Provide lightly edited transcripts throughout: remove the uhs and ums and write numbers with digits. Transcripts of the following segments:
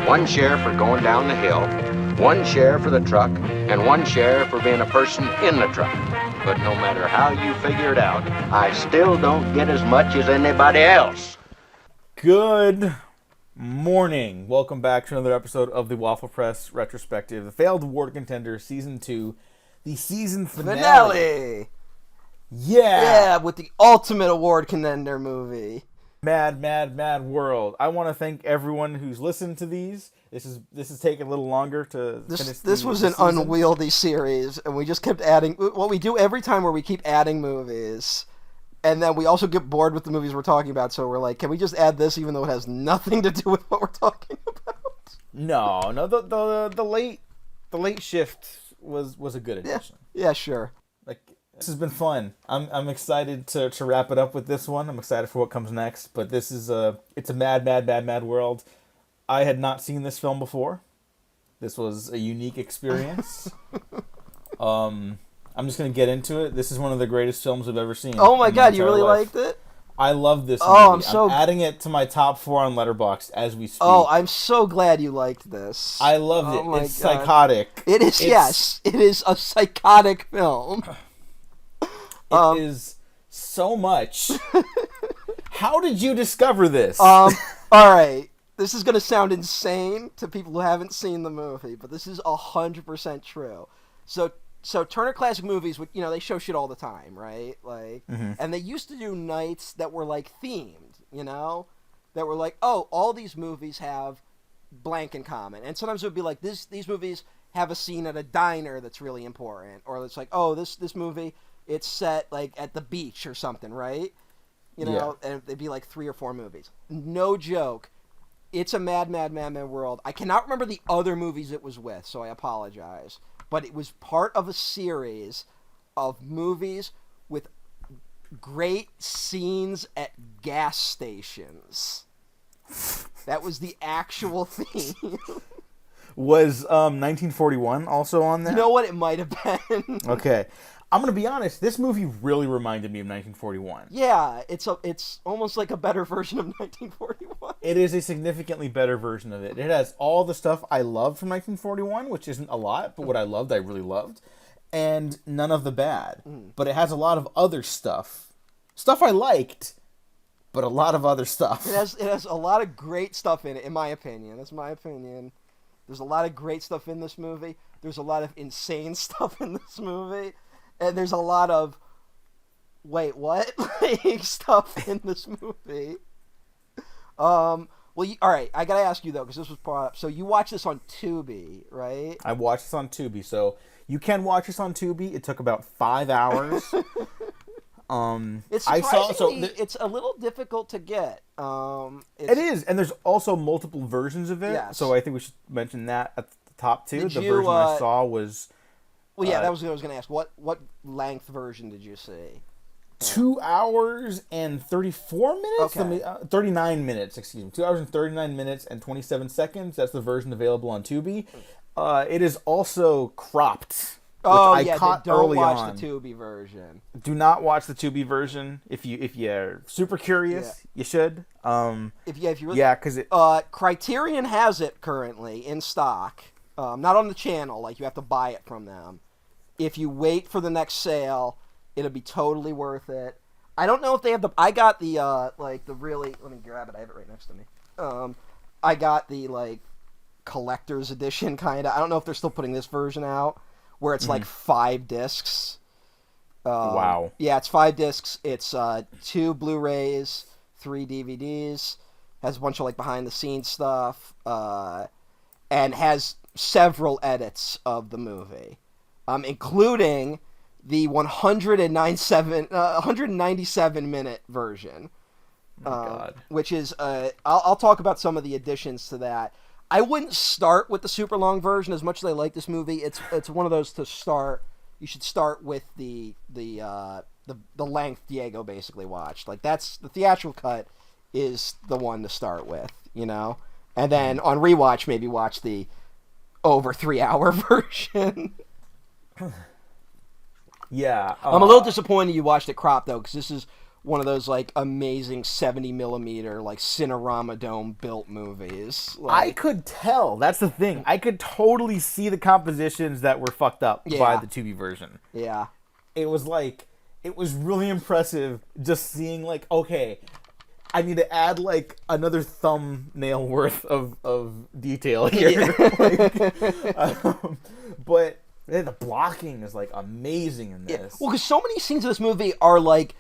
One share for going down the hill, one share for the truck, and one share for being a person in the truck. But no matter how you figure it out, I still don't get as much as anybody else. Good morning. Welcome back to another episode of the Waffle Press Retrospective, the Failed Award Contenders Season 2, the season finale. Yeah, with the ultimate award contender movie. Mad world. I want to thank everyone who's listened to these. This is taking a little longer to finish. This was an unwieldy series, and we just kept adding what we do every time, where we keep adding movies, and then we also get bored with the movies we're talking about. So we're like, can we just add this, even though it has nothing to do with what we're talking about? No. The late shift was a good addition. Yeah, sure. This has been fun. I'm excited to wrap it up with this one. I'm excited for what comes next. But this is it's a mad world. I had not seen this film before. This was a unique experience. I'm just gonna get into it. This is one of the greatest films I've ever seen. Oh my god, you really liked it? I love this movie. I'm adding it to my top 4 on Letterboxd as we speak. Oh, I'm so glad you liked this. I loved it. It's psychotic. It is. Yes, it is a psychotic film. It is so much. How did you discover this? All right. This is going to sound insane to people who haven't seen the movie, but this is 100% true. So Turner Classic Movies, they show shit all the time, right? And they used to do nights that were themed, that were like, oh, all these movies have blank in common. And sometimes it would be like these movies have a scene at a diner that's really important, or it's like, oh, this movie, it's set at the beach or something, right? And they'd be 3 or 4 movies. No joke. It's a mad world. I cannot remember the other movies it was with, so I apologize. But it was part of a series of movies with great scenes at gas stations. That was the actual theme. Was 1941 also on there? You know what? It might have been. Okay. I'm going to be honest, this movie really reminded me of 1941. Yeah, it's almost like a better version of 1941. It is a significantly better version of it. It has all the stuff I loved from 1941, which isn't a lot, but what I loved, I really loved, and none of the bad. But it has a lot of other stuff. Stuff I liked, but a lot of other stuff. It has a lot of great stuff in it, in my opinion. That's my opinion. There's a lot of great stuff in this movie. There's a lot of insane stuff in this movie. And there's a lot of, wait, what? Stuff in this movie. All right, I gotta ask you, though, because this was brought up. So you watched this on Tubi, right? I watched this on Tubi. So you can watch this on Tubi. It took about 5 hours. It's surprisingly, it's a little difficult to get. It is, and there's also multiple versions of it. Yes. So I think we should mention that at the top, too. The version I saw was... Well, yeah, that was what I was going to ask. What length version did you see? 2 hours and 34 minutes? Okay. 39 minutes, excuse me. 2 hours and 39 minutes and 27 seconds. That's the version available on Tubi. It is also cropped. Oh, Don't watch the Tubi version. Do not watch the Tubi version. If you're super curious, you should. If you really, because it... Criterion has it currently in stock. Not on the channel, you have to buy it from them. If you wait for the next sale, it'll be totally worth it. I don't know if they have I got the, the really... Let me grab it. I have it right next to me. I got the, collector's edition, kind of. I don't know if they're still putting this version out, where it's, 5 discs. Wow. Yeah, it's 5 discs. It's 2 Blu-rays, 3 DVDs. Has a bunch of, behind-the-scenes stuff. And has several edits of the movie. Including the 197-minute version. God. Which is, I'll talk about some of the additions to that. I wouldn't start with the super long version as much as I like this movie. It's one of those to start. You should start with the length Diego basically watched. That's the theatrical cut is the one to start with, and then on rewatch maybe watch the over 3 hour version. Yeah. I'm a little disappointed you watched it cropped, though, because this is one of those like amazing 70 millimeter like Cinerama Dome built movies. I Like, could tell. That's the thing. I could totally see the compositions that were fucked up by Yeah. the Tubi version. yeah. It was really impressive just seeing like, okay, I need to add like another thumbnail worth of detail here. But the blocking is like amazing in this. Well, because so many scenes of this movie are like,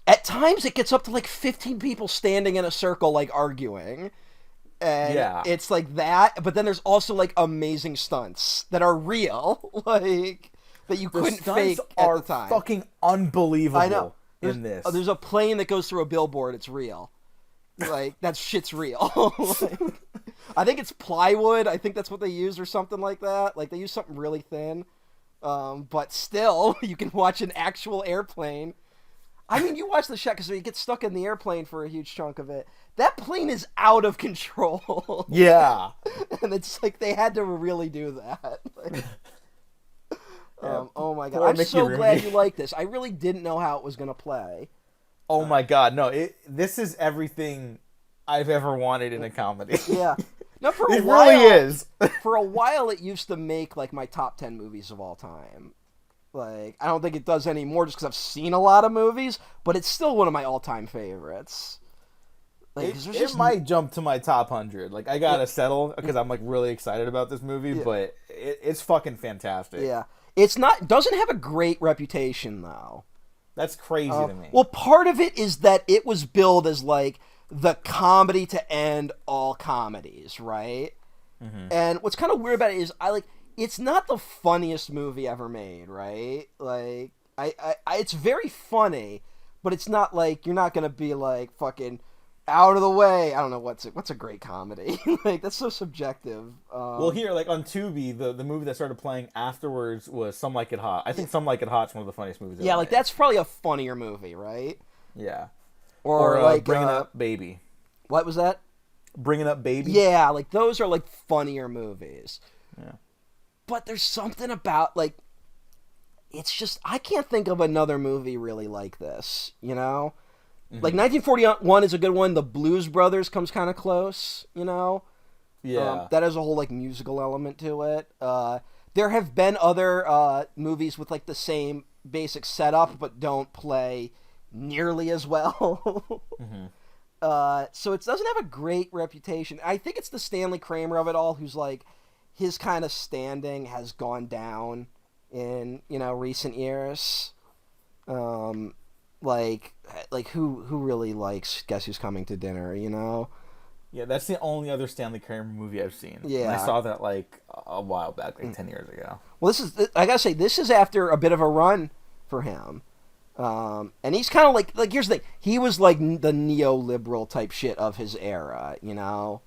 at times it gets up to like 15 people standing in a circle like arguing. And Yeah. it's like that, but then there's also like amazing stunts that are real, like that you The couldn't stunts fake are at the time. fucking unbelievable. I know. In this. There's a plane that goes through a billboard. It's real. Like, that shit's real. Like, I think it's plywood. I think that's what they used or something like that. Like, they use something really thin. But still, you can watch an actual airplane. I mean, you watch the shot because you get stuck in the airplane for a huge chunk of it. That plane is out of control. Yeah. And it's like they had to really do that. Like, oh my god! Poor I'm Mickey so Rooney. glad you like this. I really didn't know how it was gonna play. Oh my god, no! This is everything I've ever wanted in a comedy. Yeah. No, for a It while, really is. For a while, it used to make like my top 10 movies of all time. Like, I don't think it does anymore just because I've seen a lot of movies, but it's still one of my all-time favorites. Like, 'cause there's It just- might jump to my top 100. Like, I gotta settle because I'm like really excited about this movie, but it's fucking fantastic. Yeah. It's not, doesn't have a great reputation though. That's crazy to me. Well, part of it is that it was billed as like the comedy to end all comedies, right? Mm-hmm. And what's kind of weird about it is it's not the funniest movie ever made, right? Like I it's very funny, but it's not like you're not gonna be like fucking out of the way. I don't know what's a great comedy. Like, that's so subjective. Well, here, like on Tubi, the movie that started playing afterwards was Some Like It Hot. I think Some Like It Hot's one of the funniest movies ever yeah, like made. that's probably a funnier movie, right? Yeah. Or like Bringing Up Baby. what was that? Bringing Up Baby. Yeah, like those are like funnier movies. Yeah. But there's something about like it's just I can't think of another movie really like this, you know? Like 1941 is a good one. The Blues Brothers comes kind of close, you know? Yeah. That has a whole like musical element to it. There have been other movies with like the same basic setup but don't play nearly as well. So it doesn't have a great reputation. I think it's the Stanley Kramer of it all, who's like his kind of standing has gone down in recent years. Like who really likes Guess Who's Coming to Dinner? You know. Yeah, that's the only other Stanley Kramer movie I've seen. Yeah. And I saw that like a while back, like 10 years ago. Well, I gotta say, this is after a bit of a run for him. And he's kind of like here's the thing. He was like the neoliberal type shit of his era, you know?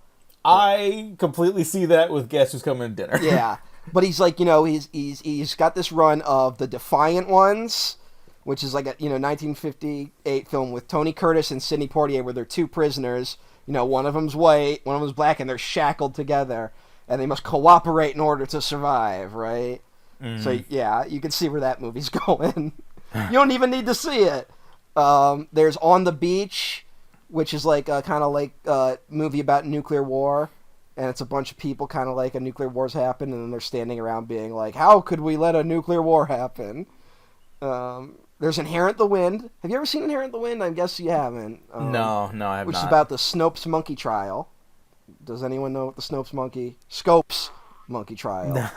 I completely see that with Guess Who's Coming to Dinner. Yeah. But he's like, he's got this run of The Defiant Ones, which is like a, 1958 film with Tony Curtis and Sidney Poitier where they're two prisoners. One of them's white, one of them's black, and they're shackled together. And they must cooperate in order to survive, right? So, yeah, you can see where that movie's going. You don't even need to see it. There's On the Beach, which is like a kind of like a movie about nuclear war. And it's a bunch of people kind of like a nuclear war's happened, and then they're standing around being like, how could we let a nuclear war happen? There's Inherent the Wind. Have you ever seen Inherent the Wind? I guess you haven't. No, I have not. Which is about the Snopes monkey trial. Does anyone know what the Scopes monkey trial? No.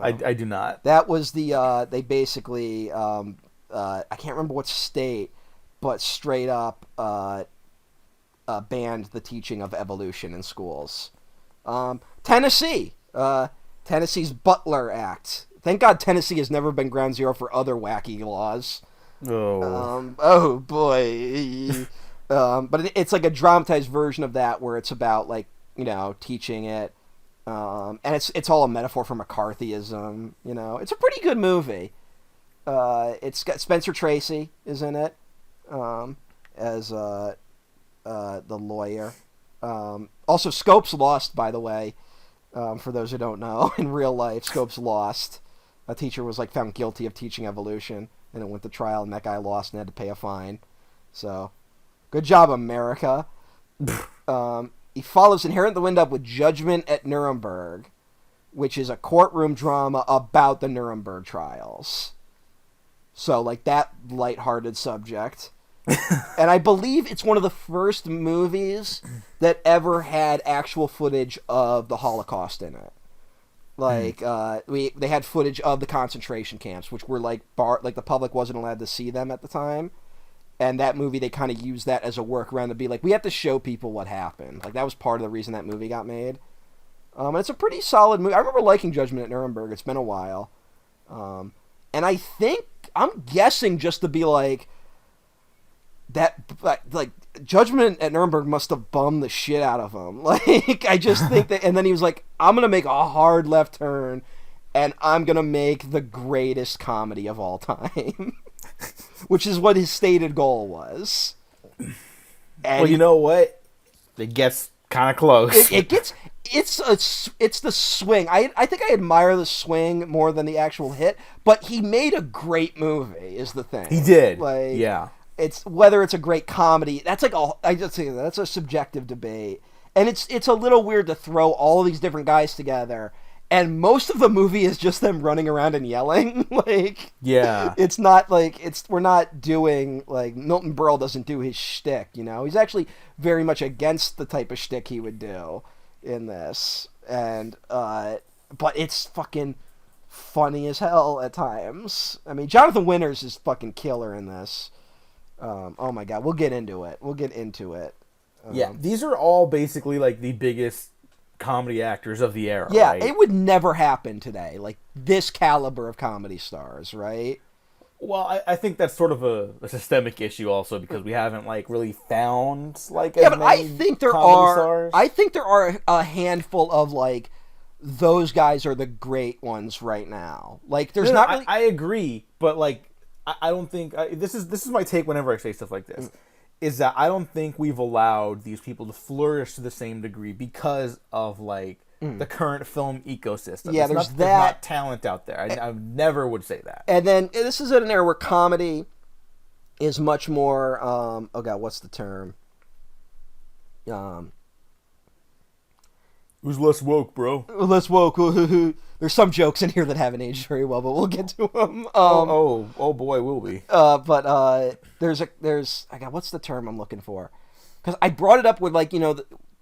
I do not. That was the they basically I can't remember what state, but straight up banned the teaching of evolution in schools. Tennessee, Tennessee's Butler Act. Thank God Tennessee has never been ground zero for other wacky laws. Oh. Oh boy. But it's like a dramatized version of that where it's about like teaching it. And it's all a metaphor for McCarthyism. It's a pretty good movie. It's got Spencer Tracy is in it as the lawyer. Also, Scopes lost, by the way. For those who don't know, in real life, Scopes lost. A teacher was like found guilty of teaching evolution, and it went to trial, and that guy lost and had to pay a fine. So, good job, America. He follows Inherent the Wind up with Judgment at Nuremberg, which is a courtroom drama about the Nuremberg trials. So, like, that lighthearted subject. And I believe it's one of the first movies that ever had actual footage of the Holocaust in it. Like, they had footage of the concentration camps, which were, like, the public wasn't allowed to see them at the time. And that movie, they kind of used that as a workaround to be like, we have to show people what happened. Like, that was part of the reason that movie got made. And it's a pretty solid movie. I remember liking Judgment at Nuremberg. It's been a while. And I think, I'm guessing just to be like, that, like, Judgment at Nuremberg must have bummed the shit out of him. Like, I just think that, and then he was like, I'm going to make a hard left turn, and I'm going to make the greatest comedy of all time. Which is what his stated goal was. And well, you know what? It gets kind of close. It's the swing. I think I admire the swing more than the actual hit, but he made a great movie, is the thing. He did. Like, yeah. It's whether it's a great comedy. That's like I just think that's a subjective debate, and it's a little weird to throw all these different guys together, and most of the movie is just them running around and yelling. Like, yeah, it's not like we're not doing like Milton Berle doesn't do his shtick. You know, he's actually very much against the type of shtick he would do in this, and but it's fucking funny as hell at times. I mean, Jonathan Winters is fucking killer in this. Oh my god, we'll get into it. Yeah, these are all basically like the biggest comedy actors of the era. Yeah, right? It would never happen today. Like this caliber of comedy stars, right? Well, I think that's sort of a systemic issue also because we haven't like really found like yeah, as but many I think there stars. I think there are a handful of like those guys are the great ones right now. Like there's not really... I agree, but like I don't think this is my take whenever I say stuff like this, is that I don't think we've allowed these people to flourish to the same degree because of like the current film ecosystem. Yeah, there's not talent out there. I never would say that. And then this is an era where comedy is much more. Oh god, what's the term? Who's less woke, bro? Less woke. There's some jokes in here that haven't aged very well, but we'll get to them. Oh boy, will we? But there's I got what's the term I'm looking for? Because I brought it up with like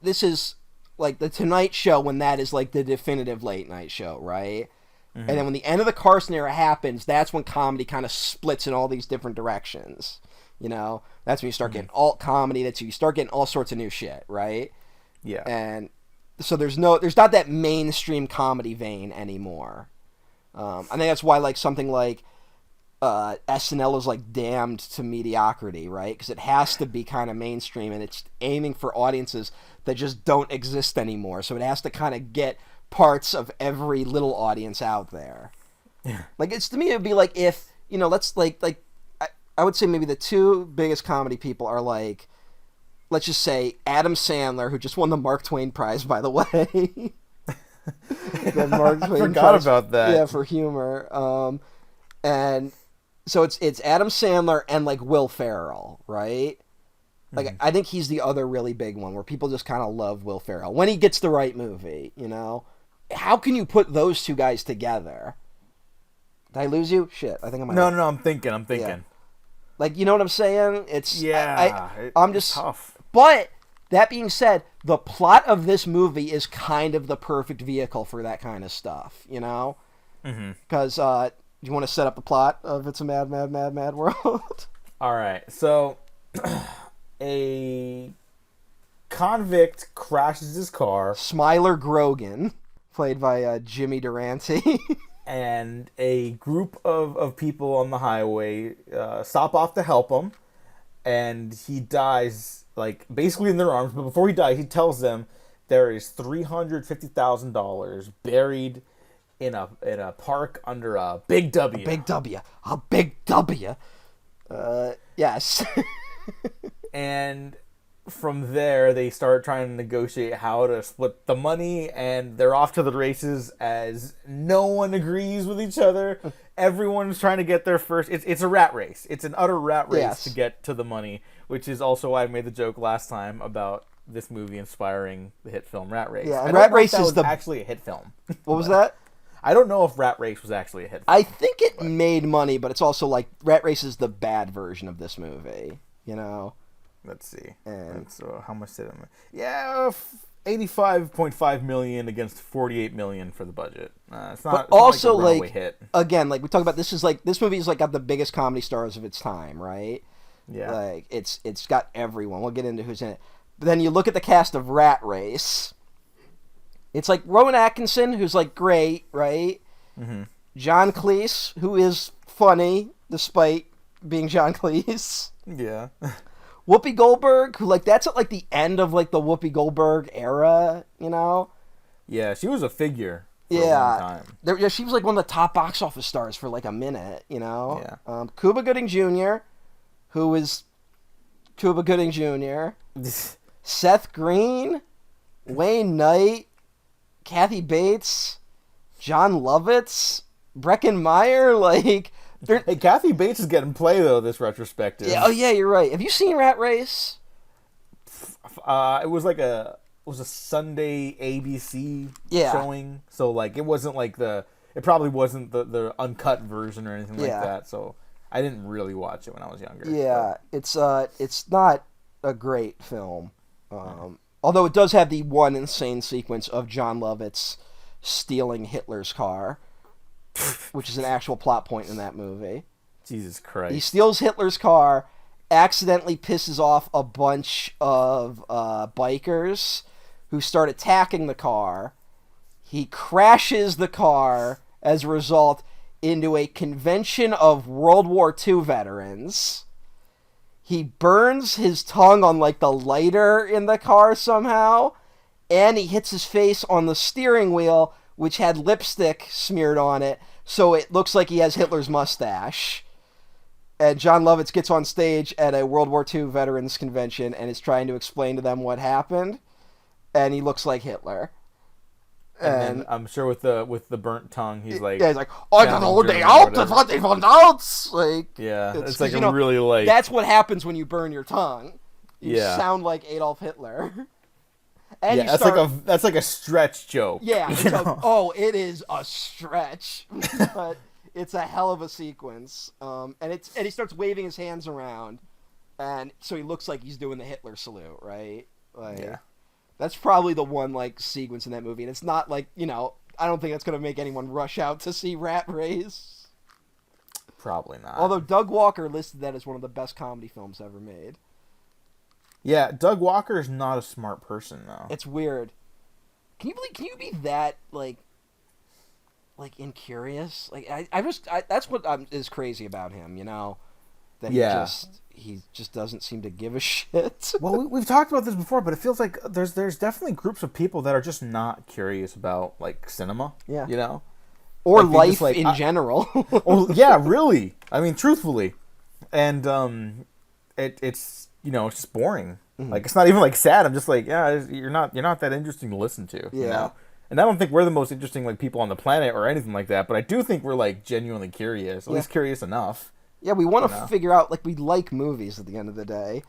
this is like the Tonight Show when that is like the definitive late night show, right? Mm-hmm. And then when the end of the Carson era happens, that's when comedy kind of splits in all these different directions. You know, that's when you start getting alt comedy. That's when you start getting all sorts of new shit, right? Yeah. And so there's not that mainstream comedy vein anymore. I think that's why like something like SNL is like damned to mediocrity, right? Because it has to be kind of mainstream and it's aiming for audiences that just don't exist anymore. So it has to kind of get parts of every little audience out there. Yeah. Like it's to me it'd be like if let's like I would say maybe the two biggest comedy people are like, let's just say Adam Sandler, who just won the Mark Twain Prize, by the way. The Mark Twain I forgot Prize, about that. Yeah, for humor. And so it's Adam Sandler and like Will Ferrell, right? Like I think he's the other really big one where people just kind of love Will Ferrell when he gets the right movie. How can you put those two guys together? Did I lose you? Shit, I think I might. No, I'm thinking. Yeah. Like, you know what I'm saying? It's I'm just tough. But that being said, the plot of this movie is kind of the perfect vehicle for that kind of stuff, Because do you want to set up the plot of It's a Mad, Mad, Mad, Mad World? All right. So a convict crashes his car. Smiler Grogan, played by Jimmy Durante. And a group of people on the highway stop off to help him, and he dies like basically in their arms. But before he dies, he tells them there is $350,000 buried in a park under a big W. A big W. Yes. And from there, they start trying to negotiate how to split the money, and they're off to the races as no one agrees with each other. Everyone's trying to get their first. It's a rat race. It's an utter rat race Yes. to get to the money, which is also why I made the joke last time about this movie inspiring the hit film Rat Race. Yeah, I and don't Rat know if Race that is was actually a hit film. What was that? I don't know if Rat Race was actually a hit film. I think it made money, but it's also like Rat Race is the bad version of this movie, you know? Let's see. And So how much did it make? Yeah, $85.5 million against $48 million for the budget. It's not. but It's also, not like a runaway like, hit. again, like we talk about, this movie is like got the biggest comedy stars of its time, right? Yeah. Like it's got everyone. We'll get into who's in it. But then you look at the cast of Rat Race. It's like Rowan Atkinson, who's like great, right? Mm-hmm. John Cleese, who is funny despite being John Cleese. Yeah. Whoopi Goldberg, who like that's at like the end of like the Whoopi Goldberg era, you know? Yeah, she was a figure for a long time. Yeah, she was like one of the top box office stars for like a minute, you know? Yeah. Cuba Gooding Jr., who is Cuba Gooding Jr., Seth Green, Wayne Knight, Kathy Bates, John Lovitz, Breckin Meyer, like... Hey, Kathy Bates is getting play, though, this retrospective. Yeah, oh, yeah, you're right. Have you seen Rat Race? It was like a Sunday ABC showing, so like it wasn't like it probably wasn't the uncut version or anything like that. So I didn't really watch it when I was younger. Yeah, it's not a great film, although it does have the one insane sequence of John Lovitz stealing Hitler's car, which is an actual plot point in that movie. Jesus Christ! He steals Hitler's car, accidentally pisses off a bunch of bikers who start attacking the car. He crashes the car as a result into a convention of World War II veterans. He burns his tongue on like the lighter in the car somehow, and he hits his face on the steering wheel, which had lipstick smeared on it, so it looks like he has Hitler's mustache. And John Lovitz gets on stage at a World War II veterans convention and is trying to explain to them what happened, and he looks like Hitler. And then I'm sure with the burnt tongue, he's like, yeah, he's like, I don't know, they out, like, yeah, it's 'cause, like you know, really like that's what happens when you burn your tongue. You Yeah. sound like Adolf Hitler. And yeah, you start, that's like a stretch joke. yeah, you it's a, know? oh, it is a stretch, but it's a hell of a sequence. And he starts waving his hands around, and so he looks like he's doing the Hitler salute, right? Like, Yeah. that's probably the one like sequence in that movie, and it's not like, you know, I don't think that's gonna make anyone rush out to see Rat Race. Probably not. Although Doug Walker listed that as one of the best comedy films ever made. Yeah, Doug Walker is not a smart person, though. It's weird. Can you be that like incurious? Like I that's what is crazy about him, you know, that Yeah. he just doesn't seem to give a shit. Well, we've talked about this before, but it feels like there's definitely groups of people that are just not curious about like cinema. Yeah. You know, Or like, they life just, like, in general. or yeah, really. I mean, truthfully, and it's you know, it's just boring. Mm-hmm. Like, it's not even like sad. I'm just like, yeah, you're not that interesting to listen to. You Yeah. know? And I don't think we're the most interesting like people on the planet or anything like that. But I do think we're like genuinely curious, at least curious enough. Yeah, we want You to know? figure out, like, we like movies at the end of the day.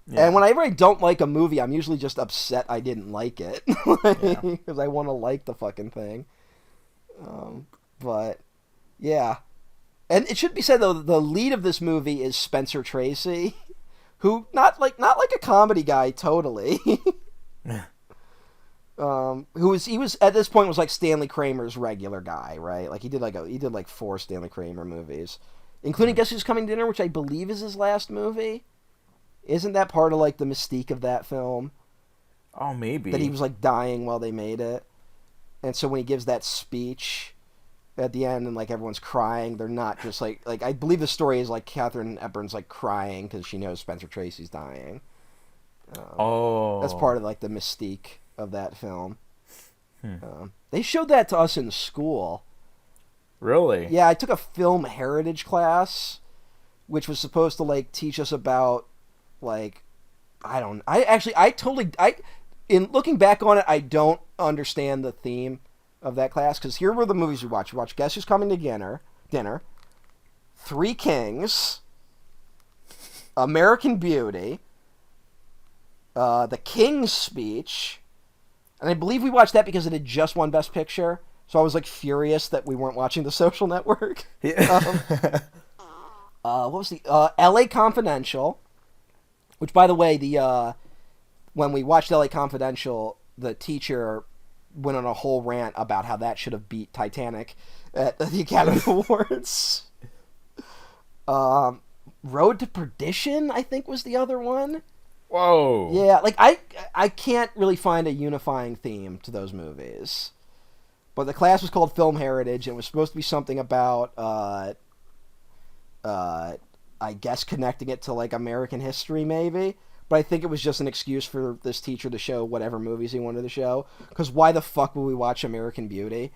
Yeah. And whenever I don't like a movie, I'm usually just upset I didn't like it. Because I want to like the fucking thing. But, yeah. And it should be said, though, the lead of this movie is Spencer Tracy, who, not like a comedy guy, totally. He was at this point was like Stanley Kramer's regular guy, right? Like he did like 4 Stanley Kramer movies, including Guess Who's Coming to Dinner, which I believe is his last movie. Isn't that part of like the mystique of that film? Oh, maybe. That he was like dying while they made it, and so when he gives that speech at the end and like everyone's crying, they're not just like I believe the story is like Katharine Hepburn's like crying because she knows Spencer Tracy's dying. That's part of like the mystique of that film. They showed that to us in school. Really? Yeah, I took a film heritage class, which was supposed to like teach us about like In looking back on it, I don't understand the theme of that class, because here were the movies we watched. We watched Guess Who's Coming to Dinner, Three Kings, American Beauty, The King's Speech, and I believe we watched that because it had just won Best Picture, so I was like furious that we weren't watching The Social Network. Yeah. What was the L.A. Confidential, which, by the way, when we watched L.A. Confidential, the teacher went on a whole rant about how that should have beat Titanic at the Academy Awards. Road to Perdition, I think, was the other one. Whoa. Yeah, like I can't really find a unifying theme to those movies. But the class was called Film Heritage, and it was supposed to be something about, I guess, connecting it to, like, American history, maybe. But I think it was just an excuse for this teacher to show whatever movies he wanted to show. Because why the fuck would we watch American Beauty?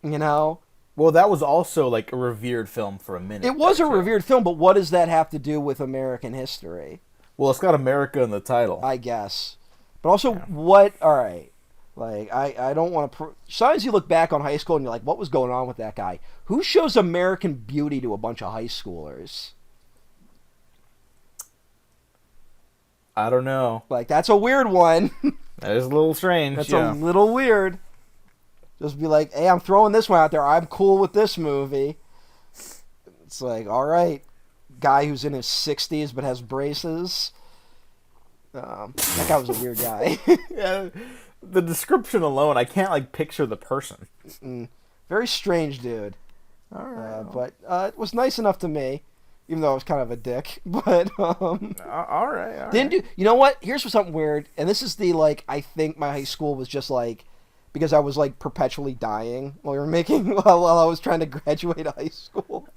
You know? Well, that was also, like, a revered film for a minute. It was a revered film, but what does that have to do with American history? Well, it's got America in the title. I guess. But also, what... Alright. Like, I don't want to... Sometimes you look back on high school and you're like, what was going on with that guy? Who shows American Beauty to a bunch of high schoolers? I don't know. Like, that's a weird one. That is a little strange. That's a little weird. Just be like, hey, I'm throwing this one out there. I'm cool with this movie. It's like, all right. Guy who's in his 60s but has braces. That guy was a weird guy. Yeah, the description alone, I can't, like, picture the person. Very strange dude. All right. But it was nice enough to me. Even though I was kind of a dick, but all right. Didn't do. You know what? Here's something weird, and this is the, like, I think my high school was just like, because I was, like, perpetually dying while I was trying to graduate high school.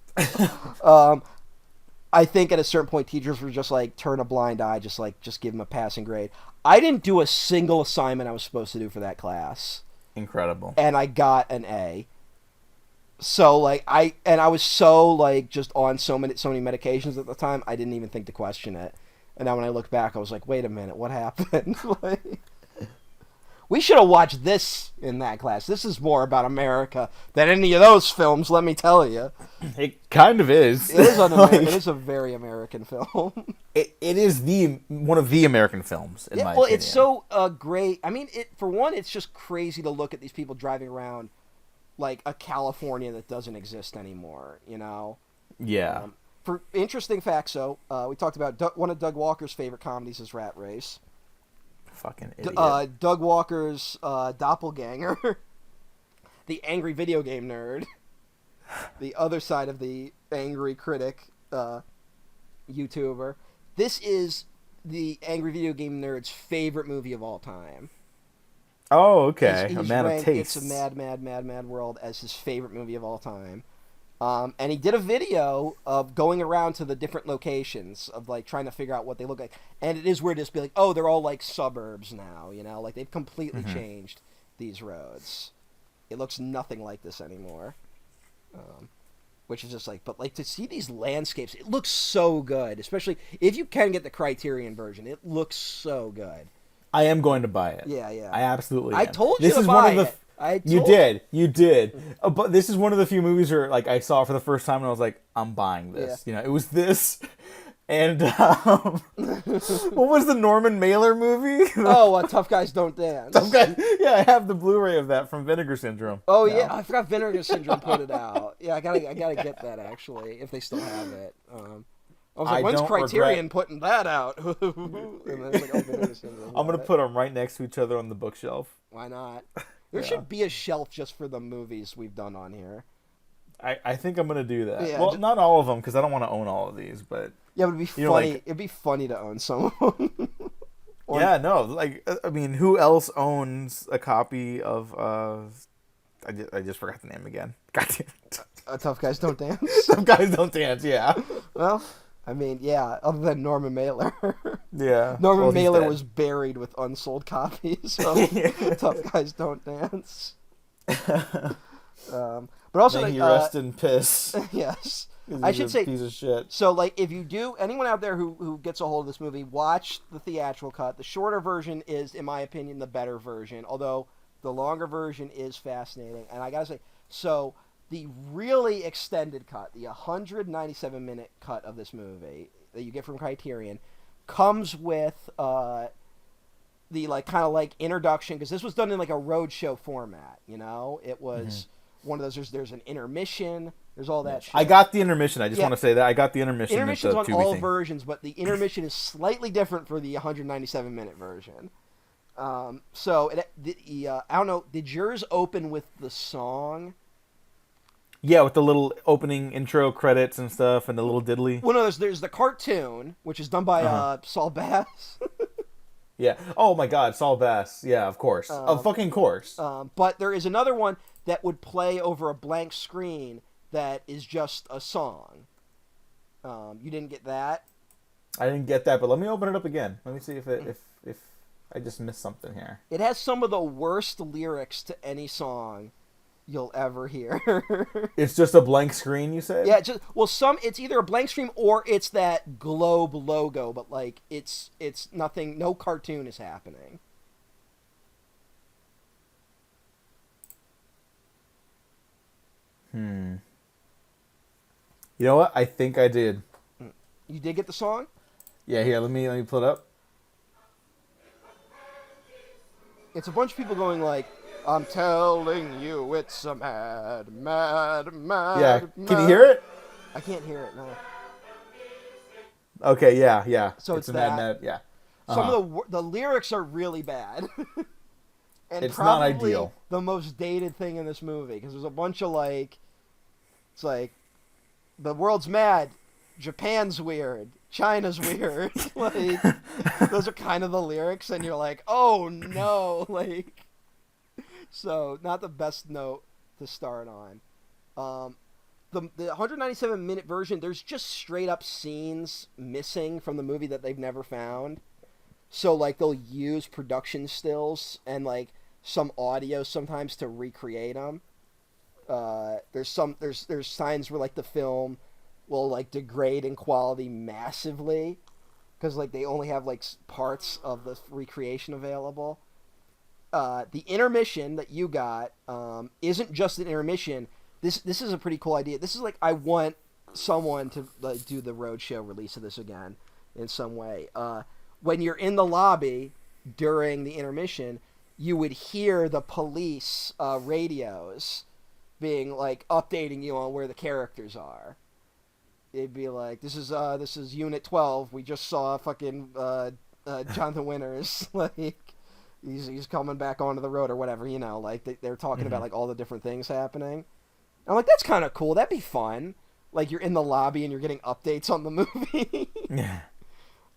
I think at a certain point teachers were just like, turn a blind eye, just give them a passing grade. I didn't do a single assignment I was supposed to do for that class. Incredible. And I got an A. So, like, I was so, like, just on so many medications at the time, I didn't even think to question it. And now when I look back, I was like, wait a minute, what happened? Like, we should have watched this in that class. This is more about America than any of those films, let me tell you. It kind of is. It is it is a very American film. It is one of the American films, in my opinion. Well, it's so great. I mean, for one, it's just crazy to look at these people driving around like a California that doesn't exist anymore, you know? Yeah. For interesting facts, though, we talked about one of Doug Walker's favorite comedies is Rat Race. Fucking idiot. Doug Walker's doppelganger, the angry video game nerd, the other side of the angry critic YouTuber. This is the angry video game nerd's favorite movie of all time. Oh, okay. He's a man of taste. It's a mad world as his favorite movie of all time. And he did a video of going around to the different locations of, like, trying to figure out what they look like. And it is weird to just be like, oh, they're all, like, suburbs now, you know? Like, they've completely changed these roads. It looks nothing like this anymore. Which is just like, but, like, to see these landscapes, it looks so good. Especially if you can get the Criterion version. It looks so good. I am going to buy it. Yeah, yeah. I absolutely am. I told you to buy it. You did. But this is one of the few movies where, like, I saw it for the first time and I was like, I'm buying this. Yeah. You know, it was this and what was the Norman Mailer movie? Tough Guys Don't Dance. Tough Guys. Yeah, I have the Blu-ray of that from Vinegar Syndrome. Oh yeah, I forgot Vinegar Syndrome put it out. Yeah, I gotta get that actually if they still have it. I was like, when's Criterion putting that out? And then it's like, Vinegar Syndrome. I'm gonna put them right next to each other on the bookshelf. Why not? There should be a shelf just for the movies we've done on here. I think I'm gonna do that. Yeah, well, not all of them because I don't want to own all of these, but yeah, but it'd be funny. It'd be funny to own some of them. Yeah, no, like, I mean, who else owns a copy of I just forgot the name again. God damn it. Tough Guys Don't Dance. Tough Guys Don't Dance. Yeah. Well, I mean, yeah. Other than Norman Mailer. Yeah. Norman Mailer was buried with unsold copies of Tough Guys Don't Dance. But also, may he rest in piss. Yes. I should say, piece of shit. so like if you do, anyone out there who gets a hold of this movie, watch the theatrical cut. The shorter version is, in my opinion, the better version, although the longer version is fascinating. And I gotta say, so the really extended cut, the 197-minute cut of this movie that you get from Criterion, comes with the like kind of like introduction, because this was done in like a roadshow format. You know, it was one of those. There's an intermission. There's all that shit. I got the intermission. I just want to say that I got the intermission. Intermission's on all versions, but the intermission is slightly different for the 197-minute version. So I don't know. Did yours open with the song? Yeah, with the little opening intro credits and stuff, and the little diddly. Well, no, there's the cartoon, which is done by Saul Bass. Yeah. Oh my God, Saul Bass. Yeah, of course. Of fucking course. But there is another one that would play over a blank screen that is just a song. You didn't get that? I didn't get that, but let me open it up again. Let me see if I just missed something here. It has some of the worst lyrics to any song you'll ever hear. It's just a blank screen, you said? Yeah, it's either a blank screen or it's that globe logo, but like it's nothing, no cartoon is happening. You know what? I think I did. You did get the song? Yeah, here, let me pull it up. It's a bunch of people going like, I'm telling you it's a mad. Yeah, can you hear it? I can't hear it, no. Okay, yeah. So it's a that. mad. Yeah. Some of the lyrics are really bad. And it's not probably ideal. the most dated thing in this movie, because there's a bunch of like, it's like, the world's mad, Japan's weird, China's weird. Like, those are kind of the lyrics, and you're like, oh no, like, so not the best note to start on. The 197-minute version, there's just straight up scenes missing from the movie that they've never found. So like they'll use production stills and like some audio sometimes to recreate them. There's signs where like the film will like degrade in quality massively because like they only have like parts of the recreation available. The intermission that you got isn't just an intermission. This is a pretty cool idea. This is like, I want someone to like do the roadshow release of this again in some way. When you're in the lobby during the intermission, you would hear the police radios being like updating you on where the characters are. It'd be like, this is Unit 12. We just saw fucking Jonathan Winters. Like, he's coming back onto the road or whatever. You know, like they're talking about like all the different things happening. I'm like, that's kind of cool. That'd be fun. Like you're in the lobby and you're getting updates on the movie. Yeah.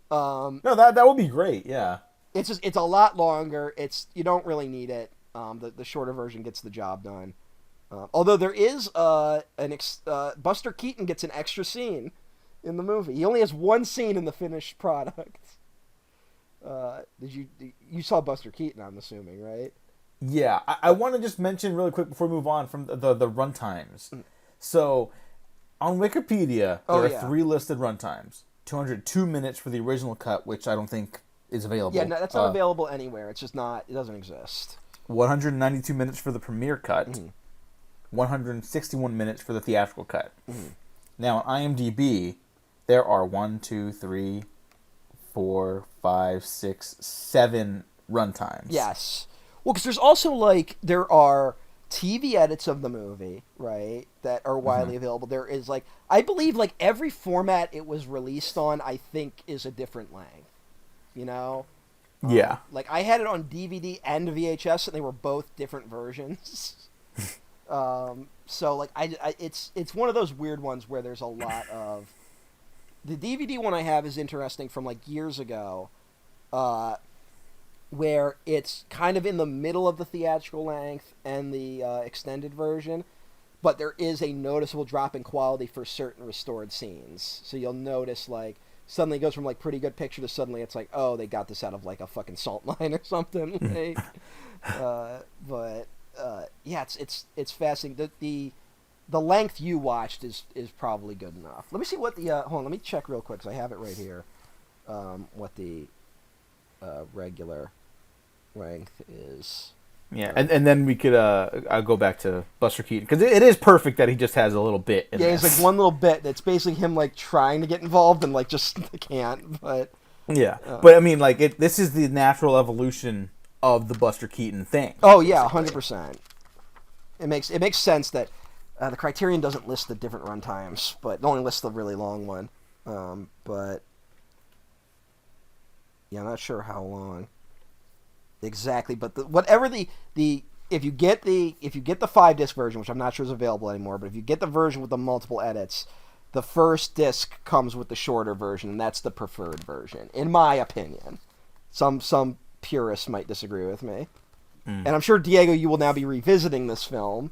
No, that would be great. Yeah. It's a lot longer. You don't really need it. The shorter version gets the job done. Although there is Buster Keaton gets an extra scene in the movie. He only has one scene in the finished product. You saw Buster Keaton? I'm assuming, right? Yeah, I want to just mention really quick before we move on from the runtimes. So, on Wikipedia, there are 3 listed runtimes. 202 minutes for the original cut, which I don't think is available. Yeah, no, that's not available anywhere. It's just not. It doesn't exist. 192 minutes for the premiere cut. 161 minutes for the theatrical cut. Now, on IMDb, there are 1, 2, 3, 4, 5, 6, 7 runtimes. Yes. Well, because there's also, like, there are TV edits of the movie, right, that are widely available. There is, like, I believe, like, every format it was released on, I think, is a different length. You know? Yeah. Like, I had it on DVD and VHS, and they were both different versions. So, like, it's one of those weird ones where there's a lot of... The DVD one I have is interesting from, like, years ago, where it's kind of in the middle of the theatrical length and the extended version, but there is a noticeable drop in quality for certain restored scenes. So you'll notice, like, suddenly it goes from, like, pretty good picture to suddenly it's like, oh, they got this out of, like, a fucking salt mine or something. Like, yeah, it's fascinating. the length you watched is probably good enough. Let me see what the hold on. Let me check real quick because I have it right here. What the regular length is. Yeah, and then we could I'll go back to Buster Keaton because it is perfect that he just has a little bit. In it's like one little bit that's basically him like trying to get involved and like just can't. But yeah, but I mean, like this is the natural evolution of the Buster Keaton thing. Oh yeah, 100%. It makes sense that the Criterion doesn't list the different runtimes, but it only lists the really long one. But yeah, I'm not sure how long exactly, but whatever the if you get the 5-disc version, which I'm not sure is available anymore, but if you get the version with the multiple edits, the first disc comes with the shorter version, and that's the preferred version, in my opinion. Some purists might disagree with me, and I'm sure, Diego, you will now be revisiting this film.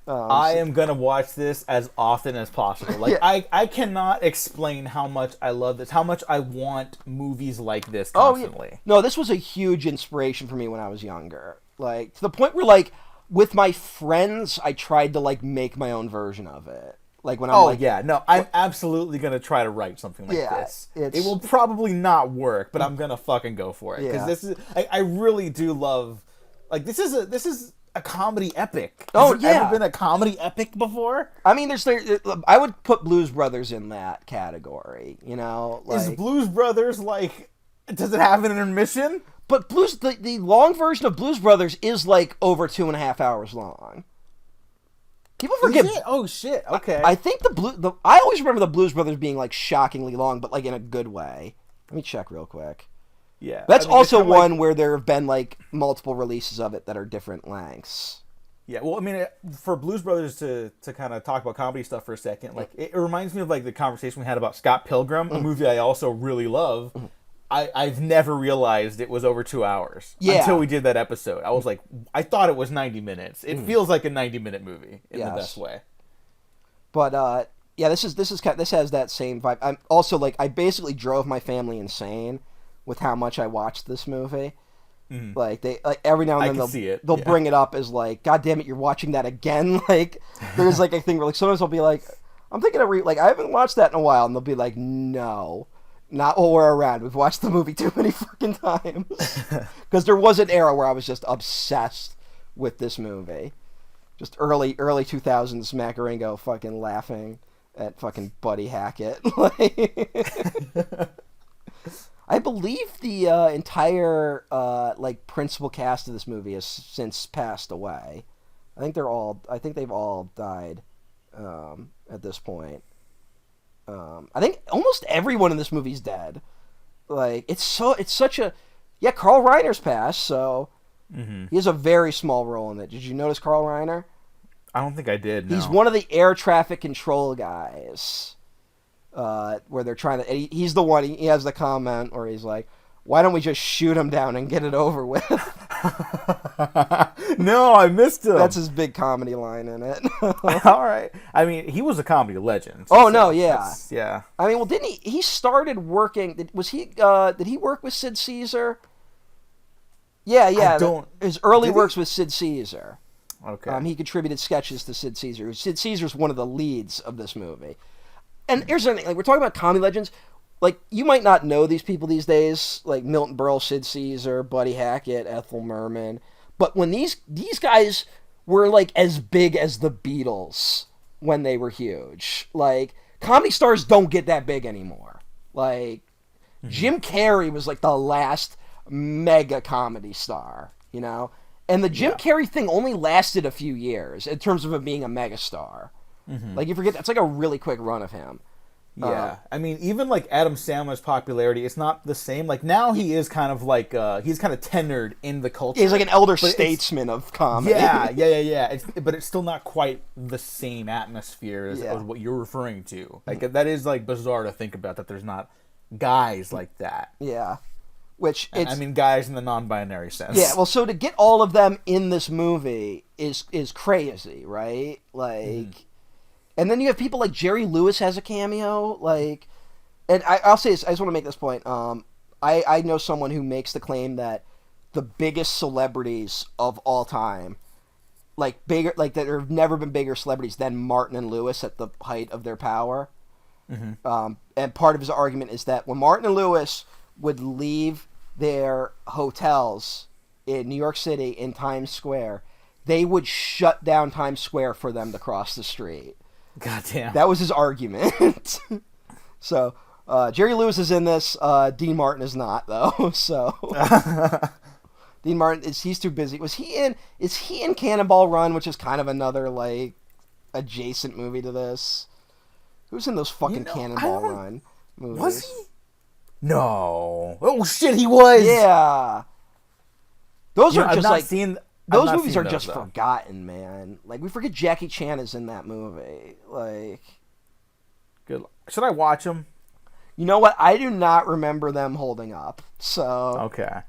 I am gonna watch this as often as possible. Like Yeah. I cannot explain how much I love this, how much I want movies like this constantly. Oh, yeah. No, this was a huge inspiration for me when I was younger. Like, to the point where, like, with my friends, I tried to, like, make my own version of it. Like, when I'm I'm absolutely gonna try to write something like this. It will probably not work, but I'm gonna fucking go for it because this is. I really do love. Like, this is a comedy epic. Has there ever been a comedy epic before? I mean, I would put Blues Brothers in that category. You know, like, is Blues Brothers like? Does it have an intermission? But the long version of Blues Brothers is like over 2.5 hours long. People forget. Is it? Oh shit! Okay. I think I always remember the Blues Brothers being like shockingly long, but like in a good way. Let me check real quick. Yeah, that's also one where there have been like multiple releases of it that are different lengths. Yeah, well, I mean, for Blues Brothers to kind of talk about comedy stuff for a second, like it reminds me of like the conversation we had about Scott Pilgrim, a movie I also really love. I've never realized it was over 2 hours until we did that episode. I was like, I thought it was 90 minutes. It feels like a 90-minute movie in the best way. But this has that same vibe. I'm also like, I basically drove my family insane with how much I watched this movie. Like every now and then they'll bring it up as like, God damn it, you're watching that again. Like there's like a thing where like sometimes I'll be like, I'm thinking of I haven't watched that in a while, and they'll be like, no, not while we're around. We've watched the movie too many fucking times. Because there was an era where I was just obsessed with this movie. Just early 2000s Macaringo fucking laughing at fucking Buddy Hackett. I believe the entire like principal cast of this movie has since passed away. I think they've all died at this point. I think almost everyone in this movie's dead. Like it's such a Carl Reiner's passed, so he has a very small role in it. Did you notice Carl Reiner? I don't think I did. No. He's one of the air traffic control guys. Where they're trying to... He's the one... He has the comment where he's like, why don't we just shoot him down and get it over with? No, I missed him. That's his big comedy line in it. All right. I mean, he was a comedy legend. Yeah. I mean, well, didn't he... He started working... Did he work with Sid Caesar? Yeah. His early works with Sid Caesar. Okay. He contributed sketches to Sid Caesar. Sid Caesar's one of the leads of this movie. And here's the thing, like, we're talking about comedy legends. Like, you might not know these people these days, like Milton Berle, Sid Caesar, Buddy Hackett, Ethel Merman. But when these guys were, like, as big as the Beatles when they were huge. Like, comedy stars don't get that big anymore. Like, Jim Carrey was, like, the last mega comedy star, you know? And the Jim Carrey thing only lasted a few years in terms of him being a megastar. Like, you forget, that's like a really quick run of him. Yeah. I mean, even, like, Adam Sandler's popularity, it's not the same. Like, now he is kind of, like, he's kind of tenured in the culture. He's like an elder statesman of comedy. Yeah. But it's still not quite the same atmosphere as what you're referring to. Like, that is, like, bizarre to think about, that there's not guys like that. Yeah. Which I mean, guys in the non-binary sense. Yeah, well, so to get all of them in this movie is crazy, right? Like... And then you have people like Jerry Lewis has a cameo, like, and I'll say this, I just want to make this point. I know someone who makes the claim that the biggest celebrities of all time, like bigger, like that have never been bigger celebrities than Martin and Lewis at the height of their power. And part of his argument is that when Martin and Lewis would leave their hotels in New York City in Times Square, they would shut down Times Square for them to cross the street. Goddamn. That was his argument. So Jerry Lewis is in this. Dean Martin is not, though. So Dean Martin he's too busy. Is he in Cannonball Run, which is kind of another like adjacent movie to this? Who's in those fucking Cannonball Run movies? Was he? No. Oh shit, he was. Yeah. Those are just like those movies are just though. forgotten, man. Like we forget Jackie Chan is in that movie. Like, good. Should I watch them? You know what? I do not remember them holding up. So okay.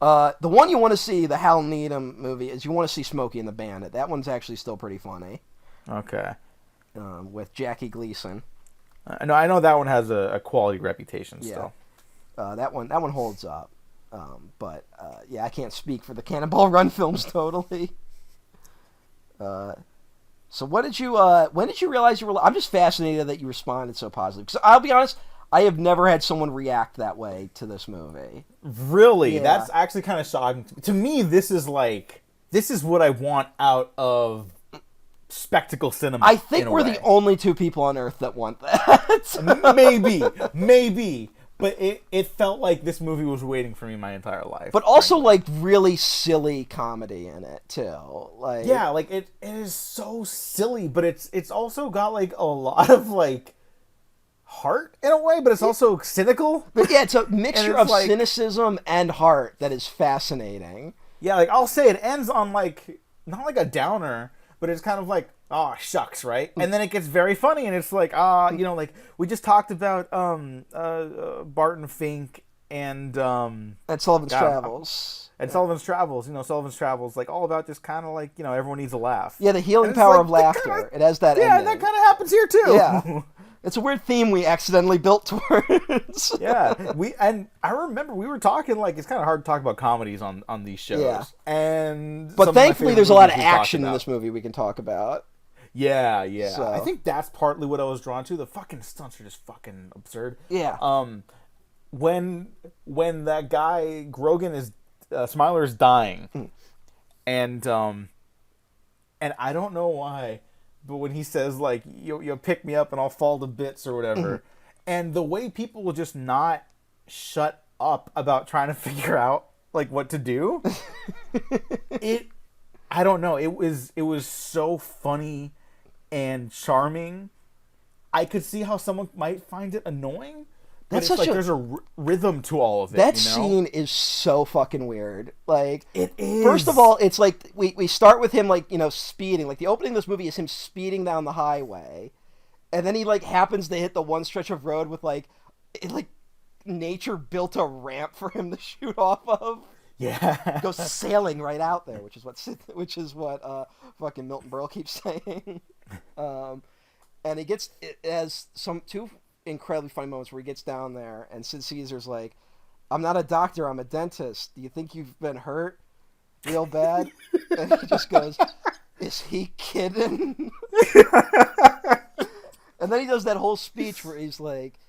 The one you want to see, the Hal Needham movie, is you want to see Smokey and the Bandit. That one's actually still pretty funny. Okay. With Jackie Gleason. No, I know that one has a quality reputation still. That one holds up. But I can't speak for the Cannonball Run films totally. So when did you realize you were? I'm just fascinated that you responded so positively. Because I'll be honest, I have never had someone react that way to this movie. Really? Yeah. That's actually kind of shocking. To me, this is what I want out of spectacle cinema. I think we're the only two people on Earth that want that. maybe. But it felt like this movie was waiting for me my entire life. But also, like, really silly comedy in it, too. Like, yeah, like, it is so silly, but it's also got, like, a lot of, like, heart in a way, but it's also cynical. But yeah, it's a mixture of cynicism and heart that is fascinating. Yeah, like, I'll say it ends on, like, not like a downer, but it's kind of like, oh, shucks, right? And then it gets very funny, and it's like, like, we just talked about Barton Fink and Sullivan's Travels. And Sullivan's Travels, Sullivan's Travels, like, all about just kind of like, everyone needs a laugh. Yeah, the healing power of laughter. It has that ending. Yeah, that kind of happens here, too. Yeah. It's a weird theme we accidentally built towards. Yeah, and I remember we were talking, like, it's kind of hard to talk about comedies on these shows. Yeah. But thankfully there's a lot of action in this movie we can talk about. Yeah. So. I think that's partly what I was drawn to. The fucking stunts are just fucking absurd. Yeah. When that guy Grogan is Smiler is dying, and I don't know why, but when he says like you'll pick me up and I'll fall to bits or whatever, and the way people will just not shut up about trying to figure out like what to do, I don't know. It was so funny and charming. I could see how someone might find it annoying. But it's like there's a rhythm to all of it. That scene is so fucking weird. Like, it is. First of all, it's like we start with him like speeding. Like the opening of this movie is him speeding down the highway, and then he like happens to hit the one stretch of road with like nature built a ramp for him to shoot off of. Yeah, goes sailing right out there, which is what fucking Milton Berle keeps saying. And it has two incredibly funny moments where he gets down there and Sid Caesar's like, I'm not a doctor, I'm a dentist. Do you think you've been hurt real bad? And he just goes, is he kidding? And then he does that whole speech where he's like,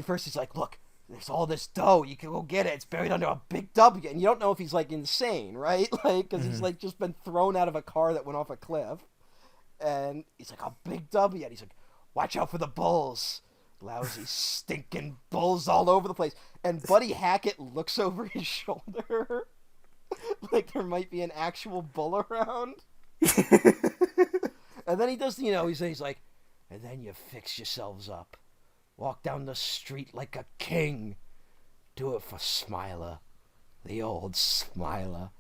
first he's like, look, there's all this dough, you can go get it, it's buried under a big W. And you don't know if he's like insane, right? Like, because he's like just been thrown out of a car that went off a cliff. And he's like, a big W. And he's like, watch out for the bulls. Lousy, stinking bulls all over the place. And Buddy Hackett looks over his shoulder like there might be an actual bull around. And then he does, he's like, and then you fix yourselves up. Walk down the street like a king. Do it for Smiler. The old Smiler.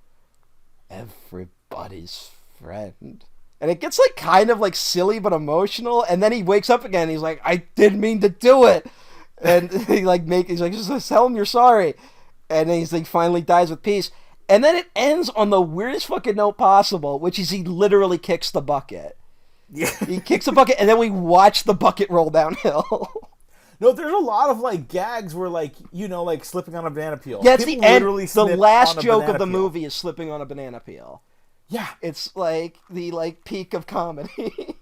Everybody's friend. And it gets like kind of like silly but emotional, and then he wakes up again and he's like, I didn't mean to do it. And he's like just tell him you're sorry. And then he's like finally dies with peace. And then it ends on the weirdest fucking note possible, which is he literally kicks the bucket. Yeah. He kicks the bucket and then we watch the bucket roll downhill. No, there's a lot of like gags where like like slipping on a banana peel. Yeah, it's People the end. literally The last on a joke of banana the peel. movie is slipping on a banana peel. Yeah. It's like the peak of comedy.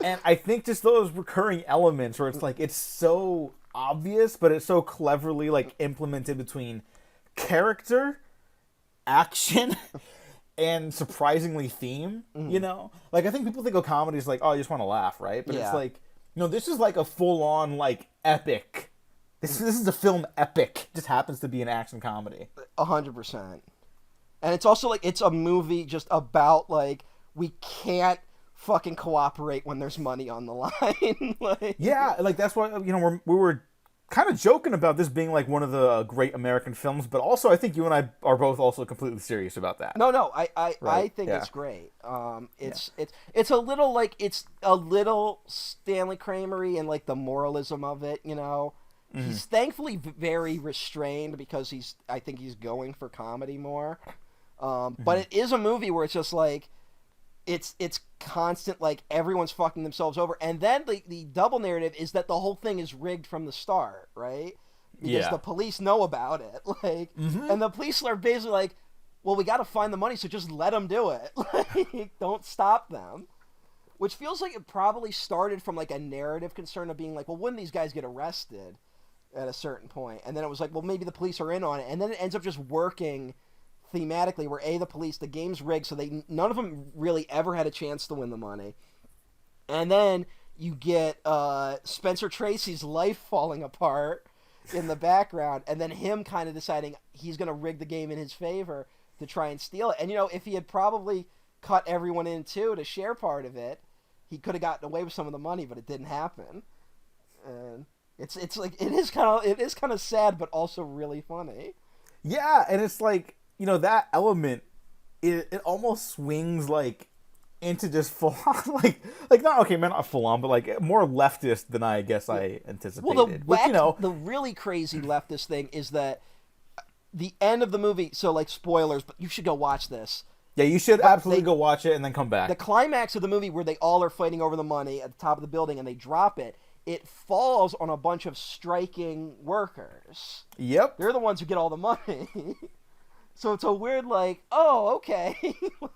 And I think just those recurring elements where it's like it's so obvious, but it's so cleverly like implemented between character, action, and surprisingly theme. You know, like I think people think of comedy is like, oh, you just want to laugh, right? But it's like, this is like a full on like epic. This is a film epic. Just happens to be an action comedy. 100%. And it's also like it's a movie just about like we can't fucking cooperate when there's money on the line. Like, yeah, like that's why we were kind of joking about this being like one of the great American films, but also I think you and I are both also completely serious about that. No, I think Yeah. it's great. It's a little like it's a little Stanley Kramer-y and like the moralism of it. He's thankfully very restrained because I think he's going for comedy more. But it is a movie where it's just like it's constant, like everyone's fucking themselves over, and then the double narrative is that the whole thing is rigged from the start, right? Because the police know about it, like, and the police are basically like, well, we got to find the money, so just let them do it, like, don't stop them. Which feels like it probably started from like a narrative concern of being like, well, wouldn't these guys get arrested at a certain point? And then it was like, well, maybe the police are in on it, and then it ends up just working thematically where the game's rigged, so none of them really ever had a chance to win the money. And then you get Spencer Tracy's life falling apart in the background, and then him kind of deciding he's going to rig the game in his favor to try and steal it. And if he had probably cut everyone in too to share part of it, he could have gotten away with some of the money, but it didn't happen. And it's like it is kind of sad, but also really funny. Yeah, and it's like, that element, it almost swings like into just full on like not okay, man, not full on, but like more leftist than I guess I anticipated. Well, the really crazy leftist thing is that the end of the movie. So like spoilers, but you should go watch this. Yeah, you should absolutely go watch it and then come back. The climax of the movie where they all are fighting over the money at the top of the building and they drop it. It falls on a bunch of striking workers. Yep, they're the ones who get all the money. So it's a weird, like, oh, okay.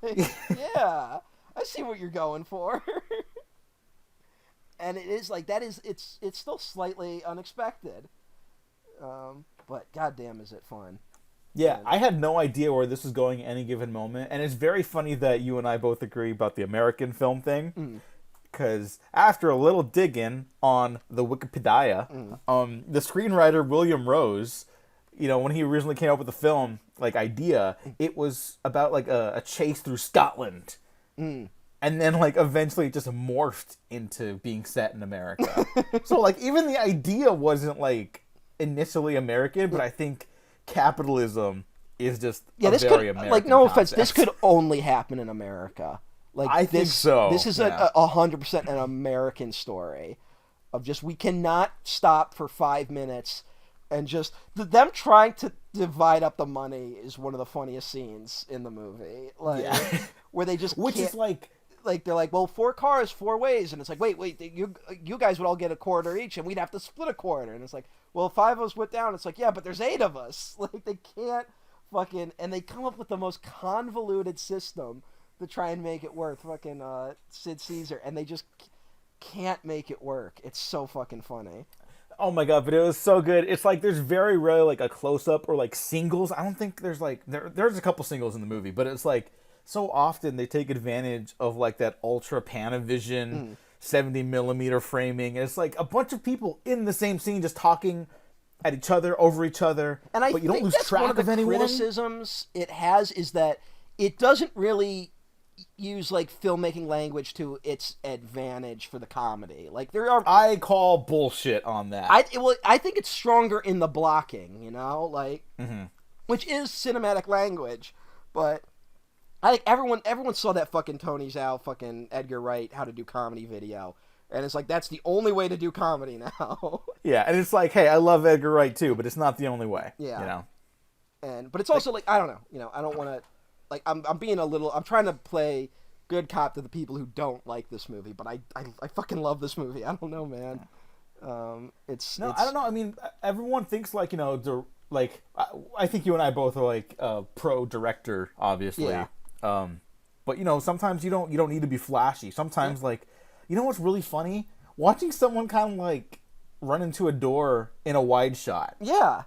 Like, yeah, I see what you're going for. And it is, like, it's still slightly unexpected. But goddamn is it fun. Yeah, I had no idea where this was going at any given moment. And it's very funny that you and I both agree about the American film thing. Because after a little digging on the Wikipedia, the screenwriter William Rose, when he originally came up with the film idea, it was about like a chase through Scotland, and then like eventually it just morphed into being set in America. So like even the idea wasn't like initially American, but I think capitalism is just a very American like no offense, concept. this could only happen in America. Like I think so. This is 100% an American story of just we cannot stop for 5 minutes. And just them trying to divide up the money is one of the funniest scenes in the movie. Like, where they just which is like they're like, well, 4 cars, 4 ways, and it's like, wait, you guys would all get a quarter each, and we'd have to split a quarter, and it's like, well, if 5 of us went down, it's like, yeah, but there's 8 of us. Like they can't fucking, and they come up with the most convoluted system to try and make it work. Fucking Sid Caesar, and they just can't make it work. It's so fucking funny. Oh my god, but it was so good. It's like there's very rarely like a close-up or like singles. I don't think there's like there's a couple singles in the movie, but it's like so often they take advantage of like that ultra Panavision 70mm framing. And it's like a bunch of people in the same scene just talking at each other, over each other, and I but you don't think lose that's track one of the anyone. Criticisms it has is that it doesn't really use like filmmaking language to its advantage for the comedy. Like there are, I call bullshit on that. I think it's stronger in the blocking, like, which is cinematic language. But I think everyone saw that fucking Tony Zhao, fucking Edgar Wright, How to Do Comedy video, and it's like that's the only way to do comedy now. Yeah, and it's like, hey, I love Edgar Wright too, but it's not the only way. Yeah, but it's also like I don't know, I don't want to. Like, I'm trying to play good cop to the people who don't like this movie, but I fucking love this movie. I don't know, man. It's I don't know. I mean, everyone thinks like I think you and I both are like pro director, obviously. Yeah. But sometimes you don't need to be flashy. Sometimes what's really funny? Watching someone kind of like run into a door in a wide shot. Yeah.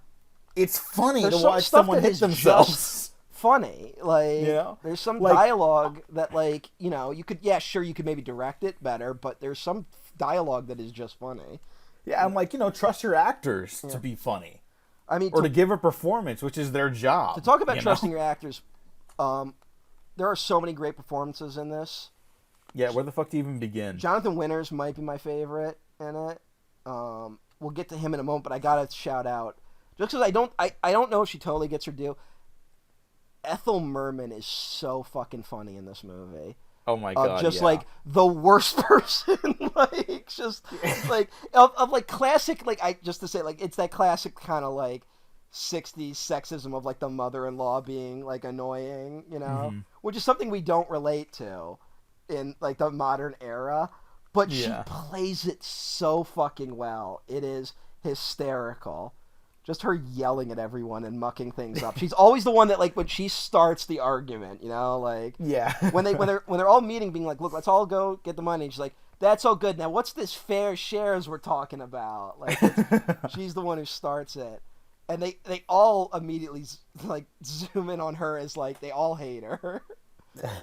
It's funny There's to some watch stuff someone that hit is themselves. just funny. Like, there's some dialogue that, like, you could maybe direct it better, but there's some dialogue that is just funny. Yeah, I'm like, trust your actors to be funny. I mean, or to give a performance, which is their job. To talk about trusting your actors, there are so many great performances in this. Yeah, where the fuck do you even begin? Jonathan Winters might be my favorite in it. We'll get to him in a moment, but I gotta shout out, just because I don't know if she totally gets her due. Ethel Merman is so fucking funny in this movie. Oh my god! Like the worst person, like just like of like classic, like it's that classic kind of like 60s sexism of like the mother-in-law being like annoying, which is something we don't relate to in like the modern era, but she plays it so fucking well. It is hysterical. Just her yelling at everyone and mucking things up. She's always the one that, like, when she starts the argument, like, when they're all meeting, being like, look, let's all go get the money. And she's like, that's all good. Now, what's this fair shares we're talking about? Like, she's the one who starts it, and they all immediately like zoom in on her as like they all hate her.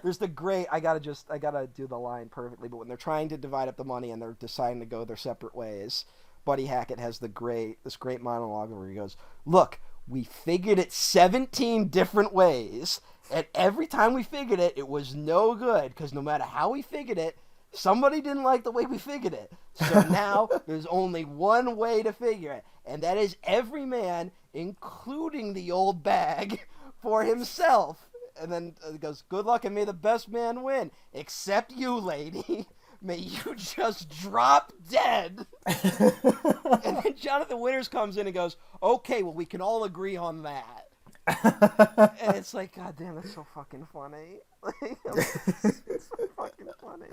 There's the great. I gotta do the line perfectly, but when they're trying to divide up the money and they're deciding to go their separate ways, Buddy Hackett has this great monologue where he goes, look, we figured it 17 different ways, and every time we figured it, it was no good, because no matter how we figured it, somebody didn't like the way we figured it. So now there's only one way to figure it, and that is every man, including the old bag, for himself. And then it goes, good luck and may the best man win, except you, lady. May you just drop dead. And then Jonathan Winters comes in and goes, okay, well, we can all agree on that. And it's like, God damn, that's so fucking funny. It's so fucking funny.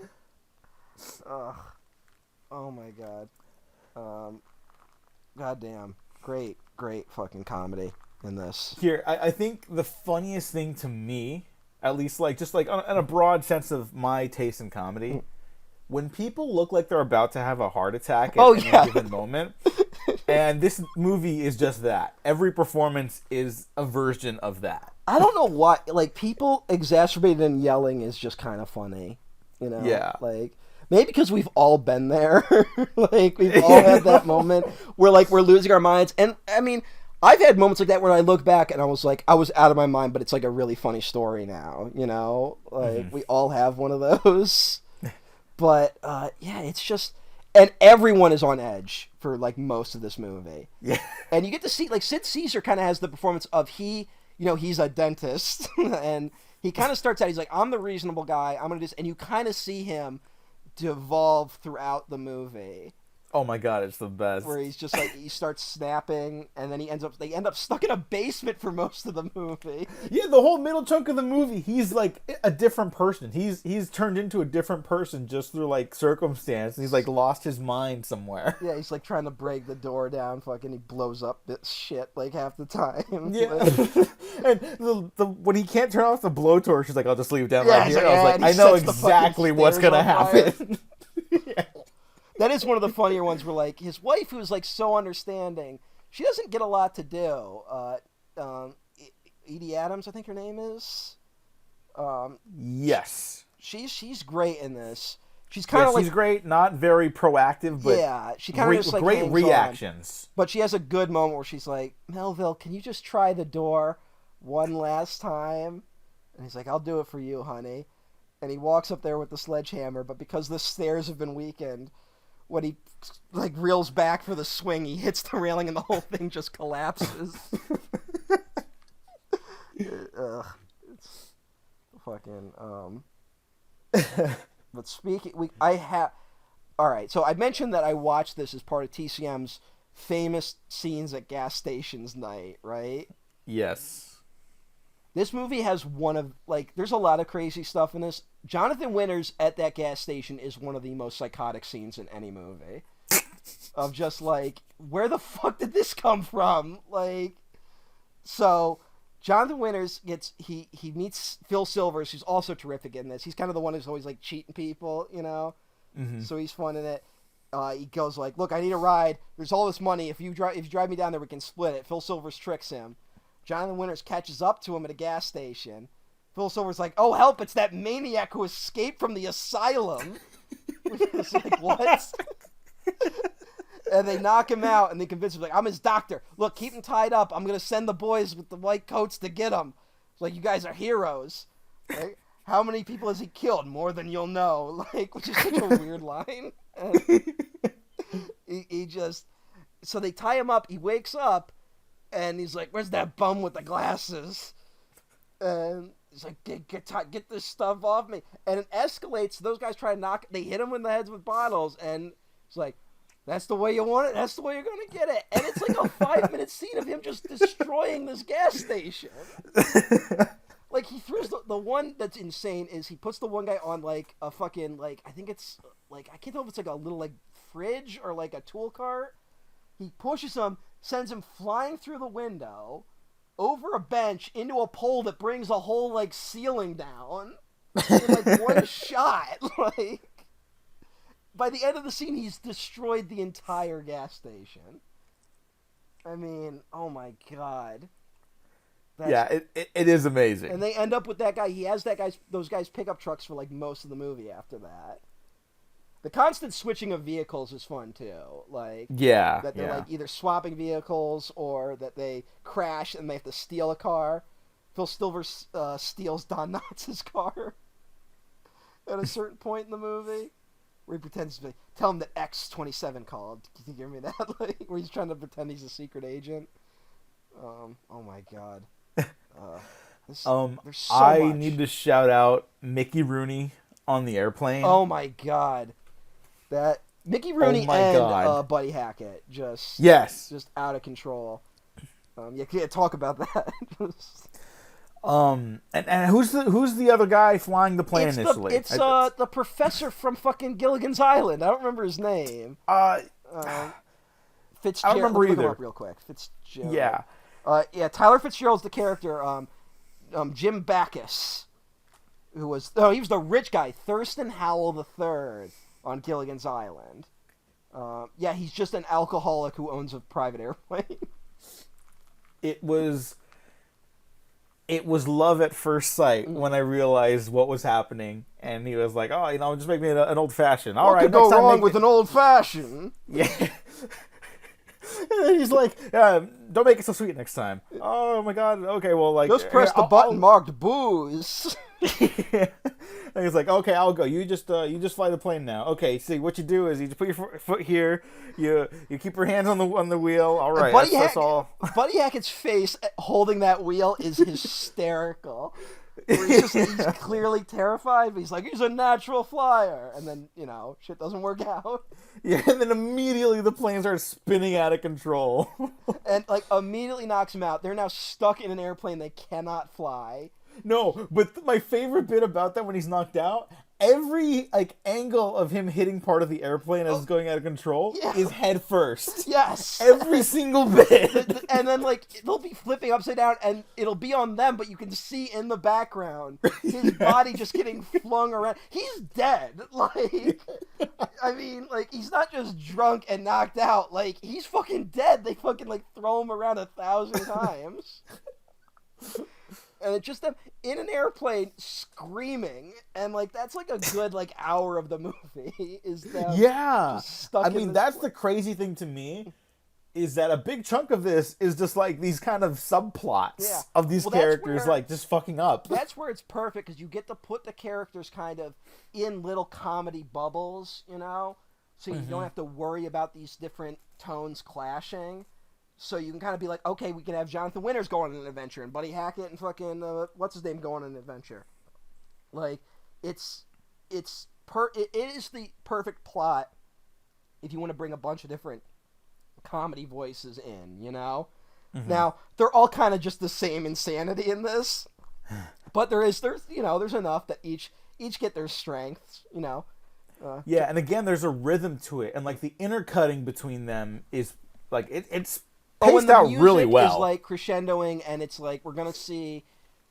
Ugh. Oh, my God. God damn. Great fucking comedy in this. Here, I think the funniest thing to me, at least like just like in a broad sense of my taste in comedy, when people look like they're about to have a heart attack at any given moment, and this movie is just that. Every performance is a version of that. I don't know why, like, people exacerbated and yelling is just kind of funny, Yeah. Like, maybe because we've all been there. Like, we've all had that moment where, like, we're losing our minds. And, I mean, I've had moments like that where I look back and I was like, I was out of my mind, but it's like a really funny story now, Like, we all have one of those. But, yeah, it's just... And everyone is on edge for, like, most of this movie. Yeah. And you get to see, like, Sid Caesar kind of has the performance of he's a dentist. And he kind of starts out, he's like, I'm the reasonable guy. I'm going to just... And you kind of see him devolve throughout the movie. Oh my god, it's the best. Where he's just like, he starts snapping, and then they end up stuck in a basement for most of the movie. Yeah, the whole middle chunk of the movie, he's like a different person. He's turned into a different person just through like circumstance. He's like lost his mind somewhere. Yeah, he's like trying to break the door down. Fucking, he blows up this shit like half the time. Yeah, and when he can't turn off the blowtorch, he's like, I'll just leave it down right here. Like, I was like, I know exactly what's gonna happen. Yeah. That is one of the funnier ones where, like, his wife, who's, like, so understanding, she doesn't get a lot to do. Edie Adams, I think her name is. Yes. She's great in this. She's kind of like... she's great, not very proactive, but yeah, she kind of just, like, great hangs reactions. on. But she has a good moment where she's like, Melville, can you just try the door one last time? And he's like, I'll do it for you, honey. And he walks up there with the sledgehammer, but because the stairs have been weakened... When he, like, reels back for the swing, he hits the railing and the whole thing just collapses. It's fucking, But speaking, alright, so I mentioned that I watched this as part of TCM's famous scenes at gas stations night, right? Yes. This movie has there's a lot of crazy stuff in this. Jonathan Winters at that gas station is one of the most psychotic scenes in any movie. of just like, where the fuck did this come from? Like, so Jonathan Winters he meets Phil Silvers, who's also terrific in this. He's kind of the one who's always like cheating people, you know. Mm-hmm. So he's fun in it. He goes like, "Look, I need a ride. There's all this money. If you drive me down there, we can split it." Phil Silvers tricks him. Jonathan Winters catches up to him at a gas station. Phil Silver's like, "Oh help! It's that maniac who escaped from the asylum." It's like, what? And they knock him out, and they convince him, like, "I'm his doctor. Look, keep him tied up. I'm gonna send the boys with the white coats to get him." It's like, "You guys are heroes." Like, how many people has he killed? More than you'll know. Like, which is such a weird line. And he just, so they tie him up. He wakes up, and he's like, "Where's that bum with the glasses?" And he's like, "Get this stuff off me." And it escalates. Those guys try to they hit him in the heads with bottles, and it's like, "That's the way you want it. That's the way you're gonna get it." And it's like a 5-minute scene of him just destroying this gas station. Like, he throws the one that's insane is he puts the one guy on like a fucking, like, I think it's like, I can't tell if it's like a little like fridge or like a tool cart. He pushes him, sends him flying through the window, over a bench, into a pole that brings a whole like ceiling down in like one shot. Like, by the end of the scene, he's destroyed the entire gas station. I mean, oh my god. It is amazing. And they end up with that guy. He has those guys pickup trucks for like most of the movie after that. The constant switching of vehicles is fun too. Like, that they're like either swapping vehicles or that they crash and they have to steal a car. Phil Silvers steals Don Knotts' car at a certain point in the movie, where he pretends to tell him that X-27 called. Can you hear me that? Like, where he's trying to pretend he's a secret agent. Oh my god. There's so I much. need to shout out Mickey Rooney on the airplane. Oh my god. That Mickey Rooney and Buddy Hackett just out of control. You can't talk about that. And who's the other guy flying the plane initially? It's the professor from fucking Gilligan's Island. I don't remember his name. Fitzgerald. I don't remember either. Look him up real quick. Fitzgerald. Yeah. Tyler Fitzgerald's the character. Jim Backus, he was the rich guy, Thurston Howell III on Gilligan's Island. He's just an alcoholic who owns a private airplane. It was love at first sight when I realized what was happening, and he was like, "Oh, just make me an old fashioned." All right, what could go wrong with an old fashioned? Yeah. And he's like, "Don't make it so sweet next time." Oh my god. Okay, well, like, just press the button marked booze. Yeah. And he's like, "Okay, I'll go. You just fly the plane now." Okay, see, what you do is you just put your foot here. You keep your hands on the wheel. All right, that's all. Buddy Hackett's face holding that wheel is hysterical. He's clearly terrified, but he's like, he's a natural flyer. And then, shit doesn't work out. Yeah, and then immediately the plane starts spinning out of control. And, like, immediately knocks him out. They're now stuck in an airplane they cannot fly. No, but my favorite bit about that when he's knocked out, every, like, angle of him hitting part of the airplane as it's going out of control is head first. Yes. Every single bit. And then, like, they'll be flipping upside down, and it'll be on them, but you can see in the background his body just getting flung around. He's dead. Like, I mean, like, he's not just drunk and knocked out. Like, he's fucking dead. They fucking, like, throw him around 1,000 times. And it's just them in an airplane screaming, and like that's like a good like hour of the movie is them just stuck I mean, that's the crazy thing to me is that a big chunk of this is just like these kind of subplots of these characters like just fucking up. That's where it's perfect because you get to put the characters kind of in little comedy bubbles, so you don't have to worry about these different tones clashing. So you can kind of be like, okay, we can have Jonathan Winters go on an adventure, and Buddy Hackett and fucking what's his name go on an adventure. Like, it is the perfect plot if you want to bring a bunch of different comedy voices in, Now they're all kind of just the same insanity in this, but there's enough that each get their strengths, Yeah, and again, there's a rhythm to it, and like the intercutting between them is like it's paced out really well. Is like crescendoing, and it's like we're gonna see,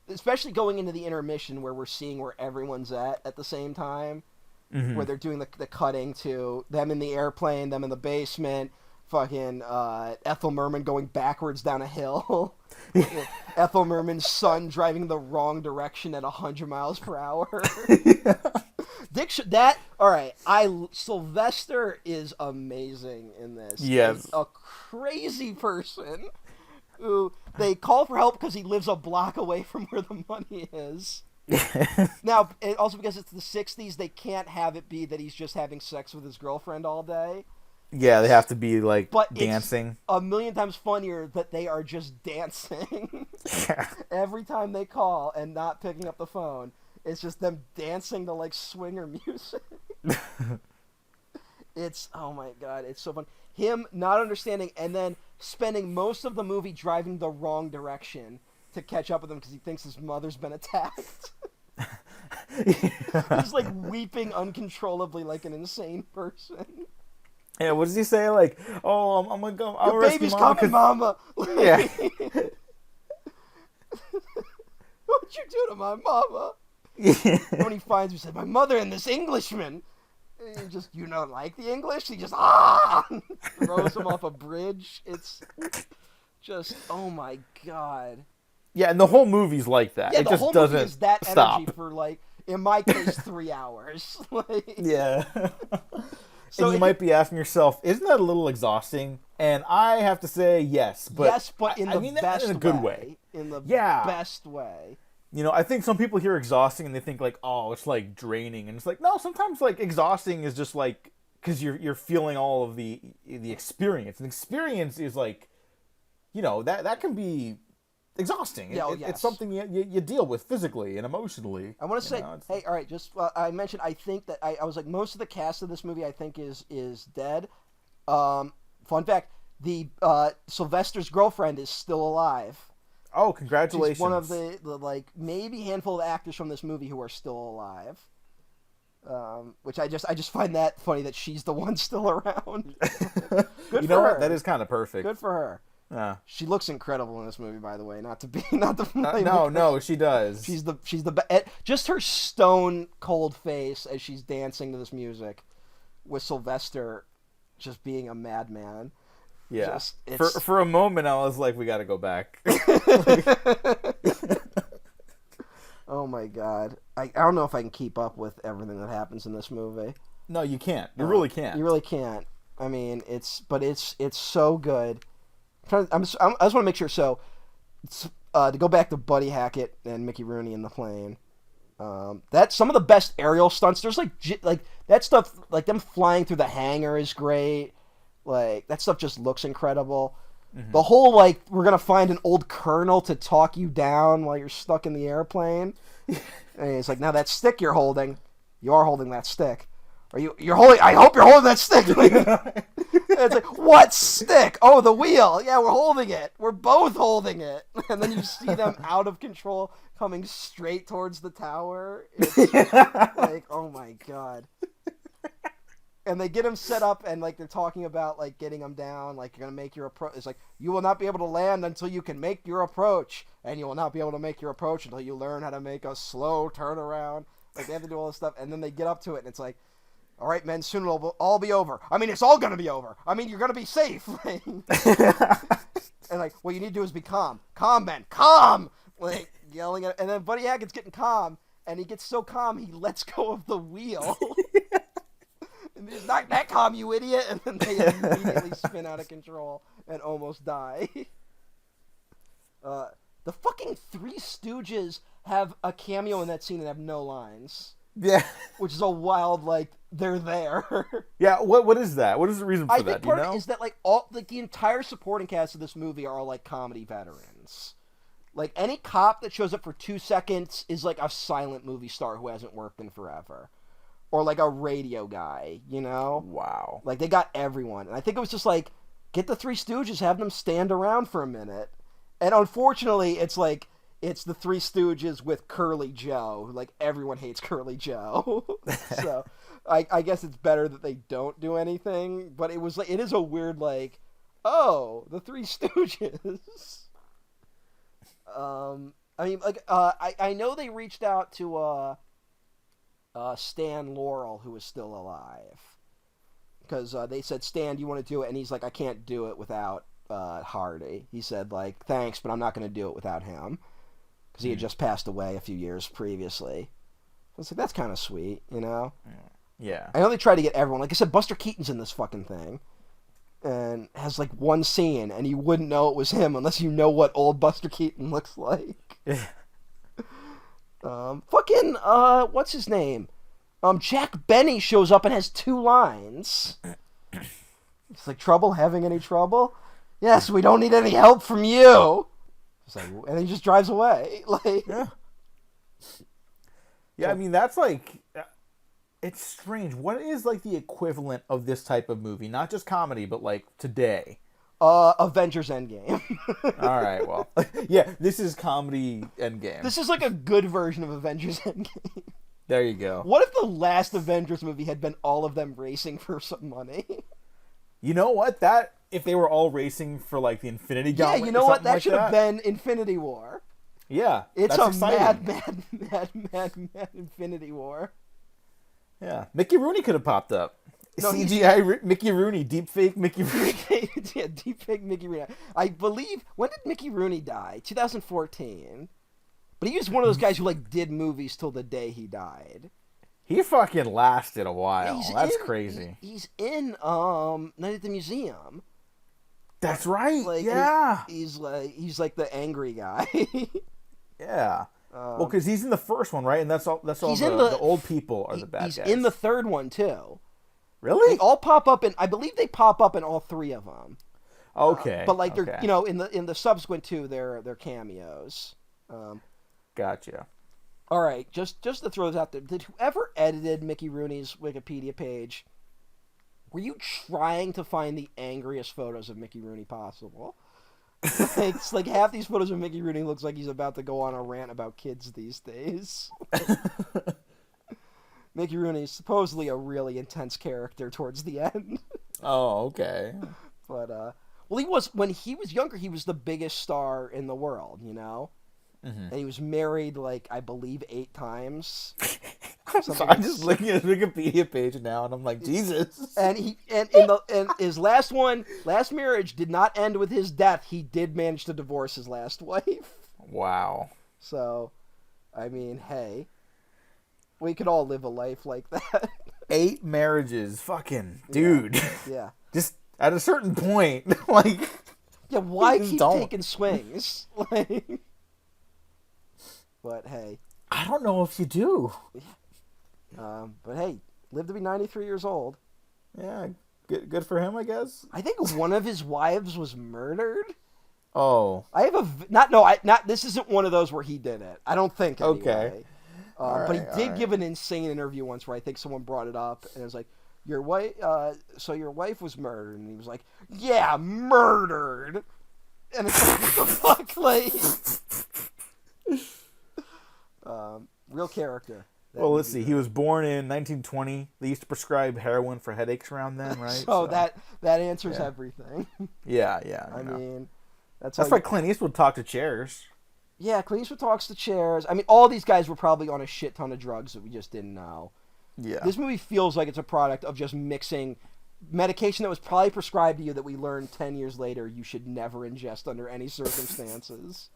especially going into the intermission where we're seeing where everyone's at the same time, where they're doing the cutting to them in the airplane, them in the basement, fucking Ethel Merman going backwards down a hill. Ethel Merman's son driving the wrong direction at 100 miles per hour. Sylvester is amazing in this. Yes. He's a crazy person who they call for help because he lives a block away from where the money is. Now, also because it's the 60s, they can't have it be that he's just having sex with his girlfriend all day. Yeah, they have to be like but dancing. It's a million times funnier that they are just dancing every time they call and not picking up the phone. It's just them dancing to like swinger music. It's, oh my god, it's so fun. Him not understanding and then spending most of the movie driving the wrong direction to catch up with him because he thinks his mother's been attacked. He's like weeping uncontrollably like an insane person. Yeah, what does he say? Like, oh, I'm gonna go. I'll Your baby's coming, Mama. Yeah. What'd you do to my mama? When he finds me, he said, my mother and this Englishman. And he just, you don't like the English? He just, throws him off a bridge. It's just, oh my god. Yeah, and the whole movie's like that. Yeah, it the just whole doesn't movie is that stop. energy for like, in my case, 3 hours. Like, yeah. So and you might be asking yourself, isn't that a little exhausting? And I have to say yes, but in I the mean best that in a good way. In the Yeah. best way. You know, I think some people hear exhausting and they think like, oh, it's like draining, and it's like, no, sometimes like exhausting is just like because you're feeling all of the experience. And experience is like, you know, that can be exhausting. Yeah, It's yes. something you deal with physically and emotionally. I want to say, hey, all right, just I mentioned, I think that I was like, most of the cast of this movie, I think is dead. Fun fact: the Sylvester's girlfriend is still alive. Oh, congratulations! She's one of the like maybe handful of actors from this movie who are still alive. Which I just find that funny that she's the one still around. Good you for know her. what? That is kind of perfect. Good for her. Yeah. She looks incredible in this movie, by the way. Not to No, she does. She's the just her stone cold face as she's dancing to this music, with Sylvester just being a madman. Yeah. For a moment, I was like, we got to go back. Oh my god, I don't know if I can keep up with everything that happens in this movie. No, you can't. You really can't. You really can't. I mean, it's so good. I just want to make sure. So, to go back to Buddy Hackett and Mickey Rooney in the plane, that's some of the best aerial stunts. There's like that stuff, like them flying through the hangar is great. Like that stuff just looks incredible. Mm-hmm. The whole like we're gonna find an old colonel to talk you down while you're stuck in the airplane, and it's like, now that stick you're holding, you are holding that stick. You're holding? I hope you're holding that stick. It's like, what stick? Oh, the wheel. Yeah, we're holding it. We're both holding it. And then you see them out of control coming straight towards the tower. It's like, oh my god. And they get him set up, and like they're talking about like getting him down, like you're gonna make your approach. It's like, you will not be able to land until you can make your approach, and you will not be able to make your approach until you learn how to make a slow turnaround. Like they have to do all this stuff, and then they get up to it, and it's like, all right, men, soon it'll all be over. I mean, it's all gonna be over. I mean, you're gonna be safe. And like, what you need to do is be calm. Calm, men, calm. Like yelling at, and then Buddy Hackett's getting calm, and he gets so calm he lets go of the wheel. And he's not that calm, you idiot. And then they immediately spin out of control and almost die. The fucking Three Stooges have a cameo in that scene and have no lines. Yeah. Which is a wild, like, they're there. Yeah, what is that? What is the reason for that? I think part of it is that, like, the entire supporting cast of this movie are all, like, comedy veterans. Like, any cop that shows up for 2 seconds is, like, a silent movie star who hasn't worked in forever. Or, like, a radio guy, you know? Wow. Like, they got everyone. And I think it was just, like, get the Three Stooges, have them stand around for a minute. And unfortunately, it's, like, it's the Three Stooges with Curly Joe. Like, everyone hates Curly Joe. So I guess it's better that they don't do anything. But it was like, it is a weird, like, oh, the Three Stooges. I mean, like, I know they reached out to Stan Laurel, who is still alive, because they said, Stan, do you want to do it? And he's like, I can't do it without Hardy. He said, like, thanks, but I'm not going to do it without him, because he had just passed away a few years previously. I was like, that's kind of sweet, you know? Yeah. I know they try to get everyone. Like I said, Buster Keaton's in this fucking thing, and has like one scene, and you wouldn't know it was him unless you know what old Buster Keaton looks like. What's his name? Jack Benny shows up and has 2 lines. It's like, trouble? Having any trouble? Yes, we don't need any help from you. It's like, and he just drives away. Like, yeah. I mean, that's like, it's strange. What is like the equivalent of this type of movie? Not just comedy, but like today. Avengers Endgame. All right, well, yeah, this is comedy Endgame. This is like a good version of Avengers Endgame. There you go. What if the last Avengers movie had been all of them racing for some money? You know what? That, if they were all racing for like the Infinity Gauntlet, yeah, you know what? That like should have been Infinity War. Yeah, it's that's a exciting. mad Infinity War. Yeah, Mickey Rooney could have popped up. No, CGI Mickey Rooney, deepfake Mickey Rooney. Yeah, deepfake Mickey Rooney. I believe, when did Mickey Rooney die? 2014. But he was one of those guys who like did movies till the day he died. He fucking lasted a while. That's crazy. He's in Night at the Museum. That's right. Like, yeah. He's like the angry guy. Yeah. Well, because he's in the first one, right? And that's all. The old people are the bad guys. He's in the third one too. Really? They all pop up in. I believe they pop up in all 3 of them. Okay. But like they're in the subsequent 2, they're cameos. Gotcha. All right, just to throw this out there, did whoever edited Mickey Rooney's Wikipedia page, were you trying to find the angriest photos of Mickey Rooney possible? It's like half these photos of Mickey Rooney looks like he's about to go on a rant about kids these days. Mickey Rooney is supposedly a really intense character towards the end. Oh, okay. But well, when he was younger, he was the biggest star in the world, you know. Mm-hmm. And he was married, like, I believe 8 times. I'm just looking at his Wikipedia page now, and I'm like, Jesus. And his last marriage did not end with his death. He did manage to divorce his last wife. Wow. So, I mean, hey, we could all live a life like that. 8 marriages, fucking dude. Yeah. Just at a certain point, like. Yeah, why keep taking swings? Like. But hey, I don't know if you do. But hey, live to be 93 years old. Yeah, good for him, I guess. I think one of his wives was murdered. Oh, I have this isn't one of those where he did it. I don't think. Anyway. Okay. But he did give an insane interview once where I think someone brought it up and it was like, your wife. So your wife was murdered, and he was like, yeah, murdered. And it's like, what the fuck, like. Real character. Well, let's see. He was born in 1920. They used to prescribe heroin for headaches around then, right? So that answers everything. Yeah. I mean, that's why Clint Eastwood talked to chairs. Yeah, Clint Eastwood talks to chairs. I mean, all these guys were probably on a shit ton of drugs that we just didn't know. Yeah. This movie feels like it's a product of just mixing medication that was probably prescribed to you that we learned 10 years later you should never ingest under any circumstances.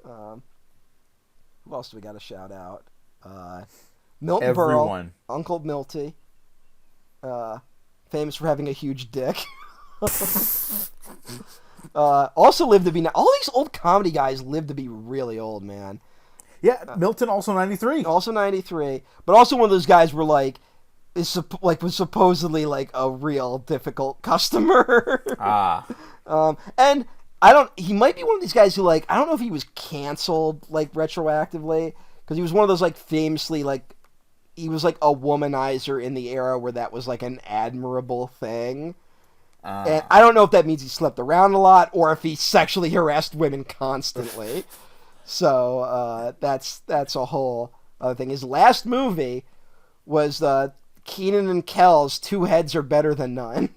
Who else do we got to shout out? Milton Berle, Uncle Milty, famous for having a huge dick. Also lived to be... All these old comedy guys live to be really old, man. Yeah, Milton also 93. Also 93, but also one of those guys where was supposedly like a real difficult customer. And he might be one of these guys who, like, I don't know if he was canceled, like, retroactively, because he was one of those, like, famously, like, he was, like, a womanizer in the era where that was, like, an admirable thing. And I don't know if that means he slept around a lot, or if he sexually harassed women constantly. So that's a whole other thing. His last movie was Keenan and Kel's Two Heads Are Better Than None.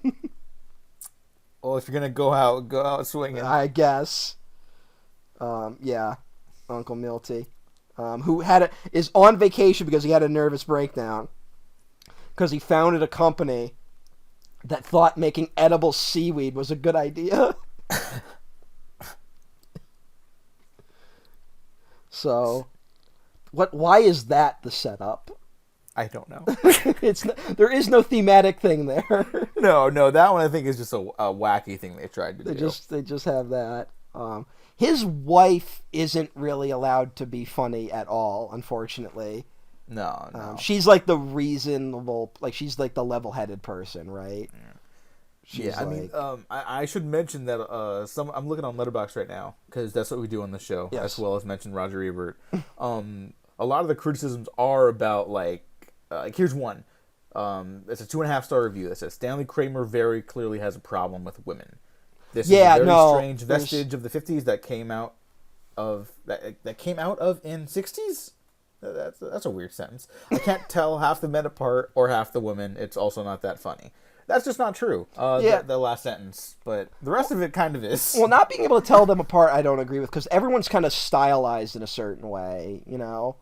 Well, if you're gonna go out swinging. I guess. Yeah, Uncle Milty, who is on vacation because he had a nervous breakdown because he founded a company that thought making edible seaweed was a good idea. So, why is that the setup? I don't know. There is no thematic thing there. No, that one I think is just a wacky thing they tried to do. They just have that. His wife isn't really allowed to be funny at all, unfortunately. No. She's like the reasonable, like she's like the level-headed person, right? Yeah. I mean, I should mention that I'm looking on Letterboxd right now because that's what we do on the show, yes. as well as mention Roger Ebert. A lot of the criticisms are about like here's one. It's a 2.5-star review that says Stanley Kramer very clearly has a problem with women. This is a very strange vestige of the 50s that came out of in 60s. That's a weird sentence. I can't tell half the men apart or half the women. It's also not that funny. That's just not true. The last sentence, but the rest of it kind of is. Well, not being able to tell them apart, I don't agree with because everyone's kind of stylized in a certain way. You know,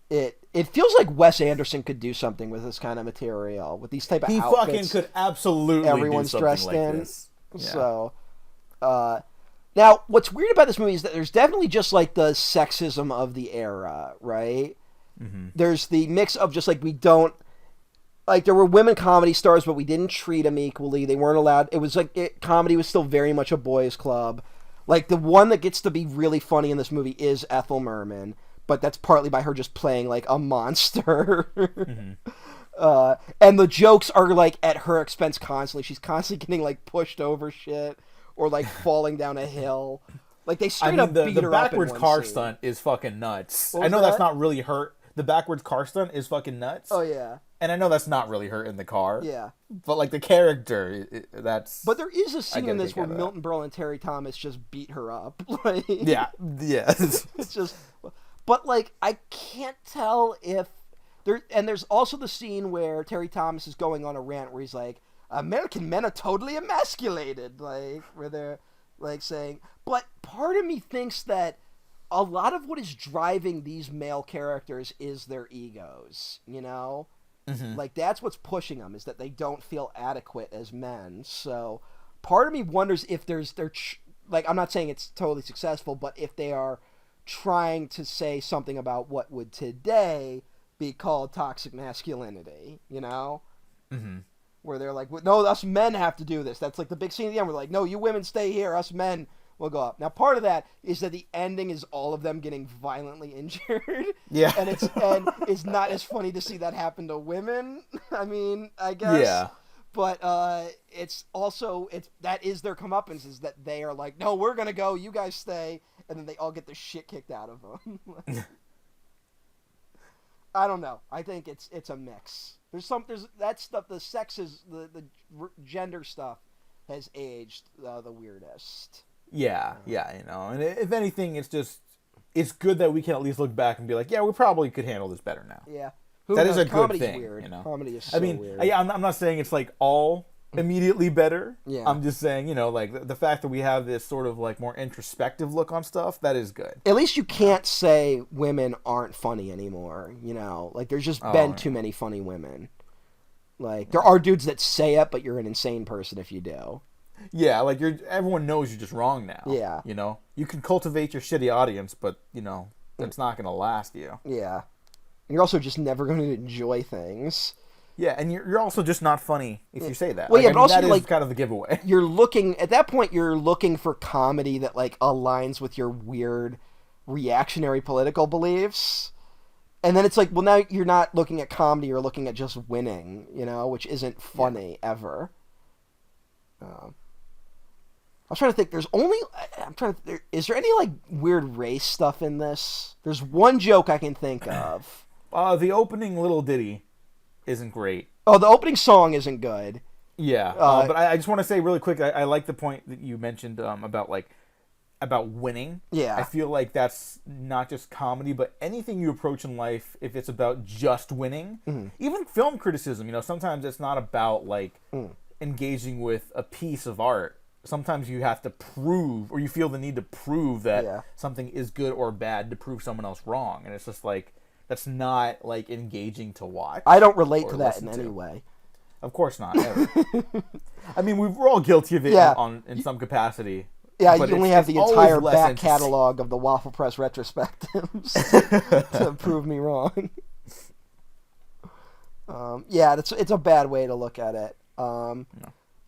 it feels like Wes Anderson could do something with this kind of material, with these type of outfits. He fucking could absolutely. Everyone's do dressed like in. This. Yeah. So, now what's weird about this movie is that there's definitely just like the sexism of the era, right? Mm-hmm. There's the mix of just like we don't. Like, there were women comedy stars, but we didn't treat them equally. They weren't allowed. It was like, comedy was still very much a boys' club. Like, the one that gets to be really funny in this movie is Ethel Merman, but that's partly by her just playing, like, a monster. Mm-hmm. And the jokes are, like, at her expense constantly. She's constantly getting, like, pushed over shit or, like, falling down a hill. Like, they straight up beat her up. The backwards car stunt is fucking nuts. I know that's not really her. The backwards car stunt is fucking nuts. Oh, yeah. And I know that's not really her in the car. Yeah. But, like, the character, that's... But there is a scene in this where Milton Berle and Terry Thomas just beat her up. Like, yeah. It's just... But, like, I can't tell if... And there's also the scene where Terry Thomas is going on a rant where he's like, American men are totally emasculated. Like, where they're, like, saying... But part of me thinks that a lot of what is driving these male characters is their egos, you know? Mm-hmm. Like, that's what's pushing them, is that they don't feel adequate as men. So part of me wonders if like, I'm not saying it's totally successful, but if they are trying to say something about what would today be called toxic masculinity, you know? Mm-hmm. Where they're like, no, us men have to do this. That's like the big scene at the end. We're like, no, you women stay here. Us men will go up. Now, part of that is that the ending is all of them getting violently injured. Yeah. And it's not as funny to see that happen to women. I mean, I guess. Yeah. But it's also that is their comeuppance, is that they are like, no, we're gonna go, you guys stay, and then they all get the shit kicked out of them. I don't know. I think it's a mix. There's that stuff. The sexes, the gender stuff has aged the weirdest. Yeah, you know, and if anything, it's good that we can at least look back and be like, yeah, we probably could handle this better now. Yeah, that is a good thing. Weird. You know, comedy is so weird. I'm not saying it's like all immediately better. Yeah, I'm just saying, you know, like the fact that we have this sort of like more introspective look on stuff, that is good. At least you can't say women aren't funny anymore. You know, like there's just been too many funny women. Like there are dudes that say it, but you're an insane person if you do. Yeah, like everyone knows you're just wrong now. Yeah. You know? You can cultivate your shitty audience, but, you know, it's not going to last you. Yeah. And you're also just never going to enjoy things. Yeah, and you're also just not funny if you say that. Well, yeah, but also, that is like, kind of the giveaway. At that point, you're looking for comedy that, like, aligns with your weird reactionary political beliefs. And then it's like, well, now you're not looking at comedy, you're looking at just winning, you know, which isn't funny ever. I was trying to think. Is there any like weird race stuff in this? There's one joke I can think of. The opening little ditty isn't great. Oh, the opening song isn't good. Yeah, but I just want to say really quick. I like the point that you mentioned about like about winning. Yeah. I feel like that's not just comedy, but anything you approach in life, if it's about just winning, even film criticism, sometimes it's not about like engaging with a piece of art. Sometimes you have to prove, or you feel the need to prove that something is good or bad to prove someone else wrong. And it's just like, that's not like engaging to watch. I don't relate to that in any way. Of course not, ever. I mean, we're all guilty of it in some capacity. Yeah, but you only have the entire back interesting. catalog of the Waffle Press retrospectives to prove me wrong. It's a bad way to look at it.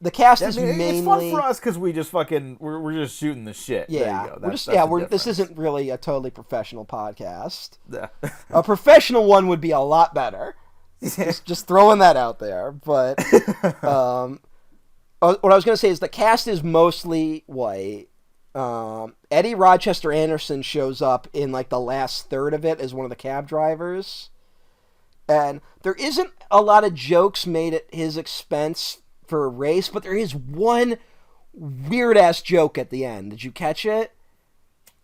The cast is mainly... It's fun for us because we just we're just shooting the shit. Yeah, there you go. This isn't really a totally professional podcast. Yeah. A professional one would be a lot better. Just throwing that out there. But what I was going to say is the cast is mostly white. Eddie Rochester Anderson shows up in like the last third of it as one of the cab drivers. And there isn't a lot of jokes made at his expense for race, but there is one weird-ass joke at the end. Did you catch it?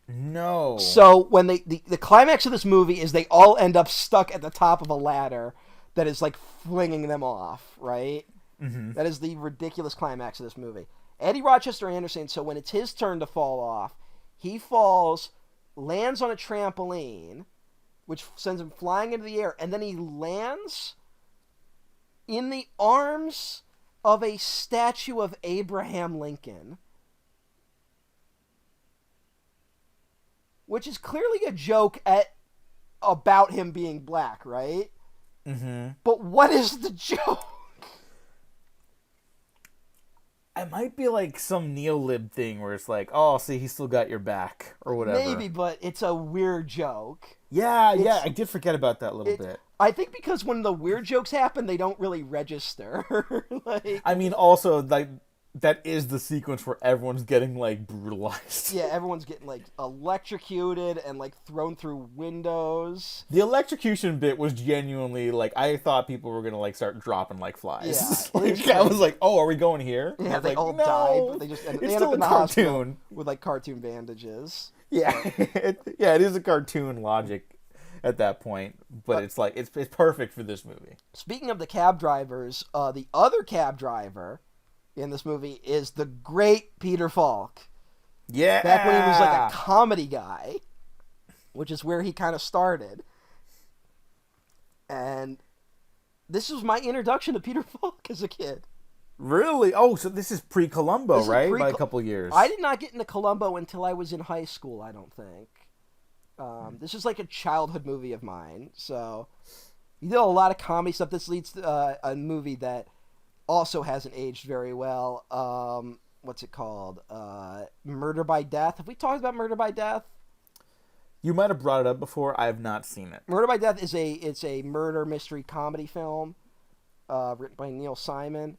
No. So when the climax of this movie is they all end up stuck at the top of a ladder that is like flinging them off, right? Mm-hmm. That is the ridiculous climax of this movie. Eddie Rochester Anderson, so when it's his turn to fall off, he falls, lands on a trampoline, which sends him flying into the air, and then he lands in the arms of a statue of Abraham Lincoln. Which is clearly a joke about him being black, right? Mm-hmm. But what is the joke? It might be like some neo-lib thing where it's like, oh, see, he still got your back, or whatever. Maybe, but it's a weird joke. Yeah, I did forget about that a little bit. I think because when the weird jokes happen, they don't really register. I mean, also, like, that is the sequence where everyone's getting, like, brutalized. Yeah, everyone's getting, like, electrocuted and, like, thrown through windows. The electrocution bit was genuinely, like, I thought people were going to, like, start dropping like flies. Yeah. I was like, oh, are we going here? Yeah, they like, all no, died, but they just end up in the hospital with, like, cartoon bandages. Yeah, it is a cartoon logic at that point, but it's like, it's perfect for this movie. Speaking of the cab drivers, the other cab driver in this movie is the great Peter Falk. Yeah. Back when he was like a comedy guy, which is where he kind of started. And this was my introduction to Peter Falk as a kid. Really? Oh, so this is pre-Columbo, right? By a couple years. I did not get into Columbo until I was in high school, I don't think. This is like a childhood movie of mine. So, he did a lot of comedy stuff. This leads to a movie that also hasn't aged very well. What's it called? Murder by Death. Have we talked about Murder by Death? You might have brought it up before. I have not seen it. Murder by Death is a murder mystery comedy film written by Neil Simon.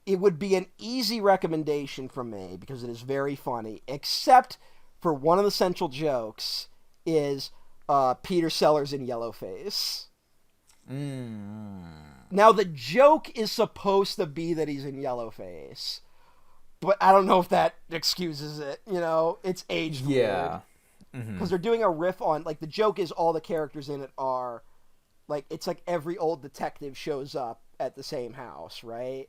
It would be an easy recommendation from me because it is very funny, except for one of the central jokes is Peter Sellers in yellowface. Now, the joke is supposed to be that he's in yellowface, but I don't know if that excuses it. It's aged weird. Because they're doing a riff on, like, the joke is all the characters in it are, like, it's like every old detective shows up at the same house, right?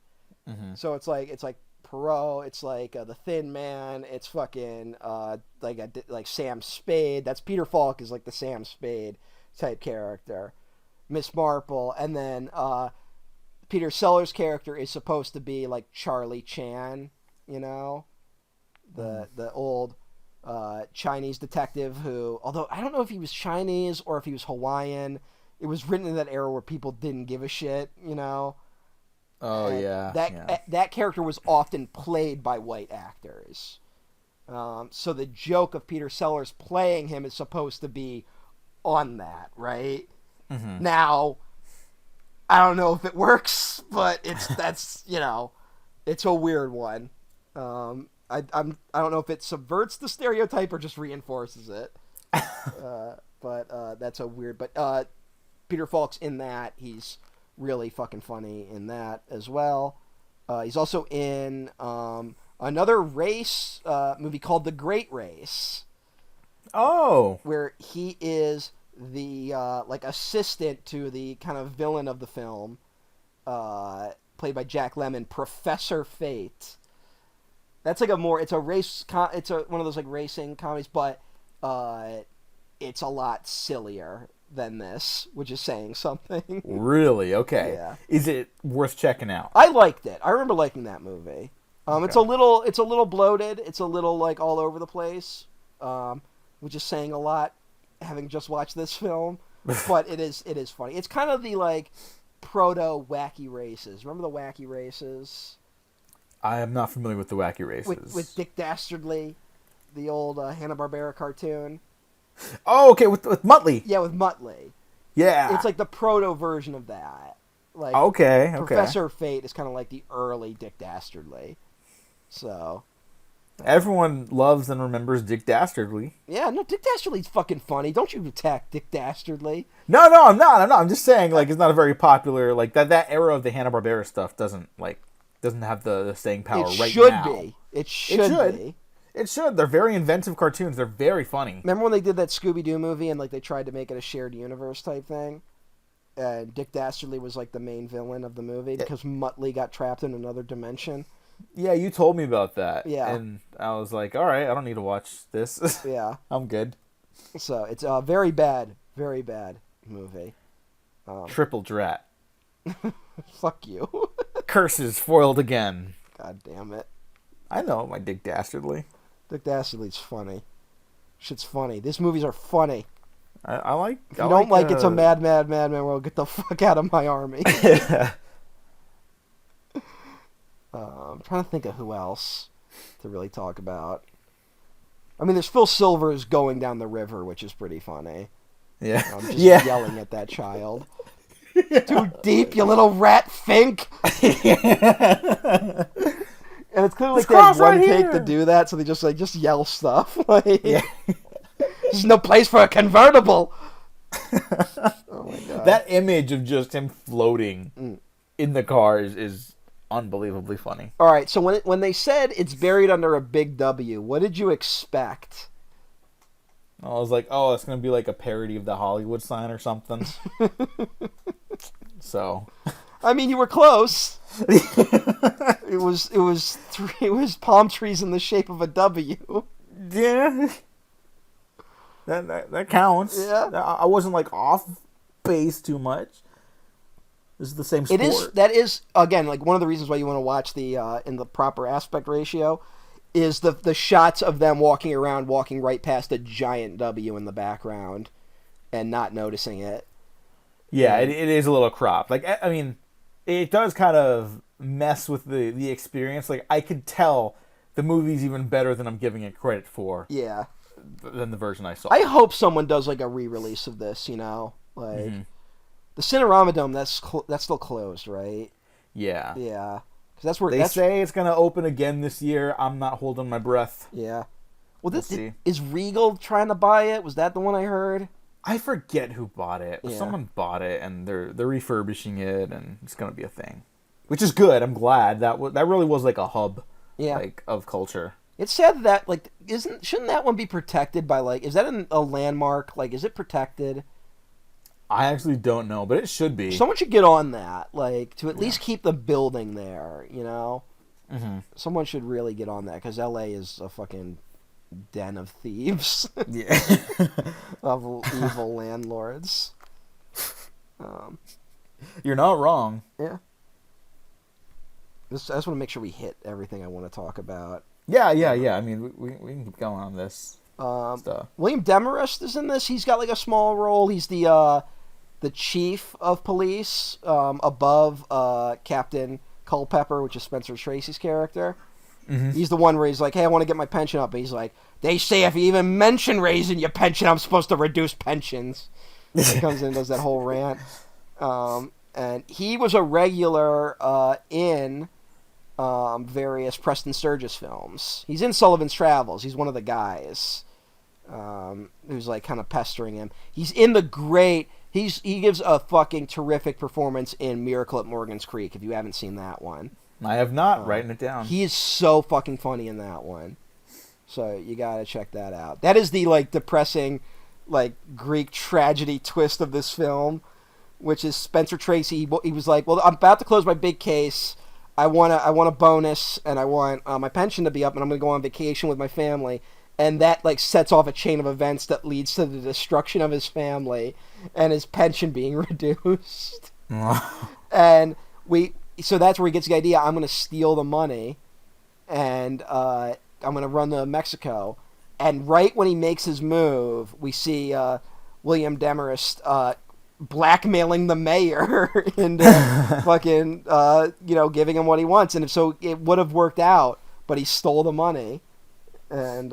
So it's like Perot, it's like the Thin Man, it's fucking like Sam Spade. That's Peter Falk is like the Sam Spade type character. Miss Marple, and then Peter Sellers' character is supposed to be like Charlie Chan, the old Chinese detective who, although I don't know if he was Chinese or if he was Hawaiian, it was written in that era where people didn't give a shit, Oh, and yeah. That character was often played by white actors. So the joke of Peter Sellers playing him is supposed to be on that, right? Now, I don't know if it works, but it's a weird one. I don't know if it subverts the stereotype or just reinforces it. But that's a weird. But Peter Falk's in that. He's really fucking funny in that as well. He's also in another race movie called The Great Race. Oh. Where he is the like assistant to the kind of villain of the film, played by Jack Lemmon, Professor Fate. That's like it's a race, it's one of those like racing comedies, but it's a lot sillier than this, which is saying something. Really? Okay. Yeah. Is it worth checking out? I liked it. I remember liking that movie. Okay. It's a little bloated. It's a little like all over the place, which is saying a lot, having just watched this film. But it is funny. It's kind of the like proto Wacky Races. Remember the Wacky Races? I am not familiar with the Wacky Races. With Dick Dastardly, the old Hanna-Barbera cartoon. Oh, okay, with Muttley. Yeah, with Muttley. Yeah. It's like the proto version of that. Like okay. Professor Fate is kind of like the early Dick Dastardly. So everyone loves and remembers Dick Dastardly. Yeah, no, Dick Dastardly's fucking funny. Don't you attack Dick Dastardly. No, I'm not. I'm just saying, like, it's not a very popular, like, that era of the Hanna-Barbera stuff doesn't have the staying power right now. It should be. It should be. It should. They're very inventive cartoons. They're very funny. Remember when they did that Scooby-Doo movie and, like, they tried to make it a shared universe type thing? And Dick Dastardly was, like, the main villain of the movie because Muttley got trapped in another dimension. Yeah, you told me about that. Yeah. And I was like, all right, I don't need to watch this. Yeah. I'm good. So it's a very bad movie. Triple drat. Fuck you. Curses foiled again. God damn it. I know my Dick Dastardly. Dick Dastardly's funny. Shit's funny. These movies are funny. I like... If you don't like It's a Mad World, get the fuck out of my army. I'm trying to think of who else to really talk about. I mean, there's Phil Silvers going down the river, which is pretty funny. Yeah. I'm just yelling at that child. Too deep, you little rat fink! And it's clearly like they have one take to do that, so they just yell stuff. Like, yeah. There's no place for a convertible! Oh my god. That image of just him floating in the car is unbelievably funny. All right, so when they said it's buried under a big W, what did you expect? I was like, oh, it's going to be like a parody of the Hollywood sign or something. So, I mean, you were close. It was palm trees in the shape of a W. Yeah. That counts. Yeah. I wasn't like off base too much. This is the same sport. That is again like one of the reasons why you want to watch the in the proper aspect ratio is the shots of them walking right past a giant W in the background and not noticing it. Yeah, it is a little cropped. Like, I mean, it does kind of mess with the experience. Like, I could tell the movie's even better than I'm giving it credit for. Yeah. Than the version I saw. I hope someone does like a re-release of this. You know, like. Mm-hmm. The Cinerama Dome, that's still closed, right? Yeah. Yeah. Cause that's where they say it's going to open again this year. I'm not holding my breath. Yeah. Well, is Regal trying to buy it? Was that the one I heard? I forget who bought it. Yeah. Someone bought it, and they're refurbishing it, and it's going to be a thing. Which is good. I'm glad. That really was like a hub like of culture. It's sad that, like, shouldn't that one be protected by, like, is that a landmark? Like, is it protected? I actually don't know, but it should be. Someone should get on that, like, to at least keep the building there, you know? Mm-hmm. Someone should really get on that, because L.A. is a fucking den of thieves. Yeah. Of evil landlords. You're not wrong. Yeah. I just want to make sure we hit everything I want to talk about. Yeah. I mean, we can keep going on this stuff. William Demarest is in this. He's got, like, a small role. He's the chief of police above Captain Culpepper, which is Spencer Tracy's character. Mm-hmm. He's the one where he's like, hey, I want to get my pension up. But he's like, they say if you even mention raising your pension, I'm supposed to reduce pensions. He comes in and does that whole rant. And he was a regular in various Preston Sturges films. He's in Sullivan's Travels. He's one of the guys who's like kind of pestering him. He's in the great... He gives a fucking terrific performance in Miracle at Morgan's Creek, if you haven't seen that one. I have not. Writing it down. He is so fucking funny in that one. So you gotta check that out. That is the like depressing, like Greek tragedy twist of this film, which is Spencer Tracy. He was like, "Well, I'm about to close my big case. I want a bonus, and I want my pension to be up, and I'm gonna go on vacation with my family." And that like sets off a chain of events that leads to the destruction of his family and his pension being reduced. And so that's where he gets the idea. I'm gonna steal the money, and I'm gonna run to Mexico. And right when he makes his move, we see William Demarest blackmailing the mayor into fucking giving him what he wants. And so it would have worked out, but he stole the money. And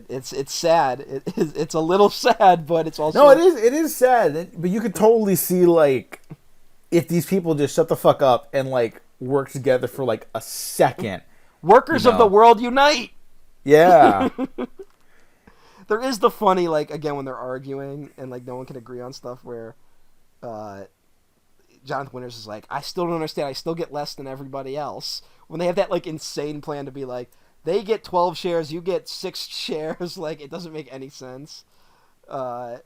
it's sad. It's a little sad, but it's also it is sad. But you could totally see like if these people just shut the fuck up and like work together for like a second. Workers of the world unite. Yeah. There is the funny like again when they're arguing and like no one can agree on stuff where Jonathan Winters is like, I still don't understand. I still get less than everybody else. When they have that like insane plan to be like, they get 12 shares, you get 6 shares. Like, it doesn't make any sense. But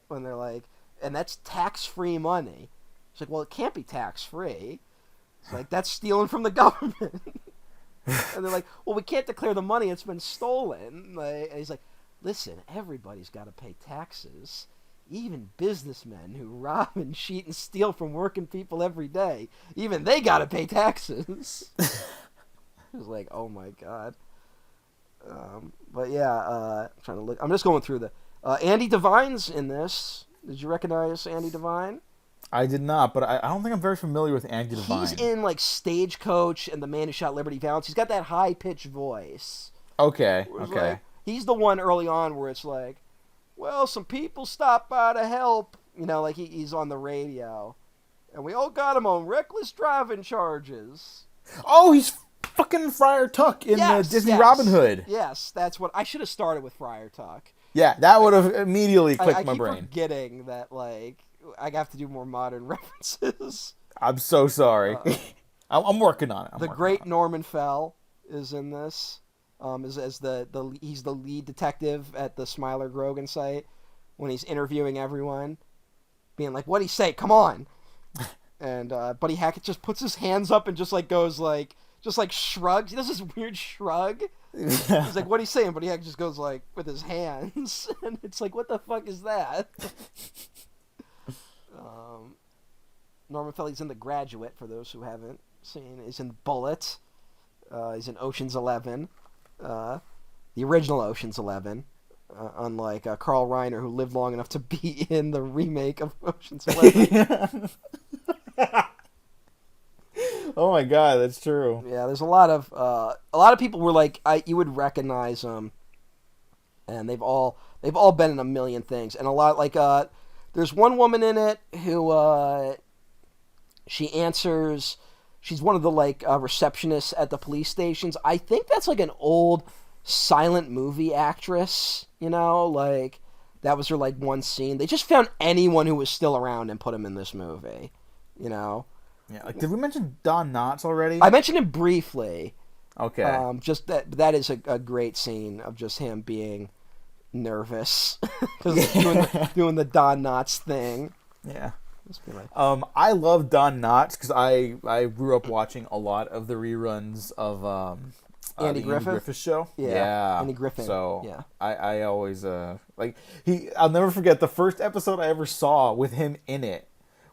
when they're like, and that's tax-free money. It's like, well, it can't be tax-free. It's like, that's stealing from the government. And they're like, well, we can't declare the money. It's been stolen. Like, and he's like, listen, everybody's got to pay taxes. Even businessmen who rob and cheat and steal from working people every day, even they got to pay taxes. It was like, oh my god. But yeah, I'm trying to look. I'm just going through the Andy Devine's in this. Did you recognize Andy Devine? I did not, but I don't think I'm very familiar with Andy Devine. He's in like Stagecoach and The Man Who Shot Liberty Valance. He's got that high pitched voice. Okay. Like, he's the one early on where it's like, well, some people stopped by to help. Like he's on the radio, and we all got him on reckless driving charges. Oh, he's fucking Friar Tuck in the Disney Robin Hood. Yes, that's what I should have started with. Friar Tuck. Yeah, that would have immediately clicked my brain. I keep forgetting that like I have to do more modern references. I'm so sorry. I'm working on it. The great Norman Fell is in this. He's the lead detective at the Smiler Grogan site when he's interviewing everyone, being like, "What'd he say? Come on!" And Buddy Hackett just puts his hands up and just like goes like. Just like shrugs. He does this weird shrug. He's like, what are you saying? But he just goes like with his hands. And it's like, what the fuck is that? Norman Felley's in The Graduate, for those who haven't seen. He's in Bullet. He's in Ocean's 11. The original Ocean's 11. Unlike Carl Reiner, who lived long enough to be in the remake of Ocean's 11. Oh my god, that's true. Yeah, there's a lot of people were like, you would recognize them, and they've all been in a million things, and a lot like there's one woman in it who she answers. She's one of the like receptionists at the police stations. I think that's like an old silent movie actress. Like that was her like one scene. They just found anyone who was still around and put him in this movie. Yeah, like did we mention Don Knotts already? I mentioned him briefly. Okay. Just that is a great scene of just him being nervous because doing the Don Knotts thing. Yeah. I love Don Knotts because I grew up watching a lot of the reruns of Andy the Andy Griffith show. Yeah. Andy Griffin. So yeah. I always like I'll never forget the first episode I ever saw with him in it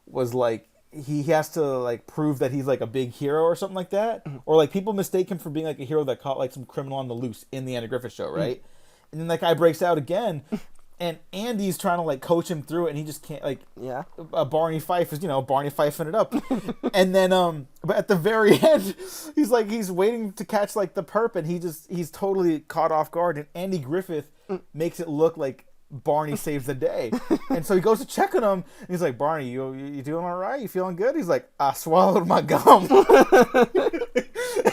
was like he has to like prove that he's like a big hero or something like that, or like people mistake him for being like a hero that caught like some criminal on the loose in the Andy Griffith show, right? And then that guy breaks out again, and Andy's trying to like coach him through it, and he just can't like. Yeah. Barney Fife is Barney Fifing it up, and then but at the very end, he's waiting to catch like the perp, and he's totally caught off guard, and Andy Griffith makes it look like Barney saves the day. And so he goes to check on him, and he's like, Barney, you doing all right? You feeling good? He's like, I swallowed my gum.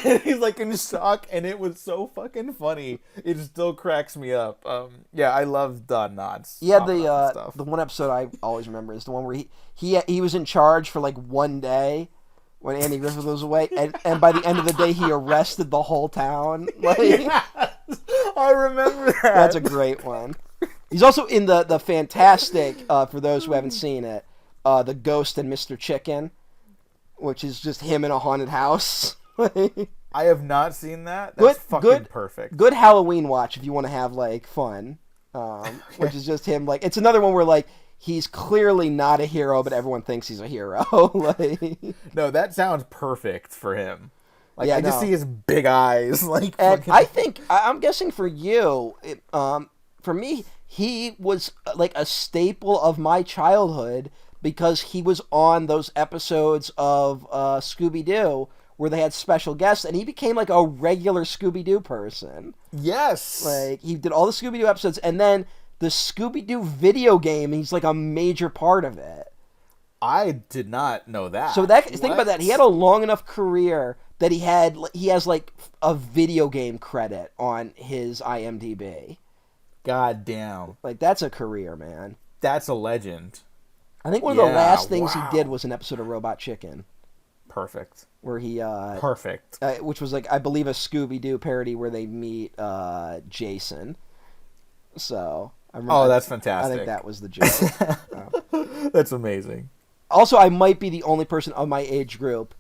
And he's like in shock, and it was so fucking funny. It still cracks me up. Yeah, I love Don Knotts. Yeah, the one episode I always remember is the one where he was in charge for like one day, when Andy Griffith was away, and by the end of the day, he arrested the whole town. Like, Yes, I remember that. that's a great one. He's also in the fantastic, for those who haven't seen it, The Ghost and Mr. Chicken, which is just him in a haunted house. I have not seen that. That's fucking perfect. Good Halloween watch if you want to have like fun. Which is just him. Like, it's another one where like he's clearly not a hero, but everyone thinks he's a hero. Like, no, that sounds perfect for him. Like, yeah, I just no. see his big eyes. Like, and fucking... I think I'm guessing for you, for me, he was like a staple of my childhood because he was on those episodes of Scooby-Doo where they had special guests, and he became like a regular Scooby-Doo person. Yes. Like, he did all the Scooby-Doo episodes, and then the Scooby-Doo video game, he's like a major part of it. I did not know that. So think about that. He had a long enough career that he has like a video game credit on his IMDb. God damn. Like, that's a career, man. That's a legend. I think one of the last things he did was an episode of Robot Chicken. Perfect. Where he Perfect. which was like, I believe, a Scooby-Doo parody where they meet Jason. So I remember, oh, that's fantastic. I think that was the joke. That's amazing. Also, I might be the only person of my age group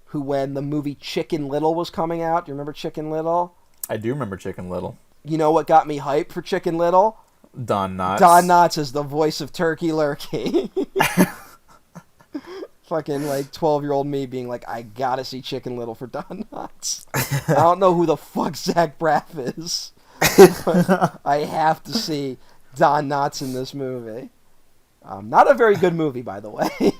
who, when the movie Chicken Little was coming out, do you remember Chicken Little? I do remember Chicken Little. You know what got me hyped for Chicken Little? Don Knotts. Don Knotts is the voice of Turkey Lurkey. Fucking like 12-year-old me being like, I gotta see Chicken Little for Don Knotts. I don't know who the fuck Zach Braff is, but I have to see Don Knotts in this movie. Not a very good movie, by the way.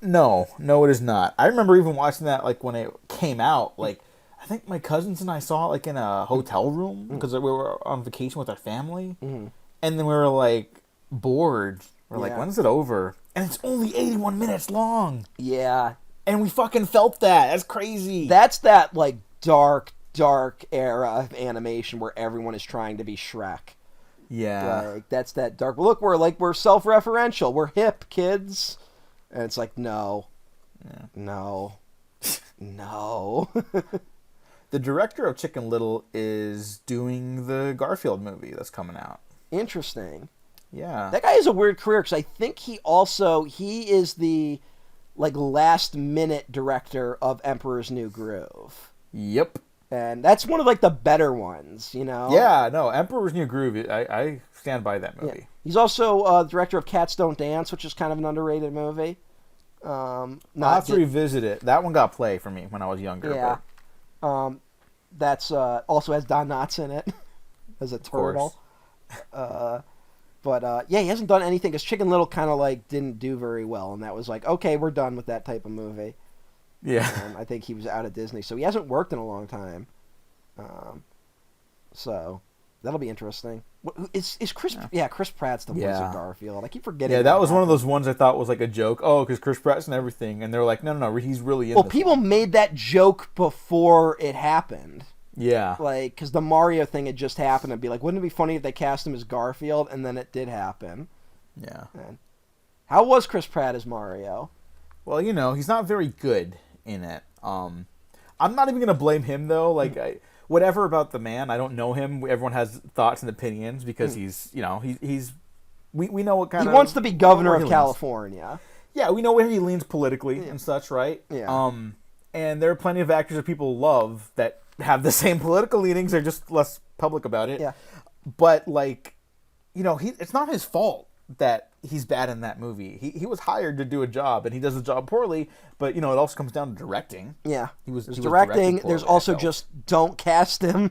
No, it is not. I remember even watching that like when it came out. Like, I think my cousins and I saw it like in a hotel room because we were on vacation with our family, and then we were like bored. We're like, when's it over? And it's only 81 minutes long. Yeah. And we fucking felt that. That's crazy. That's that, like, dark era of animation where everyone is trying to be Shrek. Yeah. Like, that's that dark... Look, we're self-referential. We're hip, kids. And it's like, no. Yeah. No. No. The director of Chicken Little is doing the Garfield movie that's coming out. Interesting. Yeah. That guy has a weird career because I think he is the like last minute director of Emperor's New Groove. Yep. And that's one of like the better ones, you know? Yeah, no, Emperor's New Groove, I stand by that movie. Yeah. He's also the director of Cats Don't Dance, which is kind of an underrated movie. I'll have to revisit it. That one got play for me when I was younger. Yeah. But... That's also has Don Knotts in it as a turtle. But yeah, he hasn't done anything because Chicken Little kind of like didn't do very well, and that was like, okay, we're done with that type of movie. Yeah. I think he was out of Disney, so he hasn't worked in a long time. So that'll be interesting. Is Chris? Yeah, Chris Pratt's the voice of Garfield. I keep forgetting. Yeah, that was one of those ones I thought was like a joke. Oh, because Chris Pratt's and everything, and they're like, no, he's really in. Well, people made that joke before it happened. Yeah. Like, because the Mario thing had just happened, and be like, wouldn't it be funny if they cast him as Garfield? And then it did happen. Yeah. And how was Chris Pratt as Mario? Well, he's not very good in it. I'm not even gonna blame him though. Like, whatever about the man, I don't know him. Everyone has thoughts and opinions because he's we know what kind of... He wants to be governor of California. Yeah, we know where he leans politically and such, right? Yeah. And there are plenty of actors that people love that have the same political leanings. They're just less public about it. Yeah. But, like, it's not his fault that he's bad in that movie. He was hired to do a job, and he does the job poorly, but, it also comes down to directing. Yeah. There's directing. There's also just don't cast him.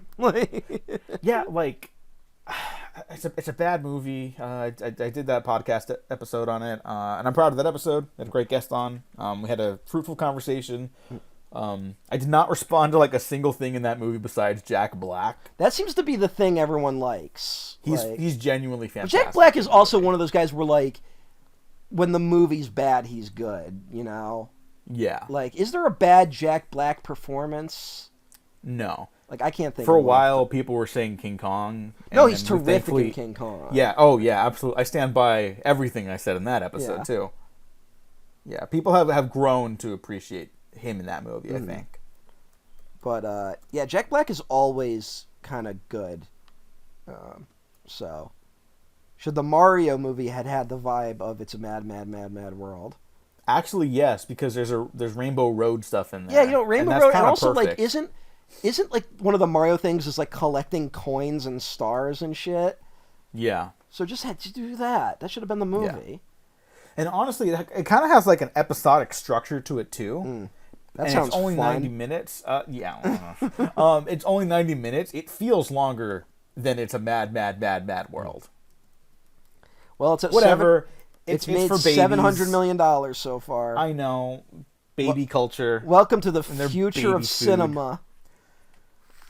Yeah, like... It's a bad movie. I did that podcast episode on it, and I'm proud of that episode. I had a great guest on. We had a fruitful conversation. I did not respond to like a single thing in that movie besides Jack Black. That seems to be the thing everyone likes. He's genuinely fantastic. But Jack Black is also one of those guys where like when the movie's bad, he's good. Yeah. Like, is there a bad Jack Black performance? No. Like, I can't think For of a while, people were saying King Kong. No, he's terrific in King Kong. Yeah, oh yeah, absolutely. I stand by everything I said in that episode, too. Yeah, people have grown to appreciate him in that movie. I think. But yeah, Jack Black is always kind of good. So, should the Mario movie had the vibe of it's a mad, mad, mad, mad world? Actually, yes, because there's Rainbow Road stuff in there. Yeah, Rainbow Road, and also perfect. Like isn't like one of the Mario things is like collecting coins and stars and shit. Yeah. So just had to do that. That should have been the movie. Yeah. And honestly, it kind of has like an episodic structure to it too. That sounds it's only fun. 90 minutes. Yeah. It's only 90 minutes. It feels longer than it's a mad, mad, mad, mad world. Well, it's at whatever. It's made for $700 million so far. I know. Baby culture. Welcome to the future of cinema.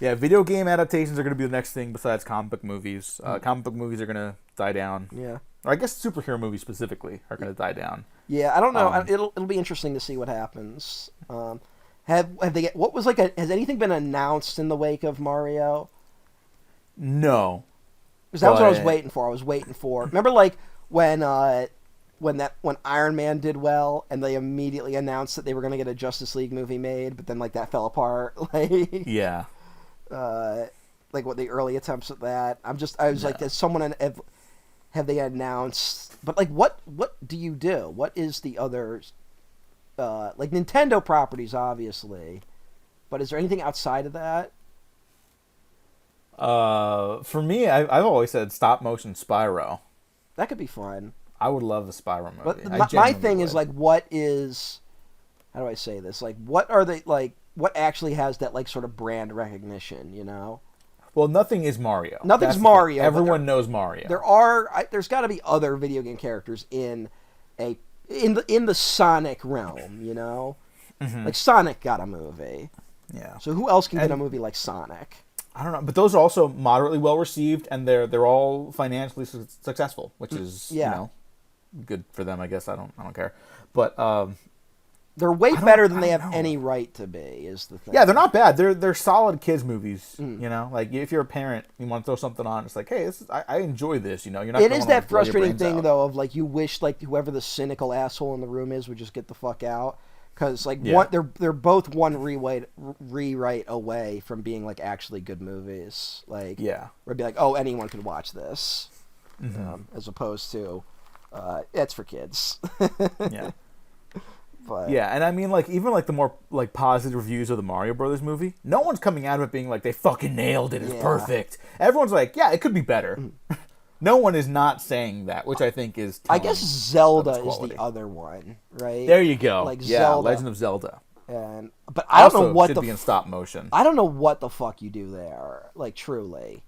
Yeah, video game adaptations are going to be the next thing besides comic book movies. Comic book movies are going to die down. Yeah. Or I guess superhero movies specifically are going to die down. Yeah, I don't know. It'll be interesting to see what happens. Have they what was like has anything been announced in the wake of Mario? No. Because that was what I was waiting for. Remember like when Iron Man did well and they immediately announced that they were going to get a Justice League movie made, but then like that fell apart. Like yeah. Like what the early attempts at that. I was like, has someone have they announced? But like, what do you do? What is the other? Like Nintendo properties, obviously, but is there anything outside of that? For me, I've always said stop motion Spyro. That could be fun. I would love a Spyro movie. But my thing is like, what is? How do I say this? Like, what are they like? What actually has that like sort of brand recognition? You know. Well, nothing is Mario. Nothing's Mario. Everyone knows Mario. There's got to be other video game characters in the Sonic realm, you know? Mm-hmm. Like Sonic got a movie. Yeah. So who else can get a movie like Sonic? I don't know, but those are also moderately well received, and they're all financially successful, which is good for them, I guess. I don't care, but they're way better than they have any right to be. Is the thing? Yeah, they're not bad. They're solid kids movies. You know, like if you're a parent, you want to throw something on. It's like, hey, I enjoy this. You know, you're not. It is that frustrating thing though of like you wish like whoever the cynical asshole in the room is would just get the fuck out because like they're both one rewrite away from being like actually good movies. Like where it'd be like, oh, anyone could watch this, as opposed to it's for kids. Yeah. But, yeah, and I mean, like, even, like, the more, like, positive reviews of the Mario Brothers movie, no one's coming out of it being like, they fucking nailed it, it's perfect. Everyone's like, yeah, it could be better. No one is not saying that, which I think is I guess Zelda is the other one, right? There you go. Like Zelda. Legend of Zelda. But I don't know what should be in stop motion. I don't know what the fuck you do there, like, truly.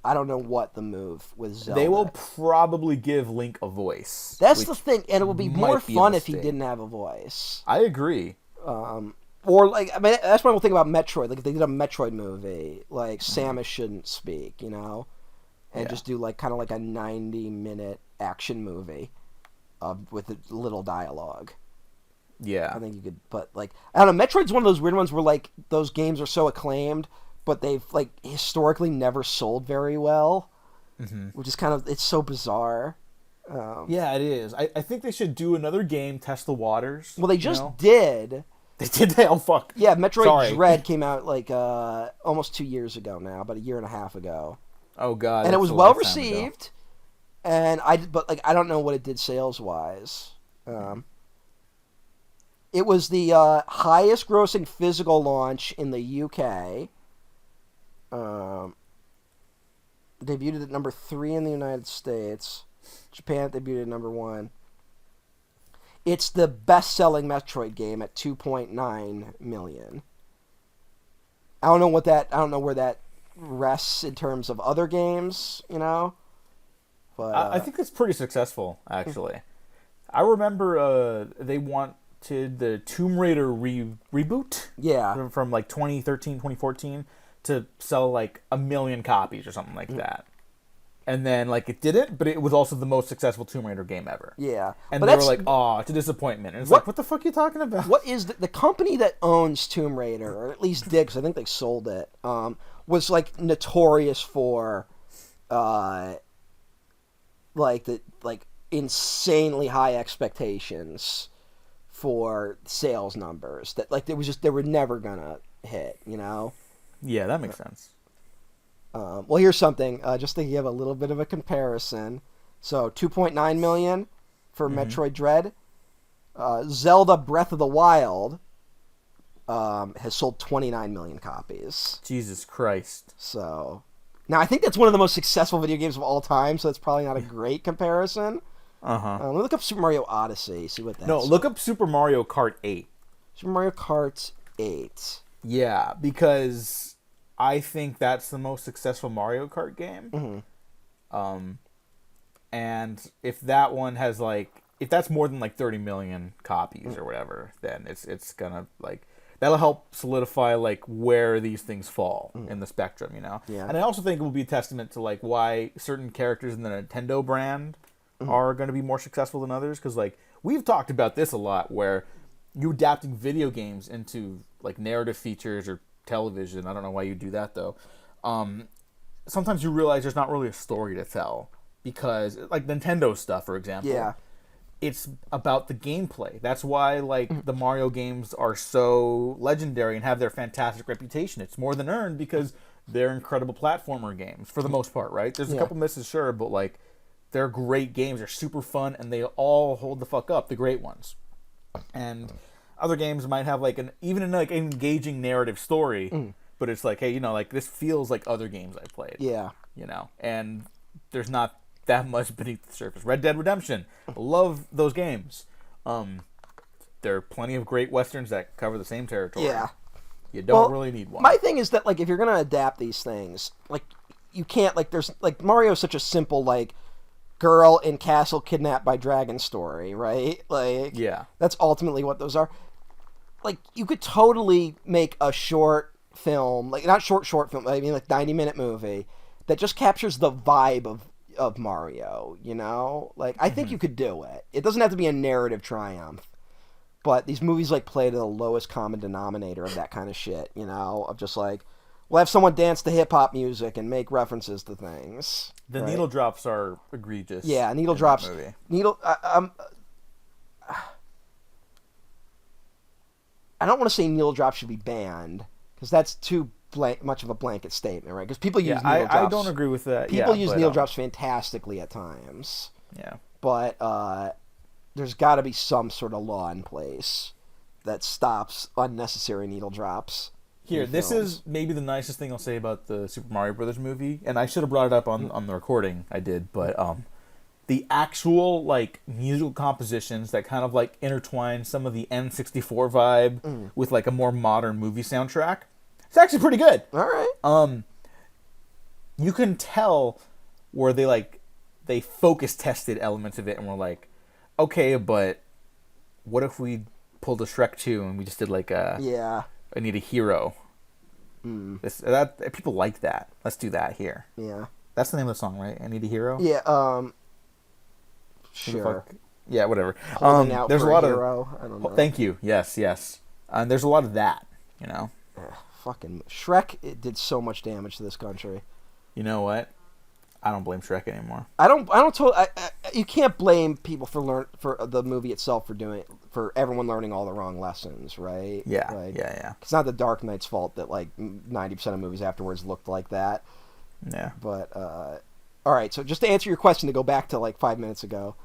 I don't know what the move with Zelda. They will probably give Link a voice. That's the thing, and it would be more fun if he didn't have a voice. I agree. Or like, I mean, that's one thing about Metroid. Like, if they did a Metroid movie, like Samus shouldn't speak, you know, and just do like kind of like a 90-minute action movie, with a little dialogue. Yeah, I think you could. But like, I don't know. Metroid's one of those weird ones where like those games are so acclaimed, but they've like historically never sold very well, which is kind of, it's so bizarre. Yeah, it is. I think they should do another game, test the waters. Well, they just did. They did that? Oh, fuck. Yeah, Metroid Dread came out like almost 2 years ago now, about a year and a half ago. Oh, God. And it was well received. And I don't know what it did sales wise. It was the highest grossing physical launch in the UK. Debuted at number 3 in the United States. Japan debuted at number 1. It's the best-selling Metroid game at 2.9 million. I don't know where that rests in terms of other games, you know. But I think it's pretty successful, actually. I remember they wanted the Tomb Raider reboot. Yeah. From like 2013, 2014 to sell like 1 million copies or something like that. And then, like, it didn't, but it was also the most successful Tomb Raider game ever. Yeah. And they were like, oh, it's a disappointment. And it's like, what the fuck are you talking about? What is the company that owns Tomb Raider, or at least did, because I think they sold it, was, like, notorious for, insanely high expectations for sales numbers that like they were never gonna hit, you know. Yeah, that makes sense. Well, here's something just to give a little bit of a comparison. So 2.9 million for Metroid Dread. Zelda Breath of the Wild has sold 29 million copies. Jesus Christ. So now I think that's one of the most successful video games of all time. So that's probably not a great comparison. Let me look up Super Mario Odyssey. See what that's. No, look up Super Mario Kart 8. Super Mario Kart 8. Yeah, because I think that's the most successful Mario Kart game. And if that one has like, if that's more than like 30 million copies or whatever, then it's gonna like, that'll help solidify like where these things fall in the spectrum, you know. Yeah. And I also think it will be a testament to like why certain characters in the Nintendo brand are going to be more successful than others, because like we've talked about this a lot, where you adapting video games into like narrative features or television. I don't know why you do that though. Sometimes you realize there's not really a story to tell, because like Nintendo stuff, for example. Yeah. It's about the gameplay. That's why like the Mario games are so legendary and have their fantastic reputation. It's more than earned because they're incredible platformer games for the most part, right? There's a couple misses, sure, but like they're great games. They're super fun and they all hold the fuck up, the great ones. And other games might have like even an like engaging narrative story, but it's like, hey, you know, like this feels like other games I've played. Yeah. You know, and there's not that much beneath the surface. Red Dead Redemption, love those games. There are plenty of great westerns that cover the same territory. Yeah. You don't really need one. My thing is that like if you're gonna adapt these things, like you can't like there's like Mario's such a simple like girl in castle kidnapped by dragon story, right? Like Yeah. that's ultimately what those are. Like you could totally make a short film, like not short film, I mean like 90-minute movie that just captures the vibe of Mario, you know? Like I think you could do it. It doesn't have to be a narrative triumph. But these movies like play to the lowest common denominator of that kind of shit, you know, of just like we'll have someone dance to hip hop music and make references to things. The right? needle drops are egregious. Yeah, needle in drops. that movie. I don't want to say needle drops should be banned because that's too much of a blanket statement, right? Because people use needle drops. I don't agree with that. People use needle drops fantastically at times. Yeah. But there's got to be some sort of law in place that stops unnecessary needle drops. Here, this is maybe the nicest thing I'll say about the Super Mario Brothers movie, and I should have brought it up on the recording. I did, but the actual like musical compositions that kind of like intertwine some of the N64 vibe with like a more modern movie soundtrack. It's actually pretty good. All right. You can tell where they focus tested elements of it, and we're like, okay, but what if we pulled a Shrek 2 and we just did like I Need a Hero. That people like that. Let's do that here. Yeah. That's the name of the song, right? I Need a Hero? Yeah, sure. Yeah, whatever. Holding out there's for a lot hero. I don't know. Thank you. Yes. And there's a lot of that, you know. Fucking Shrek, it did so much damage to this country. You know what? I don't blame Shrek anymore. You can't blame people for the movie itself for everyone learning all the wrong lessons, right? Yeah, like, yeah. It's not the Dark Knight's fault that like 90% of movies afterwards looked like that. Yeah. But all right, so just to answer your question, to go back to like 5 minutes ago,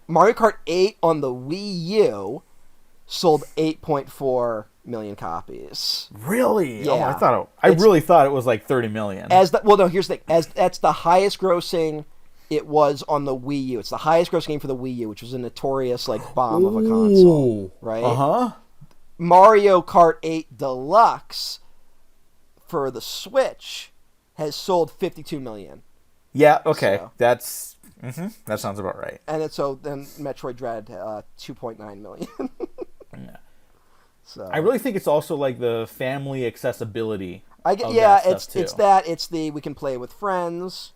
Mario Kart 8 on the Wii U sold 8.4 million copies. Really? Yeah. Oh, I really thought it was like 30 million. Here's the thing. That's the highest grossing it was on the Wii U. It's the highest grossing game for the Wii U, which was a notorious like bomb of a console, right? Uh-huh. Mario Kart 8 Deluxe for the Switch has sold 52 million. Yeah, okay. So. That sounds about right. And then Metroid Dread 2.9 million. Yeah. So I really think it's also like the family accessibility. It's the we can play with friends.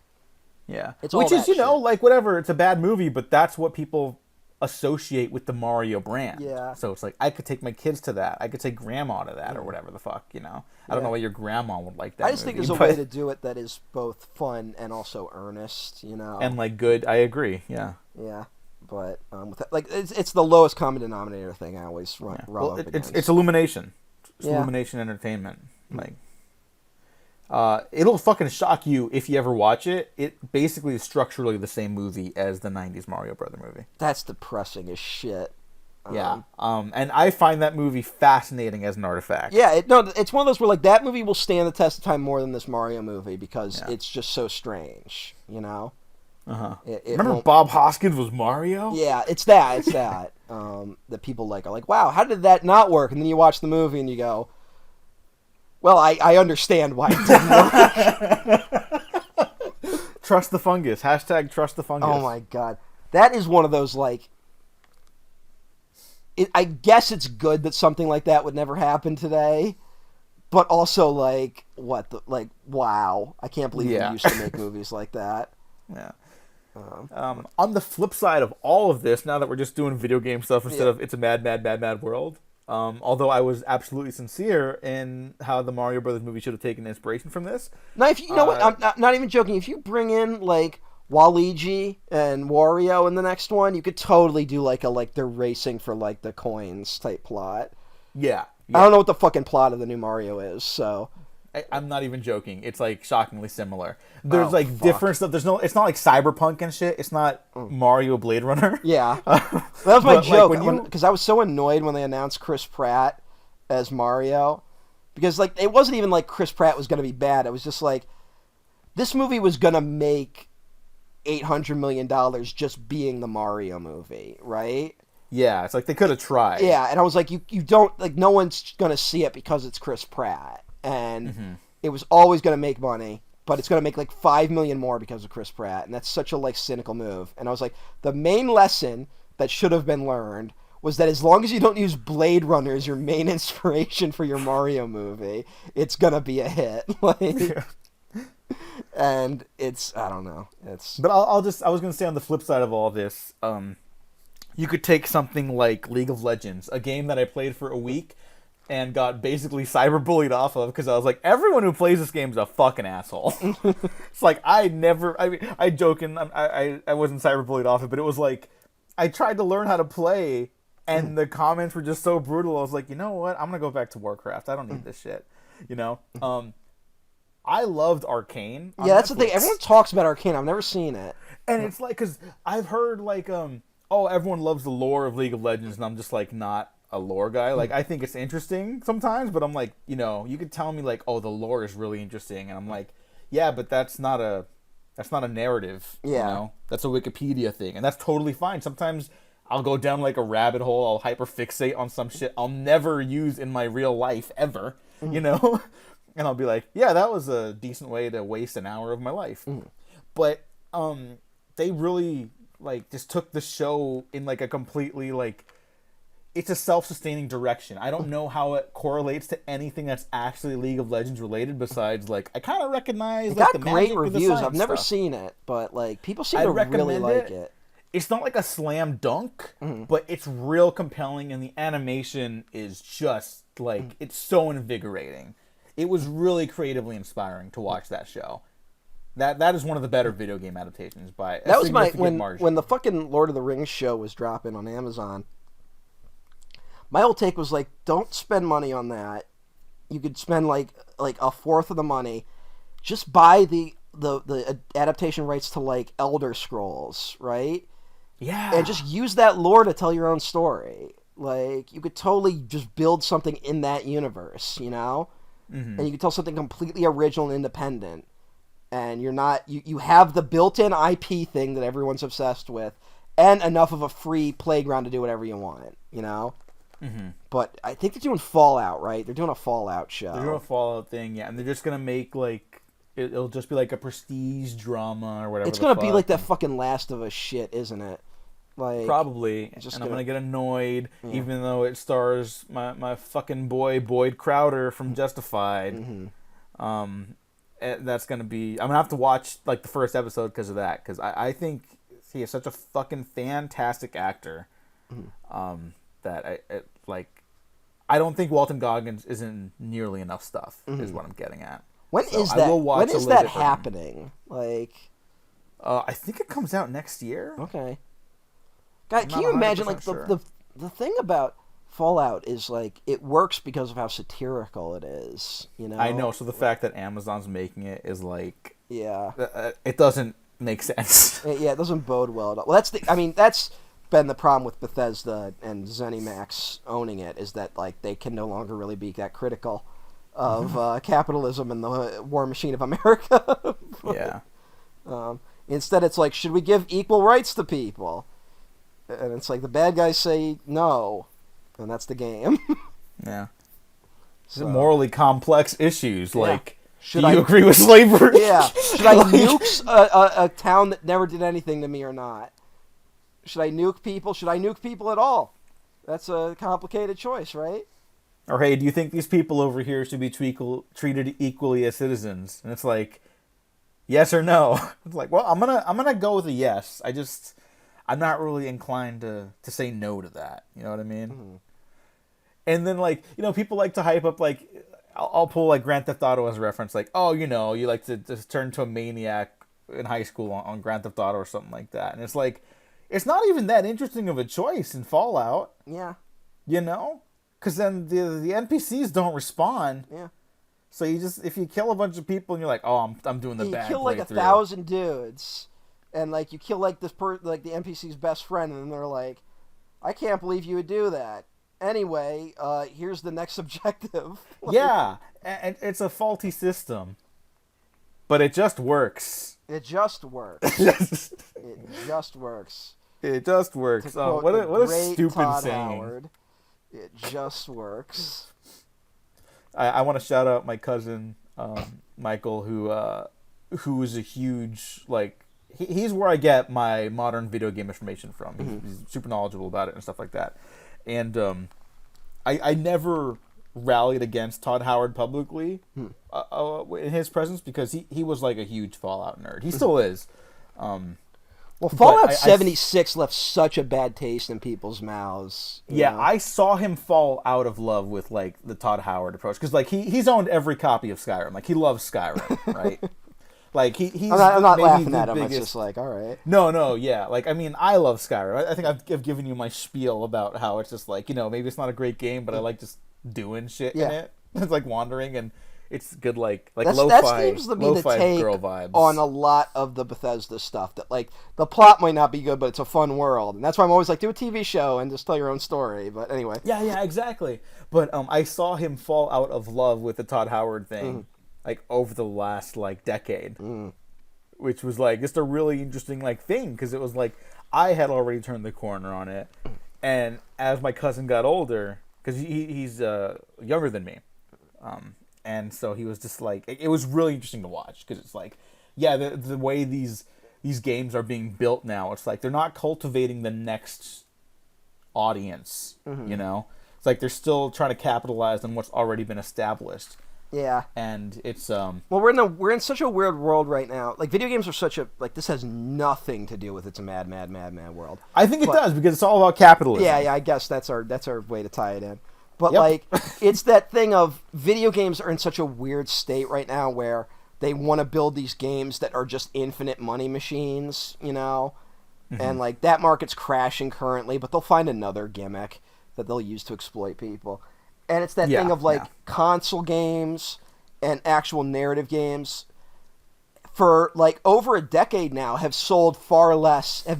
Yeah. It's Which all is, that shit. like whatever, it's a bad movie, but that's what people associate with the Mario brand. Yeah. So it's like I could take my kids to that. I could take grandma to that or whatever the fuck, you know. I don't know why your grandma would like that. I just think there's a way to do it that is both fun and also earnest, you know. And like good, I agree. Yeah. Yeah. But with that, like it's the lowest common denominator thing I always run Well, up against. it's Illumination. It's Yeah. Illumination Entertainment. Like, it'll fucking shock you if you ever watch it. It basically is structurally the same movie as the '90s Mario Brother movie. That's depressing as shit. Yeah. And I find that movie fascinating as an artifact. Yeah, it's one of those where like that movie will stand the test of time more than this Mario movie because it's just so strange, you know. Remember Bob Hoskins was Mario? Yeah, it's that that people like are like, wow, how did that not work? And then you watch the movie and you go, well, I understand why it didn't work. Trust the fungus. Hashtag trust the fungus. Oh my god, that is one of those like. I guess it's good that something like that would never happen today, but also like wow, I can't believe we used to make movies like that. Yeah. On the flip side of all of this, now that we're just doing video game stuff instead of it's a mad, mad, mad, mad world, although I was absolutely sincere in how the Mario Brothers movie should have taken inspiration from this. Now, if you know what, I'm not even joking. If you bring in like Waluigi and Wario in the next one, you could totally do like they're racing for like the coins type plot. Yeah. I don't know what the fucking plot of the new Mario is, so. I'm not even joking. It's like shockingly similar. There's different stuff. It's not like Cyberpunk and shit. It's not Mario Blade Runner. Yeah. That was my joke because I was so annoyed when they announced Chris Pratt as Mario because like it wasn't even like Chris Pratt was going to be bad. It was just like this movie was going to make $800 million just being the Mario movie, right? Yeah, it's like they could have tried. Yeah, and I was like, you don't like no one's going to see it because it's Chris Pratt. And it was always going to make money, but it's going to make like $5 million more because of Chris Pratt, and that's such a like cynical move. And I was like, the main lesson that should have been learned was that as long as you don't use Blade Runner as your main inspiration for your Mario movie, it's going to be a hit. And it's I don't know. But I was going to say on the flip side of all this, you could take something like League of Legends, a game that I played for a week and got basically cyberbullied off of because I was like, everyone who plays this game is a fucking asshole. It's like, I joke and I wasn't cyberbullied off it, but it was like, I tried to learn how to play and the comments were just so brutal. I was like, you know what? I'm going to go back to Warcraft. I don't need this shit. You know? I loved Arcane. Yeah, that's Netflix. The thing. Everyone talks about Arcane. I've never seen it. And it's like, because I've heard like, everyone loves the lore of League of Legends and I'm just like not a lore guy. Like, I think it's interesting sometimes, but I'm like, you know, you could tell me like, oh, the lore is really interesting, and I'm like, yeah, but that's not a narrative. Yeah. You know? That's a Wikipedia thing, and that's totally fine. Sometimes I'll go down like a rabbit hole, I'll hyperfixate on some shit I'll never use in my real life ever, you know? And I'll be like, yeah, that was a decent way to waste an hour of my life. But they really like just took the show in like a completely like, it's a self-sustaining direction. I don't know how it correlates to anything that's actually League of Legends related besides, like, I kind of recognize, like, the magic great reviews. The I've never stuff. seen it, but, like, people seem to really like it. It's not like a slam dunk, but it's real compelling, and the animation is just, like, it's so invigorating. It was really creatively inspiring to watch that show. That is one of the better video game adaptations by a significant margin. When the fucking Lord of the Rings show was dropping on Amazon, my whole take was like, don't spend money on that. You could spend like a fourth of the money. Just buy the adaptation rights to like Elder Scrolls, right? Yeah. And just use that lore to tell your own story. Like, you could totally just build something in that universe, you know? And you could tell something completely original and independent. And you're not you have the built-in IP thing that everyone's obsessed with, and enough of a free playground to do whatever you want, you know? But I think they're doing Fallout, right? They're doing a Fallout show. They're doing a Fallout thing, yeah. And they're just going to make, like, it'll just be like a prestige drama or whatever. It's going to be like that fucking Last of Us shit, isn't it? Like, probably. And I'm going to get annoyed, even though it stars my fucking boy, Boyd Crowder from Justified. That's going to be... I'm going to have to watch, like, the first episode because of that. Because I think he is such a fucking fantastic actor. That I don't think Walton Goggins is in nearly enough stuff, is what I'm getting at. When is that happening? Like, I think it comes out next year. Okay. God, I'm can not you imagine 100% like sure. the thing about Fallout is like it works because of how satirical it is. You know. I know. So the fact that Amazon's making it is like, Yeah. it doesn't make sense. Yeah, it doesn't bode well at all. Well, that's been the problem with Bethesda and ZeniMax owning it, is that like they can no longer really be that critical of capitalism and the war machine of America. Yeah. Instead, it's like, should we give equal rights to people? And it's like the bad guys say no, and that's the game. Yeah. So, Morally complex issues Yeah. like, Should do I- you agree with slavery? yeah, should I Like- nuke a town that never did anything to me or not? Should I nuke people? Should I nuke people at all? That's a complicated choice, right? Or hey, do you think these people over here should be treated equally as citizens? And it's like, yes or no. It's like, well, I'm gonna go with a yes. I'm not really inclined to say no to that. You know what I mean? Mm-hmm. And then like, people like to hype up like, I'll pull like Grand Theft Auto as a reference. Like, oh, you like to just turn into a maniac in high school on Grand Theft Auto or something like that. And it's like, it's not even that interesting of a choice in Fallout. Yeah, Because then the NPCs don't respond. yeah. So if you kill a bunch of people and you're like, oh, I'm doing the You bad kill like playthrough. 1,000 dudes, and like you kill like like the NPC's best friend, and then they're like, I can't believe you would do that. Anyway, here's the next objective. Yeah, and it's a faulty system, but it just works. It just works. It just works. It just works. To quote What the a great stupid Todd saying. Howard, it just works. I want to shout out my cousin Michael, who is a huge he's where I get my modern video game information from. He's super knowledgeable about it and stuff like that. And I never rallied against Todd Howard publicly in his presence because he was like a huge Fallout nerd. He still is. Well, Fallout I 76 left such a bad taste in people's mouths. you Yeah, know? I saw him fall out of love with like the Todd Howard approach because like he's owned every copy of Skyrim. Like he loves Skyrim, right? Like he's I'm not maybe laughing the at him. biggest... It's just like, all right. No, yeah. Like I mean, I love Skyrim. I think I've given you my spiel about how it's just like maybe it's not a great game, but I like just doing shit in Yeah. it. It's like wandering and it's good like That lo-fi seems to be the lo-fi take girl vibes on a lot of the Bethesda stuff. That like the plot might not be good, but it's a fun world, and that's why I'm always like, do a TV show and just tell your own story. But anyway, Yeah, exactly. But I saw him fall out of love with the Todd Howard thing, like over the last like decade, which was like just a really interesting like thing because it was like I had already turned the corner on it, and as my cousin got older, because he's younger than me, and so he was just like it was really interesting to watch because it's like the way these games are being built now, it's like they're not cultivating the next audience, it's like they're still trying to capitalize on what's already been established, yeah. and it's Well, we're in such a weird world right now. Like video games are such a like this has nothing to do with it's a mad world. I think it does because it's all about capitalism. Yeah. I guess that's our way to tie it in. But Yep. like, it's that thing of video games are in such a weird state right now where they want to build these games that are just infinite money machines, and like that market's crashing currently. But they'll find another gimmick that they'll use to exploit people. And it's that thing of like console games and actual narrative games for like over a decade now have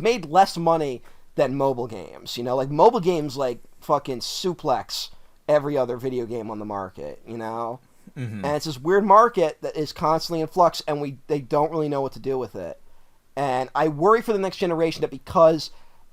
made less money than mobile games. Like mobile games like fucking suplex every other video game on the market, And it's this weird market that is constantly in flux and they don't really know what to do with it. And I worry for the next generation that because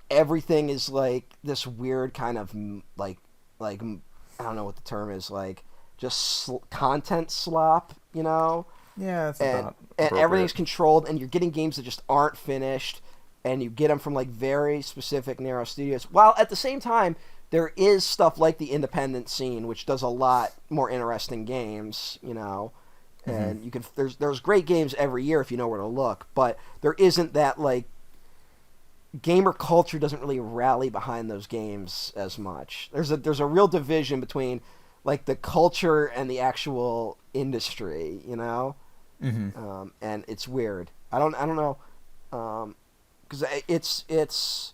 everything is like this weird kind of like I don't know what the term is, like just content slop, Yeah, it's and everything's controlled, and you're getting games that just aren't finished, and you get them from like very specific narrow studios. While at the same time, there is stuff like the independent scene, which does a lot more interesting games, and you can there's great games every year if you know where to look, but there isn't that like gamer culture doesn't really rally behind those games as much. There's a real division between like the culture and the actual industry, and it's weird. I don't know, because it's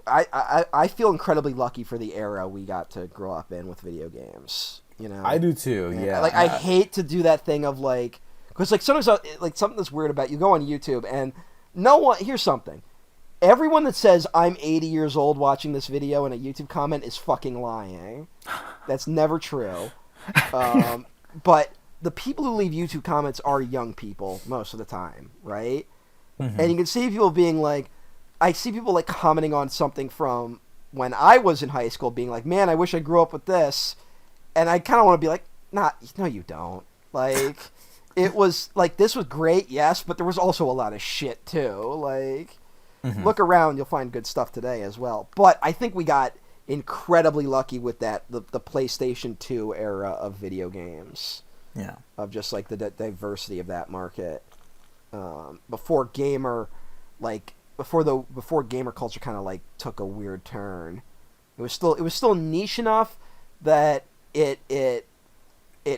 I feel incredibly lucky for the era we got to grow up in with video games. You know, I do too. Yeah. Like I hate to do that thing of like, because like sometimes like something that's weird about you go on YouTube and no one. Here's something. Everyone that says I'm 80 years old watching this video in a YouTube comment is fucking lying. That's never true. But the people who leave YouTube comments are young people most of the time, right? Mm-hmm. And you can see people being like, I see people like commenting on something from when I was in high school being like, man, I wish I grew up with this. And I kind of want to be like, no, you don't. Like, it was like, this was great, yes, but there was also a lot of shit too. Like, look around, you'll find good stuff today as well. But I think we got incredibly lucky with that, the PlayStation 2 era of video games. Yeah. Of just like the diversity of that market. Before gamer culture kind of like took a weird turn. It was still niche enough that it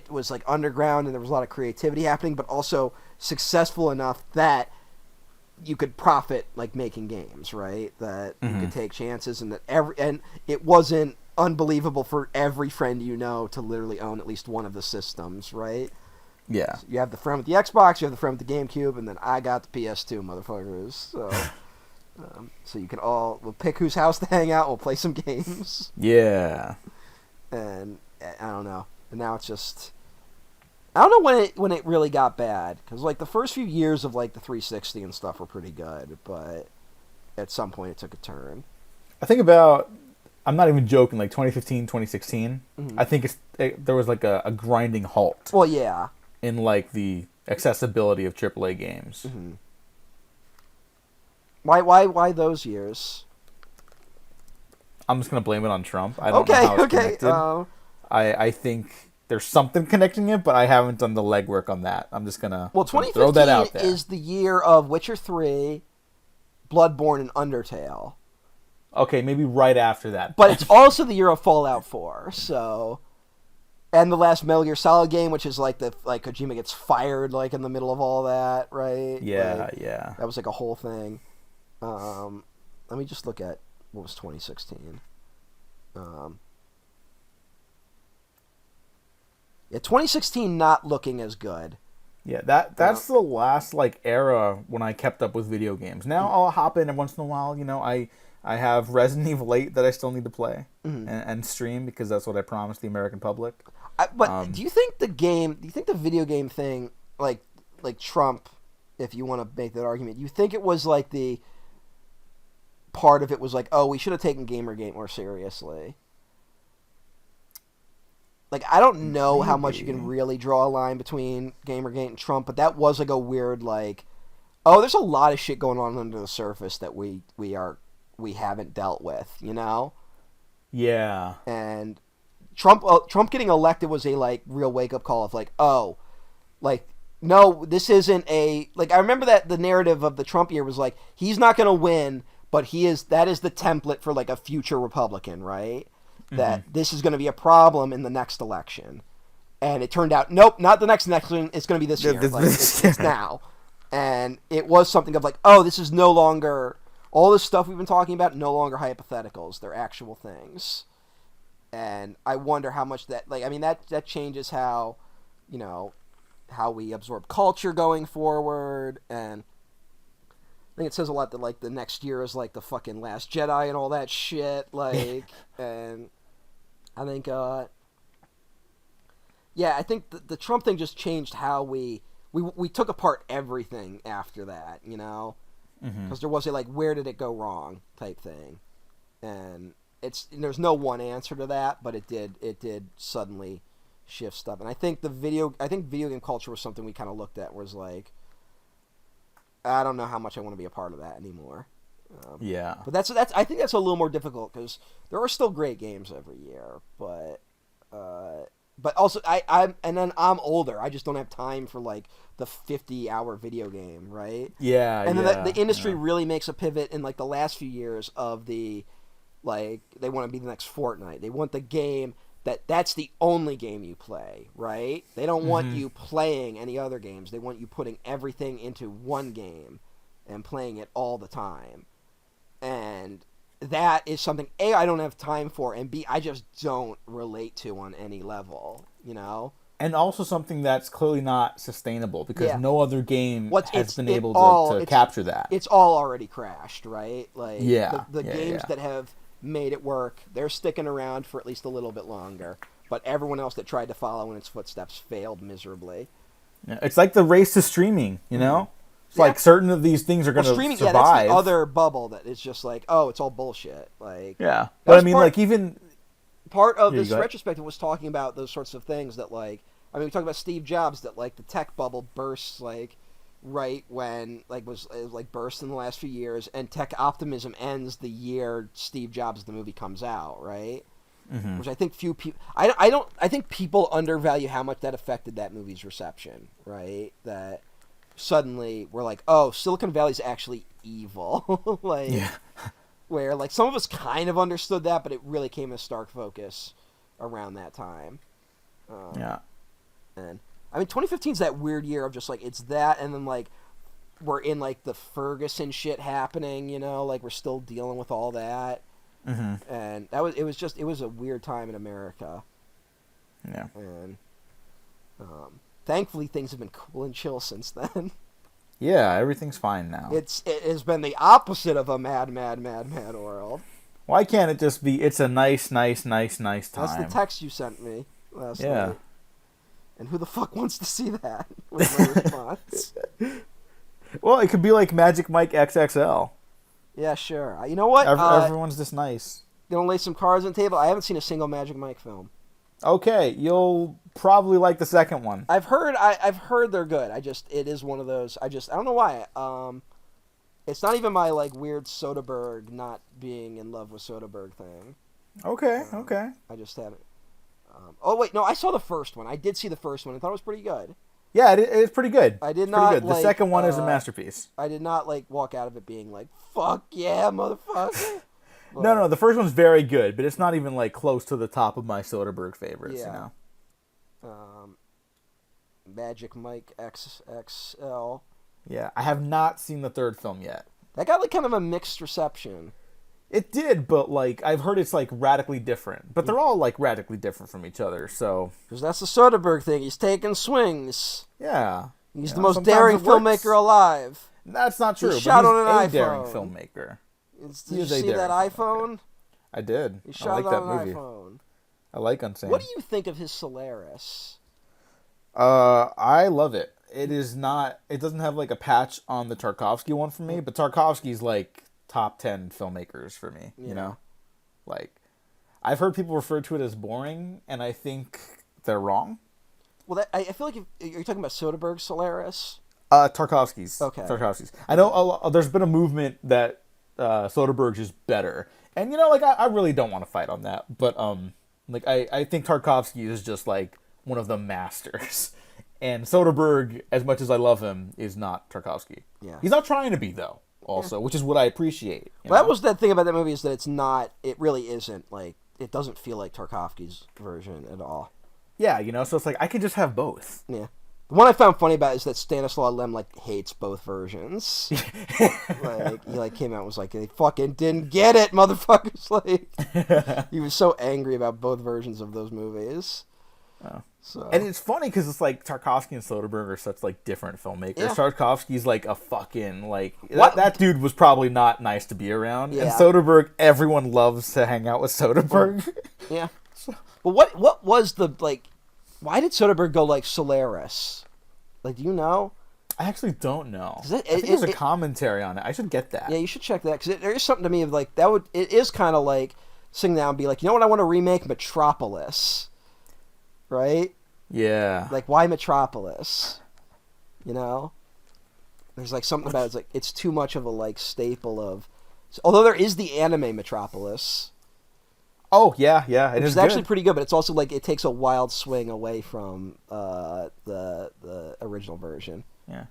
was like underground and there was a lot of creativity happening, but also successful enough that you could profit like making games, right? That you could take chances and that and it wasn't unbelievable for every friend you know to literally own at least one of the systems, right? Yeah. So you have the friend with the Xbox, you have the friend with the GameCube, and then I got the PS2, motherfuckers. So, so you can we'll pick whose house to hang out. We'll play some games. Yeah. And I don't know. And now it's just, I don't know when it really got bad, because like the first few years of like the 360 and stuff were pretty good, but at some point it took a turn. I think about, I'm not even joking, like 2015, 2016. I think there was like a grinding halt. Well, yeah. In like the accessibility of AAA games. Why those years? I'm just gonna blame it on Trump. I don't know how it's connected. I think there's something connecting it, but I haven't done the legwork on that. I'm just gonna throw that out there. 2015 is the year of Witcher 3, Bloodborne, and Undertale. Okay, maybe right after that. But it's also the year of Fallout 4, so... And the last Metal Gear Solid game, which is like Kojima gets fired like in the middle of all that, right? Yeah, like, yeah. That was like a whole thing. Let me just look at what was 2016. Yeah, 2016 not looking as good. Yeah, that's the last like era when I kept up with video games. Now I'll hop in every once in a while. You know, I have Resident Evil 8 that I still need to play and stream because that's what I promised the American public. But do you think the video game thing, like Trump, if you want to make that argument, you think it was like the part of it was like, oh, we should have taken Gamergate more seriously? Like, I don't know how much you can really draw a line between Gamergate and Trump, but that was like a weird like, oh, there's a lot of shit going on under the surface that we haven't dealt with, you know? Yeah. And Trump getting elected was a like real wake up call of like, oh, like, no, this isn't a, like, I remember that the narrative of the Trump year was like, he's not going to win, but that is the template for like a future Republican, right? That this is going to be a problem in the next election. And it turned out, nope, not the next election, it's going to be this year. Like, it's now. And it was something of like, oh, this is no longer, all this stuff we've been talking about, no longer hypotheticals. They're actual things. And I wonder how much that, like, I mean, that changes how, you know, how we absorb culture going forward. And I think it says a lot that, like, the next year is, like, the fucking Last Jedi and all that shit. Like, and I think, yeah, I think the Trump thing just changed how we took apart everything after that, you know? Because there was a, like, where did it go wrong type thing. And there's no one answer to that, but it did suddenly shift stuff. And I think video game culture was something we kind of looked at, was like, I don't know how much I want to be a part of that anymore. Yeah. But I think that's a little more difficult because there are still great games every year, but also I'm older. I just don't have time for like the 50-hour video game, right? Yeah. And then the industry really makes a pivot in like the last few years of the, like, they want to be the next Fortnite. They want the game that's the only game you play, right? They don't want you playing any other games. They want you putting everything into one game and playing it all the time. And that is something A, I don't have time for, and B, I just don't relate to on any level, you know? And also something that's clearly not sustainable because Yeah. no other game has been able to capture that. It's all already crashed, right? Like Yeah, the yeah, games yeah. that have made it work, they're sticking around for at least a little bit longer. But everyone else that tried to follow in its footsteps failed miserably. Yeah, it's like the race to streaming, you know? It's Yeah. like certain of these things are going to Streaming, survive. yeah, that's the other bubble that is just like, oh, it's all bullshit. Like, Yeah. But I mean, part, like, even... Part of Here you this go. retrospective was talking about those sorts of things that, like, I mean, we talked about Steve Jobs, that, like, the tech bubble bursts, like, right when, like, it was like, burst in the last few years, and tech optimism ends the year Steve Jobs, the movie, comes out, right? Mm-hmm. Which I think few people... I think people undervalue how much that affected that movie's reception, right? That... Suddenly, we're like, oh, Silicon Valley's actually evil. Like, Yeah. where, like, some of us kind of understood that, but it really came in stark focus around that time. Yeah. And, I mean, 2015's that weird year of just, like, it's that, and then, like, we're in, like, the Ferguson shit happening, you know? Like, we're still dealing with all that. Mm-hmm. And it was a weird time in America. Yeah. And, thankfully, things have been cool and chill since then. Yeah, everything's fine now. It has been the opposite of a mad world. Why can't it just be, it's a nice time? That's the text you sent me last night. And who the fuck wants to see that? Was my response. Well, it could be like Magic Mike XXL. Yeah, sure. You know what? Everyone's just nice. Gonna lay some cards on the table. I haven't seen a single Magic Mike film. Okay, you'll probably like the second one. I've heard they're good. It is one of those. I don't know why. It's not even my, like, weird Soderberg not being in love with Soderberg thing. Okay. I just haven't. Oh wait, no, I saw the first one. I did see the first one. I thought it was pretty good. Yeah, it's pretty good. I did It's not. pretty good. The like, second one is a masterpiece. I did not, like, walk out of it being like, "Fuck yeah, motherfucker." No, the first one's very good, but it's not even, like, close to the top of my Soderberg favorites. Yeah. You know. Magic Mike XXL. Yeah, I have not seen the third film yet. That got, like, kind of a mixed reception. It did, but, like, I've heard it's, like, radically different. But they're all, like, radically different from each other, so... Because that's the Soderbergh thing. He's taking swings. Yeah. He's the most daring filmmaker alive. That's not true. He shot on an a daring iPhone. filmmaker. Did you see that iPhone? I did. He I shot like that on an movie. iPhone. I like Unsane. What do you think of his Solaris? I love it. It is not... It doesn't have, like, a patch on the Tarkovsky one for me, but Tarkovsky's, like, top 10 filmmakers for me, you know? Like, I've heard people refer to it as boring, and I think they're wrong. Well, I feel like you're talking about Soderbergh's Solaris. Tarkovsky's. Okay. Tarkovsky's. I know there's been a movement that Soderbergh's is better, and you know, like I really don't want to fight on that, but like I think Tarkovsky is just like one of the masters, and Soderbergh, as much as I love him, is not Tarkovsky. Yeah. He's not trying to be though. Also, which is what I appreciate. Well, that was the thing about that movie, is that it's not. It really isn't like. It doesn't feel like Tarkovsky's version at all. Yeah, you know, so it's like I could just have both. Yeah. The one I found funny about is that Stanislaw Lem, like, hates both versions. Like, he, like, came out and was like, they fucking didn't get it, motherfuckers. Like, he was so angry about both versions of those movies. Oh. So. And it's funny because it's like Tarkovsky and Soderbergh are such, like, different filmmakers. Yeah. Tarkovsky's like a fucking, like... That dude was probably not nice to be around. Yeah. And Soderbergh, everyone loves to hang out with Soderbergh. Yeah. Well, what was the, like... Why did Soderbergh go, like, Solaris? Like, do you know? I actually don't know. I It- think there's a it- commentary on it. I should get that. Yeah, you should check that, because there is something to me of, like, that would... It is kind of like sitting down and be like, you know what I want to remake? Metropolis. Right? Yeah. Like, why Metropolis? You know? There's, like, something about it's like, it's too much of a, like, staple of... Although there is the anime Metropolis... Oh, yeah, it Which is is actually good. pretty good, but it's also like it takes a wild swing away from the original version. Yeah.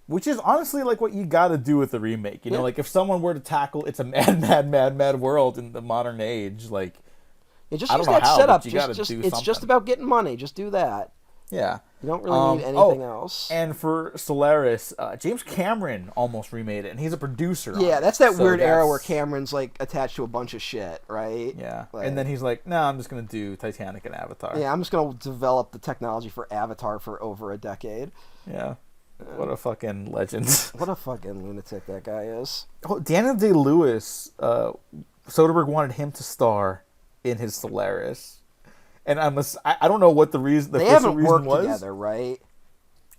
Which is honestly like what you gotta do with the remake. You know, Yeah. like if someone were to tackle It's a Mad World in the modern age, like Yeah, just I use don't know that how, setup. but you gotta do It's something. just about getting money. Just do that. Yeah. You don't really need anything else. And for Solaris, James Cameron almost remade it, and he's a producer. Yeah, on that's it. that So weird era where Cameron's like attached to a bunch of shit, right? Yeah, Like, and then he's like, "No, I'm just gonna do Titanic and Avatar." yeah, I'm just gonna develop the technology for Avatar for over a decade. Yeah. What a fucking legend. What a fucking lunatic that guy is. Oh, Daniel Day-Lewis, Soderbergh wanted him to star in his Solaris. And I don't know what the reason. They official haven't reason worked was. together, right?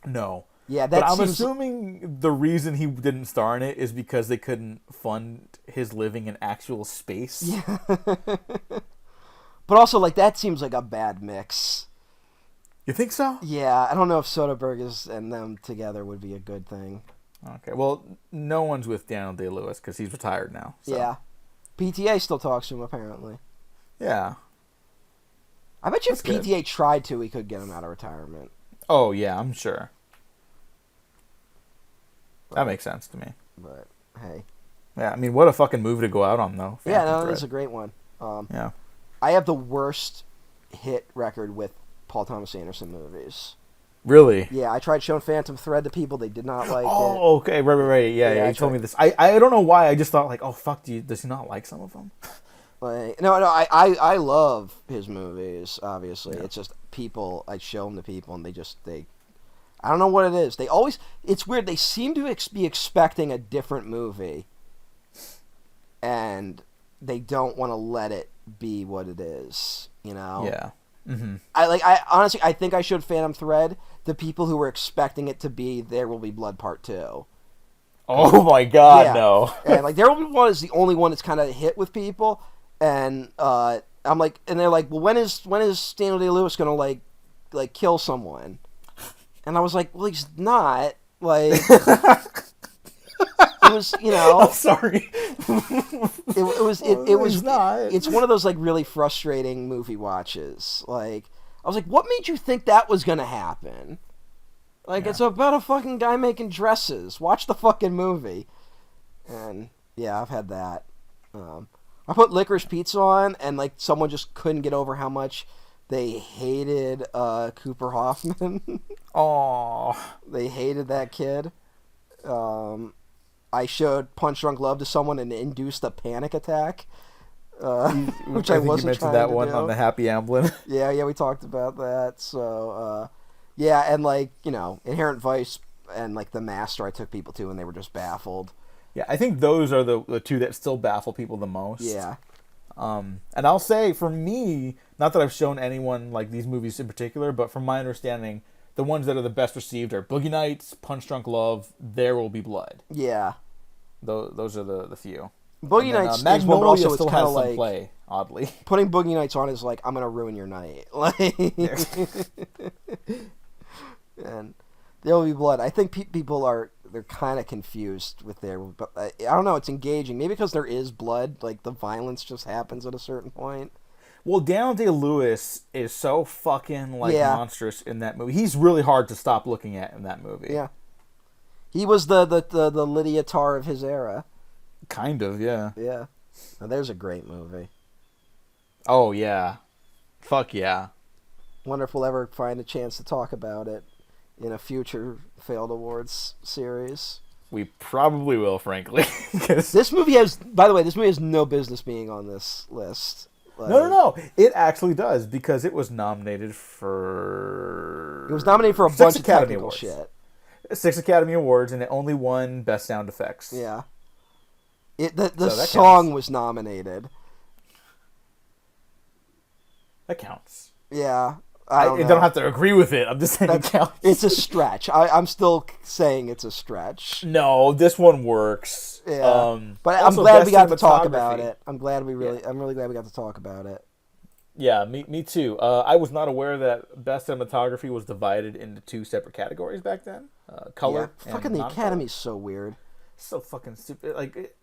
No. Yeah, But I'm seems... assuming the reason he didn't star in it is because they couldn't fund his living in actual space. Yeah. But also, like, that seems like a bad mix. You think so? Yeah, I don't know if Soderbergh and them together would be a good thing. Okay, well, no one's with Daniel Day-Lewis because he's retired now. So. Yeah. PTA still talks to him, apparently. Yeah. I bet you if That's PTA tried to, he could get him out of retirement. Oh, yeah, I'm sure. That makes sense to me. But, hey. Yeah, I mean, what a fucking movie to go out on, though. Yeah, Phantom no, Thread. that's a great one. Yeah. I have the worst hit record with Paul Thomas Anderson movies. Really? Yeah, I tried showing Phantom Thread to people. They did not like it. Oh, okay. Right. Yeah, you told me this. I don't know why. I just thought, like, oh, fuck, does he not like some of them? Like, no, I love his movies, obviously. Yeah. It's just people, I show them to people, and they I don't know what it is. They always, it's weird, they seem to be expecting a different movie, and they don't want to let it be what it is, you know? Yeah. Mm-hmm. Honestly, I think I showed Phantom Thread to people who were expecting it to be There Will Be Blood Part 2. Oh my god, Yeah. no. And like There Will Be Blood is the only one that's kind of hit with people, and I'm like, and they're like, well, when is Stanley Day-Lewis gonna like kill someone? And I was like, well, he's not. Like, it was, you know. I'm sorry. It was He's not. It's one of those like really frustrating movie watches. Like, I was like, what made you think that was gonna happen? Like, it's about a fucking guy making dresses. Watch the fucking movie. And yeah, I've had that. I put Licorice Pizza on, and like someone just couldn't get over how much they hated Cooper Hoffman. Aww. They hated that kid. I showed Punch Drunk Love to someone and it induced a panic attack, which I think wasn't you mentioned trying that to one do. on the Happy Amblin. Yeah, we talked about that. So, yeah, and like, you know, Inherent Vice and like The Master I took people to and they were just baffled. Yeah, I think those are the two that still baffle people the most. Yeah. And I'll say, for me, not that I've shown anyone like these movies in particular, but from my understanding, the ones that are the best received are Boogie Nights, Punch Drunk Love, There Will Be Blood. Yeah. Those are the few. Boogie then, Nights is Magnolia one, but also still it's kind has of some like play, oddly. putting Boogie Nights on is like, I'm gonna ruin your night. Like, and There Will Be Blood. I think people they're kind of confused with but I don't know. It's engaging. Maybe because there is blood, like the violence just happens at a certain point. Well, Daniel Day-Lewis is so fucking monstrous in that movie. He's really hard to stop looking at in that movie. Yeah. He was the Lydia Tarr of his era. Kind of, yeah. Yeah. Now, there's a great movie. Oh, yeah. Fuck yeah. Wonder if we'll ever find a chance to talk about it in a future Failed Awards series. We probably will, frankly. This movie has, by the way, no business being on this list. Like, No. It actually does, because it was nominated for... It was nominated for a bunch of technical shit. 6 Academy Awards, and it only won Best Sound Effects. Yeah. The So song counts. was nominated. That counts. Yeah. I don't know. don't have to agree with it. I'm just saying it counts. It's a stretch. I'm still saying it's a stretch. No, this one works. Yeah. But I'm also, glad Best we got to talk Cinematography. about it. I'm really glad we got to talk about it. Yeah, me too. I was not aware that Best Cinematography was divided into 2 separate categories back then. Color and Fucking the non-color. Academy's so weird. So fucking stupid. Like,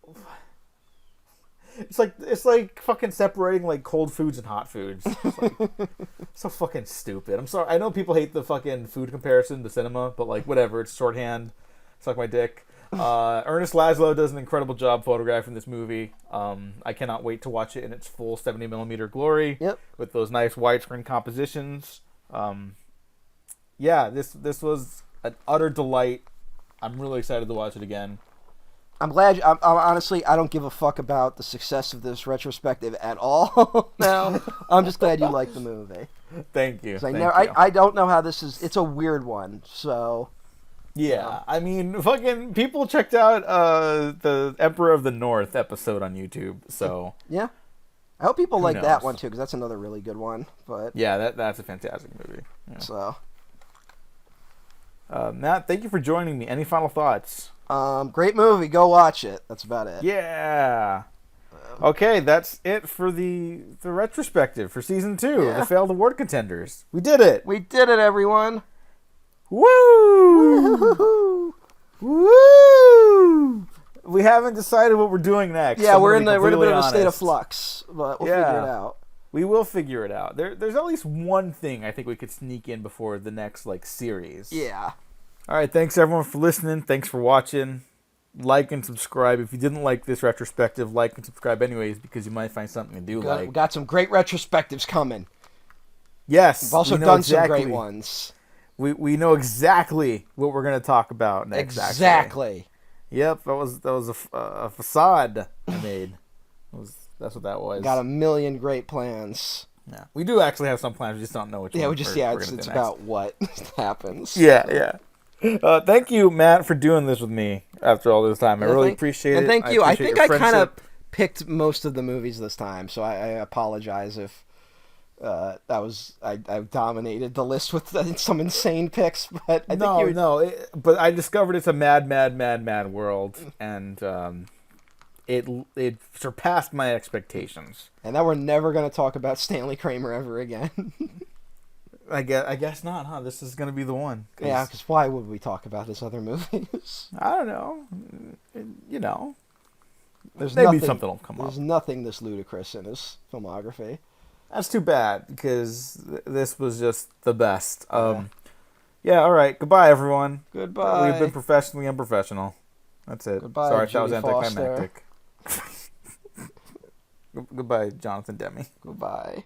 it's like fucking separating like cold foods and hot foods. It's like, so fucking stupid. I'm sorry. I know people hate the fucking food comparison to cinema, but like whatever. It's shorthand. Suck my dick. Ernest Laszlo does an incredible job photographing this movie. I cannot wait to watch it in its full 70mm glory. Yep. With those nice widescreen compositions. yeah, this was an utter delight. I'm really excited to watch it again. I'm glad. I'm honestly, I don't give a fuck about the success of this retrospective at all. Now, I'm just glad you liked the movie. Thank you. I don't know how this is. It's a weird one, so. Yeah, I mean, fucking people checked out the Emperor of the North episode on YouTube, so. Yeah. I hope people like knows? that one too, because that's another really good one. But yeah, that's a fantastic movie. Yeah. So. Matt, thank you for joining me. Any final thoughts? Great movie. Go watch it. That's about it. Yeah. Okay, that's it for the retrospective for season 2. Yeah. The failed award contenders. We did it. We did it, everyone. Woo! Woo! We haven't decided what we're doing next. Yeah, so we're I'm in a gonna be bit of a completely state of honest. flux, but we'll Yeah. figure it out. We will figure it out. There's at least one thing I think we could sneak in before the next series. Yeah. All right, thanks everyone for listening. Thanks for watching. Like and subscribe. If you didn't like this retrospective, like and subscribe anyways, because you might find something to do We got some great retrospectives coming. Yes. We've also we know done exactly, some great ones. We know exactly what we're going to talk about next. Exactly. Yep, that was a facade I made. That's what that was. Got a million great plans. Yeah. We do actually have some plans. We just don't know which one. It's about what happens. Yeah. Thank you, Matt, for doing this with me after all this time. I really appreciate it. And thank you. I think your I kind of friendship. picked most of the movies this time, so I apologize if I dominated the list with some insane picks, but I think but I discovered it's a mad world, and it surpassed my expectations. And now we're never going to talk about Stanley Kramer ever again. I guess not, huh? This is gonna be the one. Yeah, because why would we talk about his other movies? I don't know. You know, Maybe something will come up. There's nothing this ludicrous in his filmography. That's too bad, because this was just the best. Yeah, all right. Goodbye, everyone. Goodbye. We've been professionally unprofessional. That's it. Goodbye, Sorry if that was Judy anticlimactic. Goodbye, Jonathan Demme. Goodbye.